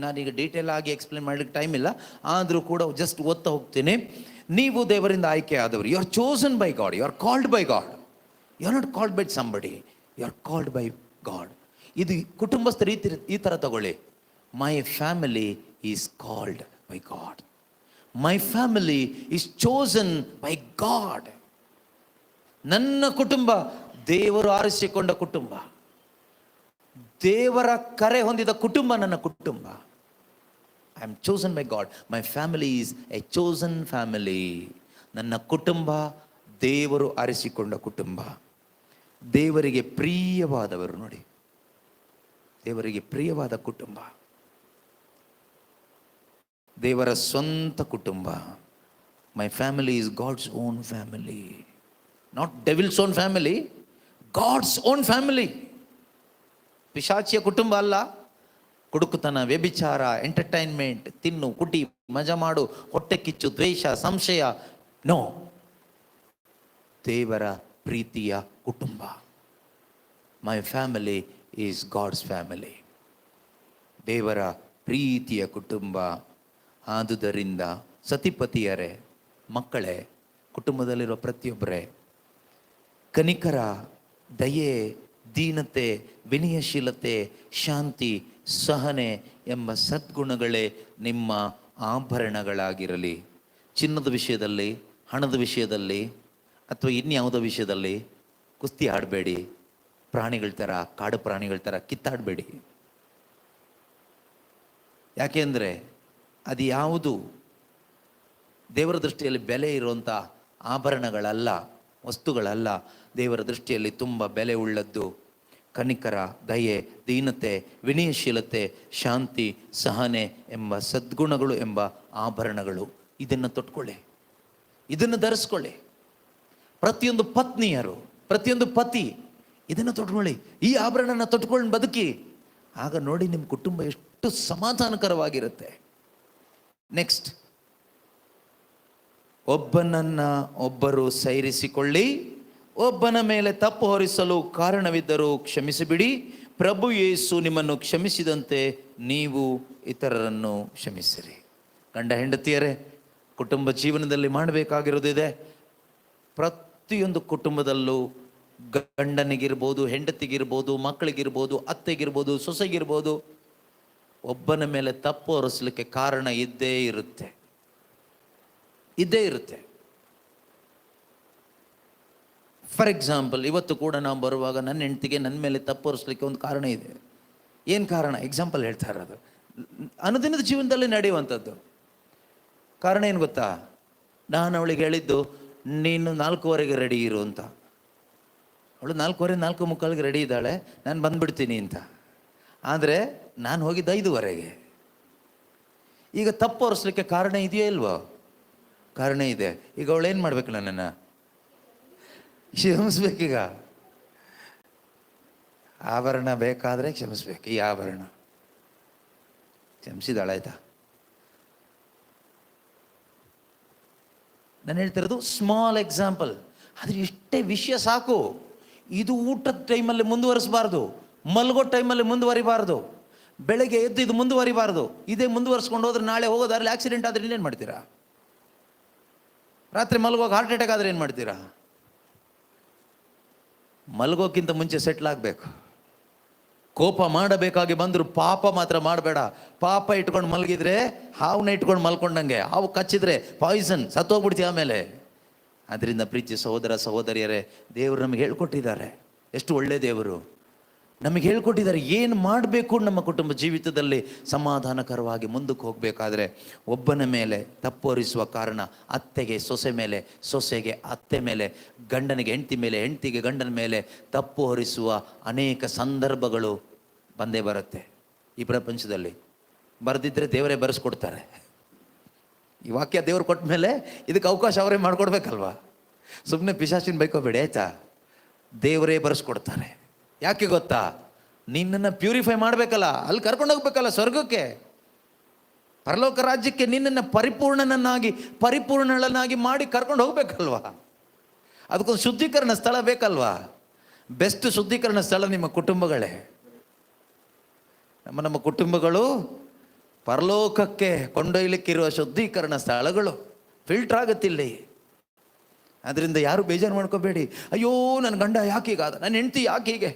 ನಾನೀಗ ಡೀಟೇಲ್ ಆಗಿ ಎಕ್ಸ್ಪ್ಲೇನ್ ಮಾಡ್ಲಿಕ್ಕೆ ಟೈಮ್ ಇಲ್ಲ, ಆದರೂ ಕೂಡ ಜಸ್ಟ್ ಓದ್ತಾ ಹೋಗ್ತೀನಿ. ನೀವು ದೇವರಿಂದ ಆಯ್ಕೆ ಆದವರು, you are chosen by God, you are called by God, you are not called by somebody, you are called by God. ಇದು ಕುಟುಂಬಸ್ಥ ರೀತಿ ಈ ಥರ ತಗೊಳ್ಳಿ. My family is called by God, my family is chosen by God. ನನ್ನ ಕುಟುಂಬ ದೇವರು ಆರಿಸಿಕೊಂಡ ಕುಟುಂಬ, ದೇವರ ಕರೆ ಹೊಂದಿದ ಕುಟುಂಬ ನನ್ನ ಕುಟುಂಬ. I am chosen by God, my family is A chosen family. ನನ್ನ ಕುಟುಂಬ ದೇವರು ಆರಿಸಿಕೊಂಡ ಕುಟುಂಬ, ದೇವರಿಗೆ ಪ್ರಿಯವಾದವರು. ನೋಡಿ, ದೇವರಿಗೆ ಪ್ರಿಯವಾದ ಕುಟುಂಬ, ದೇವರ ಸ್ವಂತ ಕುಟುಂಬ. My family is God's own family, not devil's own family, God's own family. ಪಿಶಾಚಿಯ ಕುಟುಂಬ ಅಲ್ಲ. ಕುಡುಕುತನ, ವ್ಯಭಿಚಾರ, ಎಂಟರ್ಟೈನ್ಮೆಂಟ್, ತಿನ್ನು, ಕುಟಿ, ಮಜಾ ಮಾಡು, ಹೊಟ್ಟೆ ಕಿಚ್ಚು, ದ್ವೇಷ, ಸಂಶಯ, ನೋ. ದೇವರ ಪ್ರೀತಿಯ ಕುಟುಂಬ. My family is God's family, ದೇವರ ಪ್ರೀತಿಯ ಕುಟುಂಬ. ಆದುದರಿಂದ ಸತಿಪತಿಯರೇ, ಮಕ್ಕಳೇ, ಕುಟುಂಬದಲ್ಲಿರೋ ಪ್ರತಿಯೊಬ್ಬರೇ, ಕನಿಕರ, ದಯೆ, ದೀನತೆ, ವಿನಯಶೀಲತೆ, ಶಾಂತಿ, ಸಹನೆ ಎಂಬ ಸದ್ಗುಣಗಳೇ ನಿಮ್ಮ ಆಭರಣಗಳಾಗಿರಲಿ. ಚಿನ್ನದ ವಿಷಯದಲ್ಲಿ, ಹಣದ ವಿಷಯದಲ್ಲಿ ಅಥವಾ ಇನ್ಯಾವುದೋ ವಿಷಯದಲ್ಲಿ ಕುಸ್ತಿ ಆಡಬೇಡಿ. ಪ್ರಾಣಿಗಳ ಥರ, ಕಾಡು ಪ್ರಾಣಿಗಳ ಥರ ಕಿತ್ತಾಡಬೇಡಿ. ಯಾಕೆಂದರೆ ಅದು ಯಾವುದು ದೇವರ ದೃಷ್ಟಿಯಲ್ಲಿ ಬೆಲೆ ಇರುವಂಥ ಆಭರಣಗಳಲ್ಲ, ವಸ್ತುಗಳಲ್ಲ. ದೇವರ ದೃಷ್ಟಿಯಲ್ಲಿ ತುಂಬ ಬೆಲೆ ಉಳ್ಳದ್ದು ಕನಿಕರ, ದಯೆ, ದೀನತೆ, ವಿನಯಶೀಲತೆ, ಶಾಂತಿ, ಸಹನೆ ಎಂಬ ಸದ್ಗುಣಗಳು ಎಂಬ ಆಭರಣಗಳು. ಇದನ್ನು ತೊಟ್ಕೊಳ್ಳಿ, ಇದನ್ನು ಧರಿಸ್ಕೊಳ್ಳಿ. ಪ್ರತಿಯೊಂದು ಪತ್ನಿಯರು, ಪ್ರತಿಯೊಂದು ಪತಿ ಇದನ್ನು ತೊಟ್ಕೊಳ್ಳಿ, ಈ ಆಭರಣನ ತೊಟ್ಕೊಂಡು ಬದುಕಿ. ಆಗ ನೋಡಿ ನಿಮ್ಮ ಕುಟುಂಬ ಎಷ್ಟು ಸಮಾಧಾನಕರವಾಗಿರುತ್ತೆ. ನೆಕ್ಸ್ಟ್, ಒಬ್ಬನನ್ನ ಒಬ್ಬರು ಸೈರಿಸಿಕೊಳ್ಳಿ, ಒಬ್ಬನ ಮೇಲೆ ತಪ್ಪು ಹೊರಿಸಲು ಕಾರಣವಿದ್ದರೂ ಕ್ಷಮಿಸಿಬಿಡಿ. ಪ್ರಭು ಯೇಸು ನಿಮ್ಮನ್ನು ಕ್ಷಮಿಸಿದಂತೆ ನೀವು ಇತರರನ್ನು ಕ್ಷಮಿಸಿರಿ. ಗಂಡ ಹೆಂಡತಿಯರೇ, ಕುಟುಂಬ ಜೀವನದಲ್ಲಿ ಮಾಡಬೇಕಾಗಿರೋದಿದೆ. ಪ್ರತಿಯೊಂದು ಕುಟುಂಬದಲ್ಲೂ ಗಂಡನಿಗಿರ್ಬೋದು, ಹೆಂಡತಿಗಿರ್ಬೋದು, ಮಕ್ಕಳಿಗಿರ್ಬೋದು, ಅತ್ತೆಗಿರ್ಬೋದು, ಸೊಸೆಗಿರ್ಬೋದು, ಒಬ್ಬನ ಮೇಲೆ ತಪ್ಪು ಹೊರಿಸಲಿಕ್ಕೆ ಕಾರಣ ಇದ್ದೇ ಇರುತ್ತೆ. ಫಾರ್ ಎಕ್ಸಾಂಪಲ್, ಇವತ್ತು ಕೂಡ ನಾವು ಬರುವಾಗ ನನ್ನ ಹೆಂಡತಿಗೆ ನನ್ನ ಮೇಲೆ ತಪ್ಪು ಹೊರಿಸಲಿಕ್ಕೆ ಒಂದು ಕಾರಣ ಇದೆ. ಏನು ಕಾರಣ? ಎಕ್ಸಾಂಪಲ್ ಹೇಳ್ತಾ ಇರೋದು, ಅನುದಿನದ ಜೀವನದಲ್ಲಿ ನಡೆಯುವಂಥದ್ದು. ಕಾರಣ ಏನು ಗೊತ್ತಾ? ನಾನು ಅವಳಿಗೆ ಹೇಳಿದ್ದು, ನೀನು 4:15 ರೆಡಿ ಇರು ಅಂತ. ಅವಳು 4:15, 4:45 ರೆಡಿ ಇದ್ದಾಳೆ, ನಾನು ಬಂದ್ಬಿಡ್ತೀನಿ ಅಂತ. ಆದರೆ ನಾನು ಹೋಗಿದ್ದು 5:15. ಈಗ ತಪ್ಪು ಹೊರಿಸಲಿಕ್ಕೆ ಕಾರಣ ಇದೆಯೋ ಇಲ್ವೋ? ಕಾರಣ ಇದೆ. ಈಗ ಅವಳೇನು ಮಾಡ್ಬೇಕು? ನನ್ನನ್ನು ಕ್ಷಮಿಸ್ಬೇಕೀಗ. ಆಭರಣ ಬೇಕಾದರೆ ಕ್ಷಮಿಸ್ಬೇಕು. ಈ ಆಭರಣ ಕ್ಷಮಿಸಿದಾಳಾಯ್ತಾ? ನಾನು ಹೇಳ್ತಿರೋದು ಸ್ಮಾಲ್ ಎಕ್ಸಾಂಪಲ್. ಆದರೆ ಇಷ್ಟೇ ವಿಷಯ ಸಾಕು. ಇದು ಊಟದ ಟೈಮಲ್ಲಿ ಮುಂದುವರಿಸಬಾರ್ದು, ಮಲಗೋ ಟೈಮಲ್ಲಿ ಮುಂದುವರಿಬಾರ್ದು, ಬೆಳಗ್ಗೆ ಎದ್ದು ಇದು ಮುಂದುವರಿಬಾರ್ದು. ಇದೇ ಮುಂದುವರಿಸ್ಕೊಂಡು ಹೋದ್ರೆ ನಾಳೆ ಹೋಗೋದಾರಲ್ಲಿ ಆಕ್ಸಿಡೆಂಟ್ ಆದರೆ ಇನ್ನೇನು ಮಾಡ್ತೀರಾ? ರಾತ್ರಿ ಮಲಗುವಾಗ ಹಾರ್ಟ್ ಅಟ್ಯಾಕ್ ಆದರೆ ಏನು ಮಾಡ್ತೀರಾ? ಮಲಗೋಕ್ಕಿಂತ ಮುಂಚೆ ಸೆಟ್ಲ್ ಆಗಬೇಕು. ಕೋಪ ಮಾಡಬೇಕಾಗಿ ಬಂದರೂ ಪಾಪ ಮಾತ್ರ ಮಾಡಬೇಡ. ಪಾಪ ಇಟ್ಕೊಂಡು ಮಲಗಿದ್ರೆ ಹಾವನ್ನ ಇಟ್ಕೊಂಡು ಮಲ್ಕೊಂಡಂಗೆ. ಹಾವು ಕಚ್ಚಿದ್ರೆ ಪಾಯ್ಸನ್, ಸತ್ತೋಗ್ಬಿಡ್ತೀವಿ ಆಮೇಲೆ. ಅದರಿಂದ ಪ್ರೀತಿ ಸಹೋದರ ಸಹೋದರಿಯರೇ, ದೇವರು ನಮಗೆ ಹೇಳ್ಕೊಟ್ಟಿದ್ದಾರೆ. ಎಷ್ಟು ಒಳ್ಳೆ ದೇವರು ನಮಗೆ ಹೇಳ್ಕೊಟ್ಟಿದ್ದಾರೆ ಏನು ಮಾಡಬೇಕು ನಮ್ಮ ಕುಟುಂಬ ಜೀವಿತದಲ್ಲಿ ಸಮಾಧಾನಕರವಾಗಿ ಮುಂದಕ್ಕೆ ಹೋಗಬೇಕಾದ್ರೆ. ಒಬ್ಬನ ಮೇಲೆ ತಪ್ಪು ಹೊರಿಸುವ ಕಾರಣ ಅತ್ತೆಗೆ ಸೊಸೆ ಮೇಲೆ, ಸೊಸೆಗೆ ಅತ್ತೆ ಮೇಲೆ, ಗಂಡನಿಗೆ ಹೆಂಡತಿ ಮೇಲೆ, ಹೆಂಡತಿಗೆ ಗಂಡನ ಮೇಲೆ ತಪ್ಪು ಹೊರಿಸುವ ಅನೇಕ ಸಂದರ್ಭಗಳು ಬಂದೇ ಬರುತ್ತೆ ಈ ಪ್ರಪಂಚದಲ್ಲಿ. ಬರೆದಿದ್ದರೆ ದೇವರೇ ಬರೆಸ್ಕೊಡ್ತಾರೆ. ಈ ವಾಕ್ಯ ದೇವರು ಕೊಟ್ಟ ಮೇಲೆ ಇದಕ್ಕೆ ಅವಕಾಶ ಅವರೇ ಮಾಡಿಕೊಡ್ಬೇಕಲ್ವಾ? ಸುಮ್ಮನೆ ಪಿಶಾಚಿನ ಬೈಕೋಬೇಡಿ ಆಯ್ತಾ. ದೇವರೇ ಬರೆಸ್ಕೊಡ್ತಾರೆ. ಯಾಕೆ ಗೊತ್ತಾ? ನಿನ್ನನ್ನು ಪ್ಯೂರಿಫೈ ಮಾಡಬೇಕಲ್ಲ, ಅಲ್ಲಿ ಕರ್ಕೊಂಡು ಹೋಗ್ಬೇಕಲ್ಲ ಸ್ವರ್ಗಕ್ಕೆ, ಪರಲೋಕ ರಾಜ್ಯಕ್ಕೆ. ನಿನ್ನನ್ನು ಪರಿಪೂರ್ಣಳನ್ನಾಗಿ ಮಾಡಿ ಕರ್ಕೊಂಡು ಹೋಗ್ಬೇಕಲ್ವಾ. ಅದಕ್ಕೊಂದು ಶುದ್ಧೀಕರಣ ಸ್ಥಳ ಬೇಕಲ್ವಾ. ಬೆಸ್ಟ್ ಶುದ್ಧೀಕರಣ ಸ್ಥಳ ನಿಮ್ಮ ಕುಟುಂಬಗಳೇ. ನಮ್ಮ ಕುಟುಂಬಗಳು ಪರಲೋಕಕ್ಕೆ ಕೊಂಡೊಯ್ಲಿಕ್ಕಿರುವ ಶುದ್ಧೀಕರಣ ಸ್ಥಳಗಳು. ಫಿಲ್ಟರ್ ಆಗುತ್ತಿಲ್ಲಿ. ಅದರಿಂದ ಯಾರು ಬೇಜಾರು ಮಾಡ್ಕೋಬೇಡಿ. ಅಯ್ಯೋ ನನ್ನ ಗಂಡ ಯಾಕೀಗಾದ, ನನ್ನ ಹೆಂಡತಿ ಯಾಕೆ ಹೀಗೆ,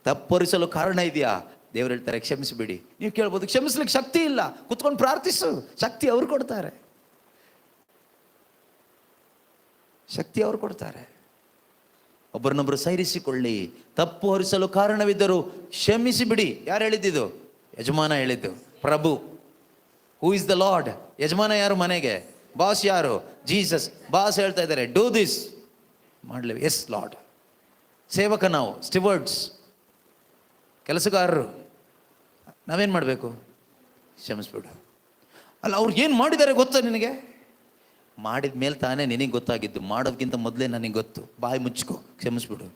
ತಪ್ಪರಿಸಲು ಕಾರಣ ಇದೆಯಾ? ದೇವರು ಹೇಳ್ತಾರೆ ಕ್ಷಮಿಸಿಬಿಡಿ. ನೀವು ಕೇಳ್ಬೋದು, ಕ್ಷಮಿಸ್ಲಿಕ್ಕೆ ಶಕ್ತಿ ಇಲ್ಲ, ಕುತ್ಕೊಂಡು ಪ್ರಾರ್ಥಿಸು, ಶಕ್ತಿ ಅವ್ರು ಕೊಡ್ತಾರೆ. ಶಕ್ತಿ ಅವ್ರು ಕೊಡ್ತಾರೆ. ಒಬ್ಬರನ್ನೊಬ್ಬರು ಸೈರಿಸಿಕೊಳ್ಳಿ. ತಪ್ಪು ಹೊರಿಸಲು ಕಾರಣವಿದ್ದರೂ ಕ್ಷಮಿಸಿ ಬಿಡಿ. ಯಾರು ಹೇಳಿದ್ದು? ಯಜಮಾನ ಹೇಳಿದ್ದು, ಪ್ರಭು. Who is the Lord? ಯಜಮಾನ ಯಾರು ಮನೆಗೆ? ಬಾಸ್ ಯಾರು? ಜೀಸಸ್. ಬಾಸ್ ಹೇಳ್ತಾ ಇದ್ದಾರೆ ಡೂ ದಿಸ್, ಮಾಡಲಿ. Yes Lord. ಸೇವಕ ನಾವು, ಸ್ಟಿವರ್ಡ್ಸ್, ಕೆಲಸಗಾರರು. ನಾವೇನು ಮಾಡಬೇಕು? ಕ್ಷಮಿಸ್ಬಿಡು. ಅಲ್ಲ, ಅವ್ರು ಏನು ಮಾಡಿದ್ದಾರೆ ಗೊತ್ತಾ ನಿನಗೆ? ಮಾಡಿದ ಮೇಲೆ ತಾನೇ ನಿನಗೆ ಗೊತ್ತಾಗಿದ್ದು. ಮಾಡೋದಕ್ಕಿಂತ ಮೊದಲೇ ನನಗೆ ಗೊತ್ತು. ಬಾಯಿ ಮುಚ್ಕೋ, ಕ್ಷಮಿಸ್ಬಿಡು.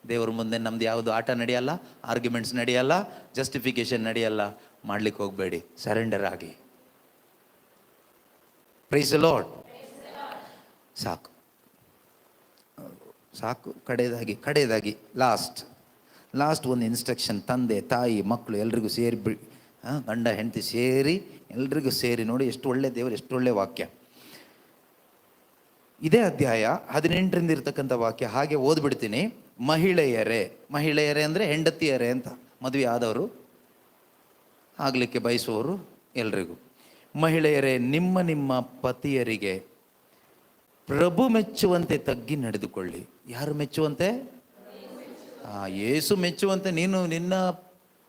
ದೇವ್ರ ಮುಂದೆ ನಮ್ದು ಯಾವುದು ಆಟ ನಡೆಯಲ್ಲ, ಆರ್ಗ್ಯುಮೆಂಟ್ಸ್ ನಡೆಯಲ್ಲ, ಜಸ್ಟಿಫಿಕೇಶನ್ ನಡೆಯಲ್ಲ. ಮಾಡ್ಲಿಕ್ಕೆ ಹೋಗಬೇಡಿ, ಸರೆಂಡರ್ ಆಗಿ. Praise the Lord. ಸಾಕು ಸಾಕು. ಕಡೆಯದಾಗಿ ಲಾಸ್ಟ್ ಒಂದು ಇನ್ಸ್ಟ್ರಕ್ಷನ್. ತಂದೆ ತಾಯಿ ಮಕ್ಕಳು ಎಲ್ರಿಗೂ ಸೇರಿ ಗಂಡ ಹೆಂಡತಿ ಸೇರಿ ಎಲ್ರಿಗೂ ಸೇರಿ ನೋಡಿ, ಎಷ್ಟು ಒಳ್ಳೆ ದೇವರು, ಎಷ್ಟು ಒಳ್ಳೆ ವಾಕ್ಯ. ಇದೇ ಅಧ್ಯಾಯ 18ರಿಂದ ಇರ್ತಕ್ಕಂಥ ವಾಕ್ಯ ಹಾಗೆ ಓದ್ಬಿಡ್ತೀನಿ. ಮಹಿಳೆಯರೇ ಅಂದರೆ ಹೆಂಡತಿಯರೇ ಅಂತ. ಮದುವೆ ಆದವರು, ಆಗಲಿಕ್ಕೆ ಬಯಸುವವರು ಎಲ್ರಿಗೂ. ಮಹಿಳೆಯರೇ, ನಿಮ್ಮ ಪತಿಯರಿಗೆ ಪ್ರಭು ಮೆಚ್ಚುವಂತೆ ತಗ್ಗಿ ನಡೆದುಕೊಳ್ಳಿ. ಯಾರು ಮೆಚ್ಚುವಂತೆ? ಯೇಸು ಮೆಚ್ಚುವಂತೆ. ನೀನು ನಿನ್ನ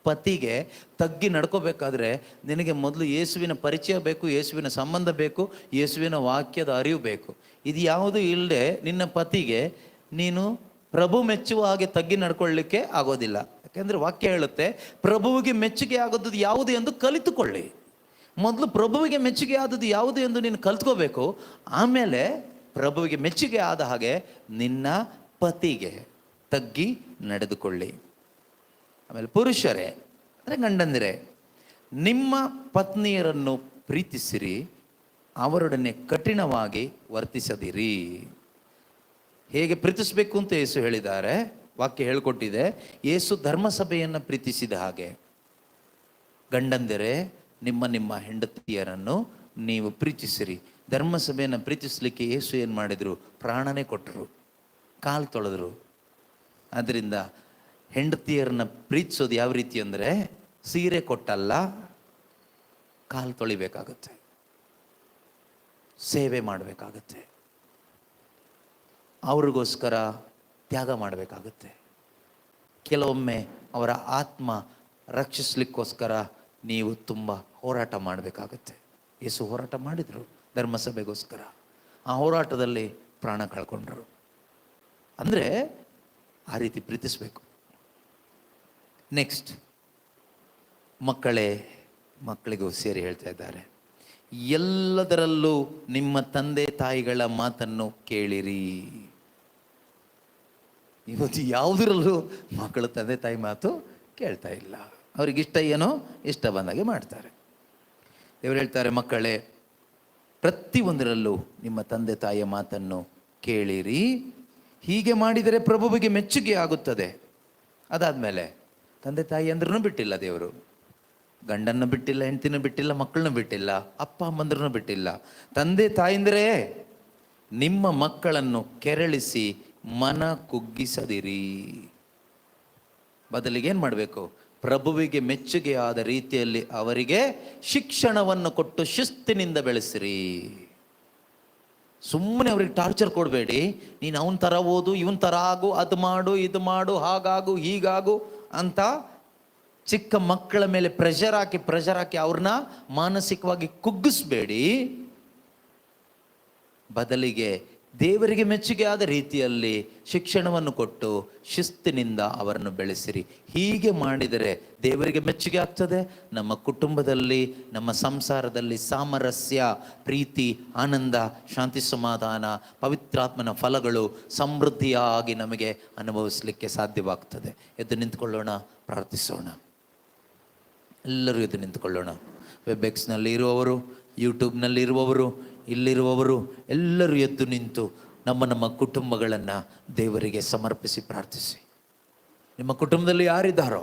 ಪತಿಗೆ ತಗ್ಗಿ ನಡ್ಕೋಬೇಕಾದ್ರೆ ನಿನಗೆ ಮೊದಲು ಯೇಸುವಿನ ಪರಿಚಯ ಬೇಕು, ಯೇಸುವಿನ ಸಂಬಂಧ ಬೇಕು, ಯೇಸುವಿನ ವಾಕ್ಯದ ಅರಿವು ಬೇಕು. ಇದು ಯಾವುದು ಇಲ್ಲದೆ ನಿನ್ನ ಪತಿಗೆ ನೀನು ಪ್ರಭು ಮೆಚ್ಚುವ ಹಾಗೆ ತಗ್ಗಿ ನಡ್ಕೊಳ್ಳಿಕ್ಕೆ ಆಗೋದಿಲ್ಲ. ಯಾಕೆಂದರೆ ವಾಕ್ಯ ಹೇಳುತ್ತೆ, ಪ್ರಭುವಿಗೆ ಮೆಚ್ಚುಗೆ ಆಗೋದು ಯಾವುದು ಎಂದು ಕಲಿತುಕೊಳ್ಳಿ. ಮೊದಲು ಪ್ರಭುವಿಗೆ ಮೆಚ್ಚುಗೆ ಆದದ್ದು ಯಾವುದು ಎಂದು ನೀನು ಕಲ್ತ್ಕೋಬೇಕು. ಆಮೇಲೆ ಪ್ರಭುವಿಗೆ ಮೆಚ್ಚುಗೆ ಆದ ಹಾಗೆ ನಿನ್ನ ಪತಿಗೆ ತಗ್ಗಿ ನಡೆದುಕೊಳ್ಳಿ. ಆಮೇಲೆ ಪುರುಷರೇ ಅಂದರೆ ಗಂಡಂದಿರೇ, ನಿಮ್ಮ ಪತ್ನಿಯರನ್ನು ಪ್ರೀತಿಸಿರಿ, ಅವರೊಡನೆ ಕಠಿಣವಾಗಿ ವರ್ತಿಸದಿರಿ. ಹೇಗೆ ಪ್ರೀತಿಸಬೇಕು ಅಂತ ಯೇಸು ಹೇಳಿದ್ದಾರೆ, ವಾಕ್ಯ ಹೇಳಿಕೊಟ್ಟಿದೆ. ಯೇಸು ಧರ್ಮಸಭೆಯನ್ನು ಪ್ರೀತಿಸಿದ ಹಾಗೆ ಗಂಡಂದಿರೇ ನಿಮ್ಮ ಹೆಂಡತಿಯರನ್ನು ನೀವು ಪ್ರೀತಿಸಿರಿ. ಧರ್ಮಸಭೆಯನ್ನು ಪ್ರೀತಿಸಲಿಕ್ಕೆ ಯೇಸು ಏನು ಮಾಡಿದರು? ಪ್ರಾಣನೇ ಕೊಟ್ಟರು, ಕಾಲು ತೊಳೆದರು. ಆದ್ದರಿಂದ ಹೆಂಡತಿಯರನ್ನ ಪ್ರೀತಿಸೋದು ಯಾವ ರೀತಿ ಅಂದರೆ, ಸೀರೆ ಕೊಟ್ಟಲ್ಲ, ಕಾಲು ತೊಳಿಬೇಕಾಗತ್ತೆ, ಸೇವೆ ಮಾಡಬೇಕಾಗತ್ತೆ, ಅವ್ರಿಗೋಸ್ಕರ ತ್ಯಾಗ ಮಾಡಬೇಕಾಗುತ್ತೆ. ಕೆಲವೊಮ್ಮೆ ಅವರ ಆತ್ಮ ರಕ್ಷಿಸ್ಲಿಕ್ಕೋಸ್ಕರ ನೀವು ತುಂಬ ಹೋರಾಟ ಮಾಡಬೇಕಾಗತ್ತೆ. ಯೇಸು ಹೋರಾಟ ಮಾಡಿದರು ಧರ್ಮಸಭೆಗೋಸ್ಕರ. ಆ ಹೋರಾಟದಲ್ಲಿ ಪ್ರಾಣ ಕಳ್ಕೊಂಡ್ರು. ಅಂದರೆ ಆ ರೀತಿ ಪ್ರೀತಿಸಬೇಕು. ನೆಕ್ಸ್ಟ್, ಮಕ್ಕಳಿಗೂ ಸೇರಿ ಹೇಳ್ತಾ ಇದ್ದಾರೆ, ಎಲ್ಲದರಲ್ಲೂ ನಿಮ್ಮ ತಂದೆ ತಾಯಿಗಳ ಮಾತನ್ನು ಕೇಳಿರಿ. ಇವತ್ತು ಯಾವುದರಲ್ಲೂ ಮಕ್ಕಳು ತಂದೆ ತಾಯಿ ಮಾತು ಕೇಳ್ತಾ ಇಲ್ಲ. ಅವ್ರಿಗಿಷ್ಟ ಏನೋ ಇಷ್ಟ ಬಂದಾಗೆ ಮಾಡ್ತಾರೆ. ದೇವರು ಹೇಳ್ತಾರೆ, ಮಕ್ಕಳೇ, ಪ್ರತಿಯೊಂದರಲ್ಲೂ ನಿಮ್ಮ ತಂದೆ ತಾಯಿಯ ಮಾತನ್ನು ಕೇಳಿರಿ. ಹೀಗೆ ಮಾಡಿದರೆ ಪ್ರಭುವಿಗೆ ಮೆಚ್ಚುಗೆ ಆಗುತ್ತದೆ. ಅದಾದಮೇಲೆ ತಂದೆ ತಾಯಿ ಅಂದ್ರೂ ಬಿಟ್ಟಿಲ್ಲ ದೇವರು. ಗಂಡನ್ನು ಬಿಟ್ಟಿಲ್ಲ, ಹೆಂಡತಿನೂ ಬಿಟ್ಟಿಲ್ಲ, ಮಕ್ಕಳನ್ನು ಬಿಟ್ಟಿಲ್ಲ, ಅಪ್ಪ ಅಮ್ಮಂದ್ರೂ ಬಿಟ್ಟಿಲ್ಲ. ತಂದೆ ತಾಯಿಂದರೆ ನಿಮ್ಮ ಮಕ್ಕಳನ್ನು ಕೆರಳಿಸಿ ಮನ ಕುಗ್ಗಿಸದಿರಿ. ಬದಲಿಗೆ ಏನು ಮಾಡಬೇಕು? ಪ್ರಭುವಿಗೆ ಮೆಚ್ಚುಗೆ ಆದ ರೀತಿಯಲ್ಲಿ ಅವರಿಗೆ ಶಿಕ್ಷಣವನ್ನು ಕೊಟ್ಟು ಶಿಸ್ತಿನಿಂದ ಬೆಳೆಸಿರಿ. ಸುಮ್ಮನೆ ಅವ್ರಿಗೆ ಟಾರ್ಚರ್ ಕೊಡಬೇಡಿ. ನೀನು ಅವನ ಥರ ಓದು, ಇವನ್ ಥರ ಆಗು, ಅದು ಮಾಡು, ಇದು ಮಾಡು, ಹಾಗಾಗು, ಹೀಗಾಗು ಅಂತ ಚಿಕ್ಕ ಮಕ್ಕಳ ಮೇಲೆ ಪ್ರೆಷರ್ ಹಾಕಿ ಅವ್ರನ್ನ ಮಾನಸಿಕವಾಗಿ ಕುಗ್ಗಿಸ್ಬೇಡಿ. ಬದಲಿಗೆ ದೇವರಿಗೆ ಮೆಚ್ಚುಗೆ ಆದ ರೀತಿಯಲ್ಲಿ ಶಿಕ್ಷಣವನ್ನು ಕೊಟ್ಟು ಶಿಸ್ತಿನಿಂದ ಅವರನ್ನು ಬೆಳೆಸಿರಿ. ಹೀಗೆ ಮಾಡಿದರೆ ದೇವರಿಗೆ ಮೆಚ್ಚುಗೆ ಆಗ್ತದೆ. ನಮ್ಮ ಕುಟುಂಬದಲ್ಲಿ, ನಮ್ಮ ಸಂಸಾರದಲ್ಲಿ ಸಾಮರಸ್ಯ, ಪ್ರೀತಿ, ಆನಂದ, ಶಾಂತಿ, ಸಮಾಧಾನ, ಪವಿತ್ರಾತ್ಮನ ಫಲಗಳು ಸಮೃದ್ಧಿಯಾಗಿ ನಮಗೆ ಅನುಭವಿಸಲಿಕ್ಕೆ ಸಾಧ್ಯವಾಗ್ತದೆ. ಎದ್ದು ನಿಂತ್ಕೊಳ್ಳೋಣ, ಪ್ರಾರ್ಥಿಸೋಣ. ಎಲ್ಲರೂ ಎದ್ದು ನಿಂತ್ಕೊಳ್ಳೋಣ. ವೆಬ್ಎಕ್ಸ್ನಲ್ಲಿ ಇರುವವರು, ಯೂಟ್ಯೂಬ್ನಲ್ಲಿ ಇರುವವರು, ಇಲ್ಲಿರುವವರು ಎಲ್ಲರೂ ಎದ್ದು ನಿಂತು ನಮ್ಮ ನಮ್ಮ ಕುಟುಂಬಗಳನ್ನು ದೇವರಿಗೆ ಸಮರ್ಪಿಸಿ ಪ್ರಾರ್ಥಿಸಿ. ನಿಮ್ಮ ಕುಟುಂಬದಲ್ಲಿ ಯಾರಿದ್ದಾರೋ,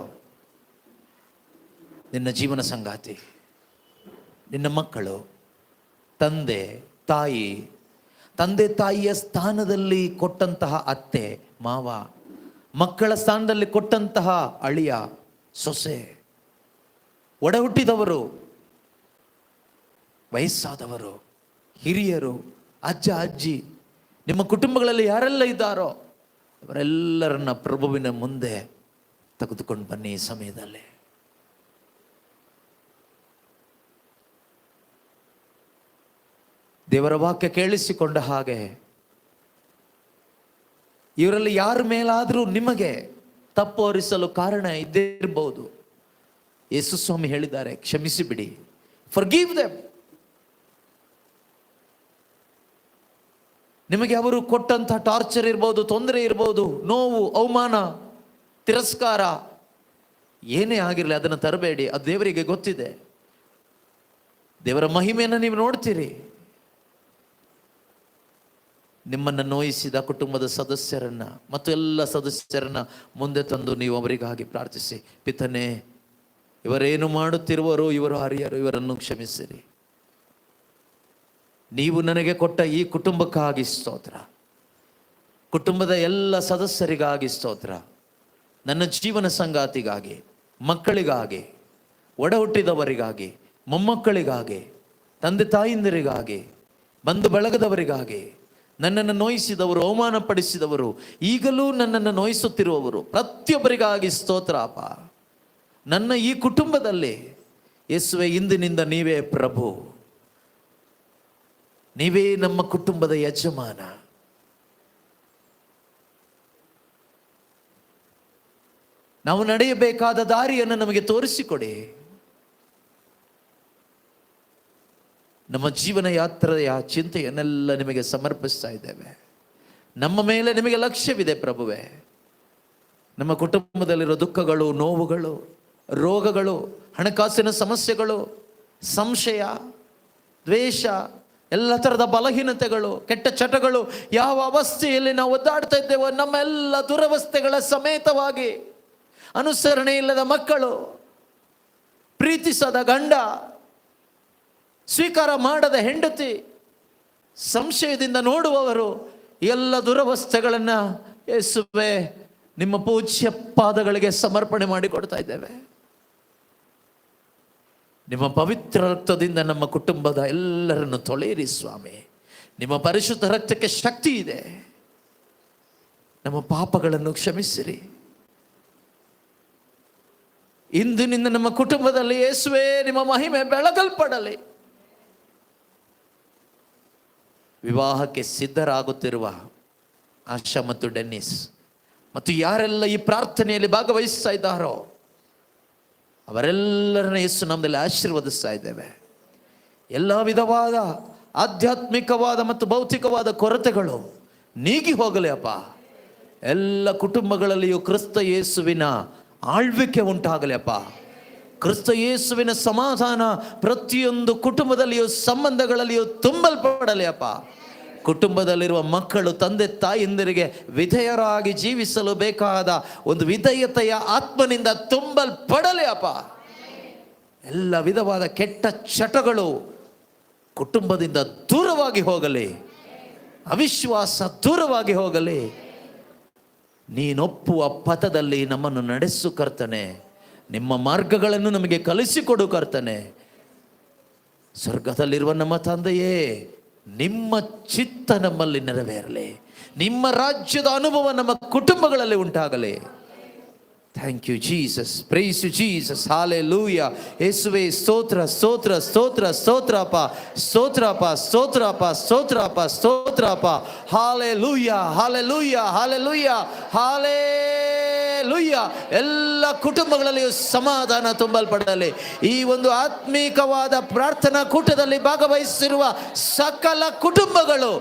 ನಿನ್ನ ಜೀವನ ಸಂಗಾತಿ, ನಿನ್ನ ಮಕ್ಕಳು, ತಂದೆ ತಾಯಿಯ ಸ್ಥಾನದಲ್ಲಿ ಕೊಟ್ಟಂತಹ ಅತ್ತೆ ಮಾವ, ಮಕ್ಕಳ ಸ್ಥಾನದಲ್ಲಿ ಕೊಟ್ಟಂತಹ ಅಳಿಯ ಸೊಸೆ, ಒಡ ಹುಟ್ಟಿದವರು, ವಯಸ್ಸಾದವರು, ಹಿರಿಯರು, ಅಜ್ಜ ಅಜ್ಜಿ, ನಿಮ್ಮ ಕುಟುಂಬಗಳಲ್ಲಿ ಯಾರೆಲ್ಲ ಇದ್ದಾರೋ ಅವರೆಲ್ಲರನ್ನ ಪ್ರಭುವಿನ ಮುಂದೆ ತೆಗೆದುಕೊಂಡು ಬನ್ನಿ. ಈ ಸಮಯದಲ್ಲಿ ದೇವರ ವಾಕ್ಯ ಕೇಳಿಸಿಕೊಂಡ ಹಾಗೆ ಇವರಲ್ಲಿ ಯಾರ ಮೇಲಾದರೂ ನಿಮಗೆ ತಪ್ಪು ಹೊರಿಸಲು ಕಾರಣ ಇದ್ದೇ ಇರಬಹುದು. ಯೇಸು ಸ್ವಾಮಿ ಹೇಳಿದ್ದಾರೆ, ಕ್ಷಮಿಸಿ ಬಿಡಿ. Forgive them. ನಿಮಗೆ ಅವರು ಕೊಟ್ಟಂಥ ಟಾರ್ಚರ್ ಇರ್ಬೋದು, ತೊಂದರೆ ಇರ್ಬೋದು, ನೋವು, ಅವಮಾನ, ತಿರಸ್ಕಾರ ಏನೇ ಆಗಿರಲಿ ಅದನ್ನು ತರಬೇಡಿ. ಅದು ದೇವರಿಗೆ ಗೊತ್ತಿದೆ. ದೇವರ ಮಹಿಮೆಯನ್ನು ನೀವು ನೋಡ್ತೀರಿ. ನಿಮ್ಮನ್ನು ನೋಯಿಸಿದ ಕುಟುಂಬದ ಸದಸ್ಯರನ್ನ ಮತ್ತು ಎಲ್ಲ ಸದಸ್ಯರನ್ನ ಮುಂದೆ ತಂದು ನೀವು ಅವರಿಗಾಗಿ ಪ್ರಾರ್ಥಿಸಿ. ಪಿತನೇ, ಇವರೇನು ಮಾಡುತ್ತಿರುವರೋ ಇವರು ಹರಿಯರು, ಇವರನ್ನು ಕ್ಷಮಿಸಿರಿ. ನೀವು ನನಗೆ ಕೊಟ್ಟ ಈ ಕುಟುಂಬಕ್ಕಾಗಿ ಸ್ತೋತ್ರ, ಕುಟುಂಬದ ಎಲ್ಲ ಸದಸ್ಯರಿಗಾಗಿ ಸ್ತೋತ್ರ, ನನ್ನ ಜೀವನ ಸಂಗಾತಿಗಾಗಿ, ಮಕ್ಕಳಿಗಾಗಿ, ಒಡ ಹುಟ್ಟಿದವರಿಗಾಗಿ, ಮೊಮ್ಮಕ್ಕಳಿಗಾಗಿ, ತಂದೆ ತಾಯಿಂದರಿಗಾಗಿ, ಬಂಧು ಬಳಗದವರಿಗಾಗಿ, ನನ್ನನ್ನು ನೋಯಿಸಿದವರು, ಅವಮಾನಪಡಿಸಿದವರು, ಈಗಲೂ ನನ್ನನ್ನು ನೋಯಿಸುತ್ತಿರುವವರು ಪ್ರತಿಯೊಬ್ಬರಿಗಾಗಿ ಸ್ತೋತ್ರ ಅಪ್ಪ. ನನ್ನ ಈ ಕುಟುಂಬದಲ್ಲಿ ಯೇಸುವೆ, ಇಂದಿನಿಂದ ನೀವೇ ಪ್ರಭು, ನೀವೇ ನಮ್ಮ ಕುಟುಂಬದ ಯಜಮಾನ. ನಾವು ನಡೆಯಬೇಕಾದ ದಾರಿಯನ್ನು ನಮಗೆ ತೋರಿಸಿಕೊಡಿ. ನಮ್ಮ ಜೀವನ ಯಾತ್ರೆಯ ಚಿಂತೆಯನ್ನೆಲ್ಲ ನಿಮಗೆ ಸಮರ್ಪಿಸ್ತಾ ಇದ್ದೇವೆ. ನಮ್ಮ ಮೇಲೆ ನಿಮಗೆ ಲಕ್ಷ್ಯವಿದೆ ಪ್ರಭುವೆ. ನಮ್ಮ ಕುಟುಂಬದಲ್ಲಿರೋ ದುಃಖಗಳು, ನೋವುಗಳು, ರೋಗಗಳು, ಹಣಕಾಸಿನ ಸಮಸ್ಯೆಗಳು, ಸಂಶಯ, ದ್ವೇಷ, ಎಲ್ಲ ಥರದ ಬಲಹೀನತೆಗಳು, ಕೆಟ್ಟ ಚಟಗಳು, ಯಾವ ಅವಸ್ಥೆಯಲ್ಲಿ ನಾವು ಒದ್ದಾಡ್ತಾ ಇದ್ದೇವೋ ನಮ್ಮ ಎಲ್ಲ ದುರವಸ್ಥೆಗಳ ಸಮೇತವಾಗಿ, ಅನುಸರಣೆ ಇಲ್ಲದ ಮಕ್ಕಳು, ಪ್ರೀತಿಸದ ಗಂಡ, ಸ್ವೀಕಾರ ಮಾಡದ ಹೆಂಡತಿ, ಸಂಶಯದಿಂದ ನೋಡುವವರು, ಎಲ್ಲ ದುರವಸ್ಥೆಗಳನ್ನು ಯೇಸುವೆ ನಿಮ್ಮ ಪೂಜ್ಯ ಪಾದಗಳಿಗೆ ಸಮರ್ಪಣೆ ಮಾಡಿಕೊಡ್ತಾ ಇದ್ದೇವೆ. ನಿಮ್ಮ ಪವಿತ್ರ ರಕ್ತದಿಂದ ನಮ್ಮ ಕುಟುಂಬದ ಎಲ್ಲರನ್ನು ತೊಳೆಯಿರಿ ಸ್ವಾಮಿ. ನಿಮ್ಮ ಪರಿಶುದ್ಧ ರಕ್ತಕ್ಕೆ ಶಕ್ತಿ ಇದೆ. ನಮ್ಮ ಪಾಪಗಳನ್ನು ಕ್ಷಮಿಸಿರಿ. ಇಂದಿನಿಂದ ನಮ್ಮ ಕುಟುಂಬದಲ್ಲಿ ಯೇಸುವೇ ನಿಮ್ಮ ಮಹಿಮೆ ಬೆಳಗಲ್ಪಡಲಿ. ವಿವಾಹಕ್ಕೆ ಸಿದ್ಧರಾಗುತ್ತಿರುವ ಆಶಾ ಮತ್ತು ಡೆನ್ನಿಸ್ ಮತ್ತು ಯಾರೆಲ್ಲ ಈ ಪ್ರಾರ್ಥನೆಯಲ್ಲಿ ಭಾಗವಹಿಸ್ತಾ ಇದ್ದಾರೋ ಅವರೆಲ್ಲರನ್ನ ಯೇಸು ನಮ್ಮದಲ್ಲಿ ಆಶೀರ್ವದಿಸ್ತಾ ಇದ್ದೇವೆ. ಎಲ್ಲ ವಿಧವಾದ ಆಧ್ಯಾತ್ಮಿಕವಾದ ಮತ್ತು ಭೌತಿಕವಾದ ಕೊರತೆಗಳು ನೀಗಿ ಹೋಗಲಿ ಅಪ್ಪ. ಎಲ್ಲ ಕುಟುಂಬಗಳಲ್ಲಿಯೂ ಕ್ರಿಸ್ತ ಯೇಸುವಿನ ಆಳ್ವಿಕೆ ಉಂಟಾಗಲಿ ಅಪ್ಪ. ಕ್ರಿಸ್ತ ಯೇಸುವಿನ ಸಮಾಧಾನ ಪ್ರತಿಯೊಂದು ಕುಟುಂಬದಲ್ಲಿಯೂ ಸಂಬಂಧಗಳಲ್ಲಿಯೂ ತುಂಬಲ್ಪಡಲಿ ಅಪ್ಪ. ಕುಟುಂಬದಲ್ಲಿರುವ ಮಕ್ಕಳು ತಂದೆ ತಾಯಿಂದರಿಗೆ ವಿಧೇಯರಾಗಿ ಜೀವಿಸಲು ಬೇಕಾದ ಒಂದು ವಿಧೇಯತೆಯ ಆತ್ಮನಿಂದ ತುಂಬಲ್ಪಡಲಿ ಅಪ್ಪ. ಎಲ್ಲ ವಿಧವಾದ ಕೆಟ್ಟ ಚಟಗಳು ಕುಟುಂಬದಿಂದ ದೂರವಾಗಿ ಹೋಗಲಿ. ಅವಿಶ್ವಾಸ ದೂರವಾಗಿ ಹೋಗಲಿ. ನೀನೊಪ್ಪುವ ಪಥದಲ್ಲಿ ನಮ್ಮನ್ನು ನಡೆಸು ಕರ್ತನೆ. ನಿಮ್ಮ ಮಾರ್ಗಗಳನ್ನು ನಮಗೆ ಕಲಿಸಿಕೊಡು ಕರ್ತನೆ. ಸ್ವರ್ಗದಲ್ಲಿರುವ ನಮ್ಮ ತಂದೆಯೇ, ನಿಮ್ಮ ಚಿತ್ತ ನಮ್ಮಲ್ಲಿ ನೆರವೇರಲಿ. ನಿಮ್ಮ ರಾಜ್ಯದ ಅನುಭವ ನಮ್ಮ ಕುಟುಂಬಗಳಲ್ಲಿ ಉಂಟಾಗಲಿ. Thank you Jesus, praise you Jesus, hallelujah. ಯೇಸುವೇ ಸ್ತೋತ್ರ ಸ್ತೋತ್ರ ಸ್ತೋತ್ರ ಸ್ತೋತ್ರಪ್ಪ, ಸ್ತೋತ್ರಪ್ಪ ಸ್ತೋತ್ರಪ್ಪ ಸ್ತೋತ್ರಪ್ಪ ಸ್ತೋತ್ರಪ್ಪ. Hallelujah hallelujah hallelujah hallelujah. ಎಲ್ಲ ಕುಟುಂಬಗಳಲ್ಲಿಯೂ ಸಮಾಧಾನ ತುಂಬಲ್ಪಡಲಿ. ಈ ಒಂದು ಆತ್ಮೀಕವಾದ ಪ್ರಾರ್ಥನಾ ಕೂಟದಲ್ಲಿ ಭಾಗವಹಿಸಿರುವ ಸಕಲ ಕುಟುಂಬಗಳು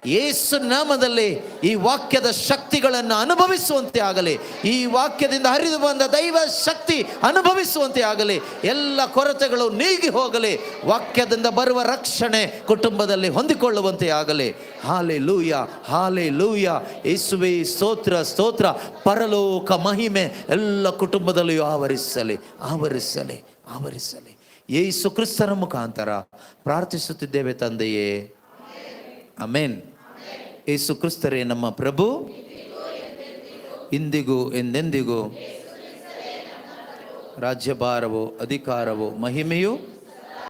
ಯೇಸು ನಾಮದಲ್ಲಿ ಈ ವಾಕ್ಯದ ಶಕ್ತಿಗಳನ್ನು ಅನುಭವಿಸುವಂತೆ ಆಗಲಿ. ಈ ವಾಕ್ಯದಿಂದ ಹರಿದು ಬಂದ ದೈವ ಶಕ್ತಿ ಅನುಭವಿಸುವಂತೆ ಆಗಲಿ. ಎಲ್ಲ ಕೊರತೆಗಳು ನೀಗಿ ಹೋಗಲಿ. ವಾಕ್ಯದಿಂದ ಬರುವ ರಕ್ಷಣೆ ಕುಟುಂಬದಲ್ಲಿ ಹೊಂದಿಕೊಳ್ಳುವಂತೆ ಆಗಲಿ. Hallelujah hallelujah. ಯೇಸುವೇ ಸ್ತೋತ್ರ ಸ್ತೋತ್ರ. ಪರಲೋಕ ಮಹಿಮೆ ಎಲ್ಲ ಕುಟುಂಬದಲ್ಲಿಯೂ ಆವರಿಸಲಿ ಆವರಿಸಲಿ ಆವರಿಸಲಿ. ಯೇಸು ಕ್ರಿಸ್ತನ ಮುಖಾಂತರ ಪ್ರಾರ್ಥಿಸುತ್ತಿದ್ದೇವೆ ತಂದೆಯೇ, ಆಮೆನ್. ಯೇಸು ಕ್ರಿಸ್ತರೇ ನಮ್ಮ ಪ್ರಭು, ಇಂದಿಗೂ ಎಂದೆಂದಿಗೂ ರಾಜ್ಯಭಾರವು ಅಧಿಕಾರವು ಮಹಿಮೆಯು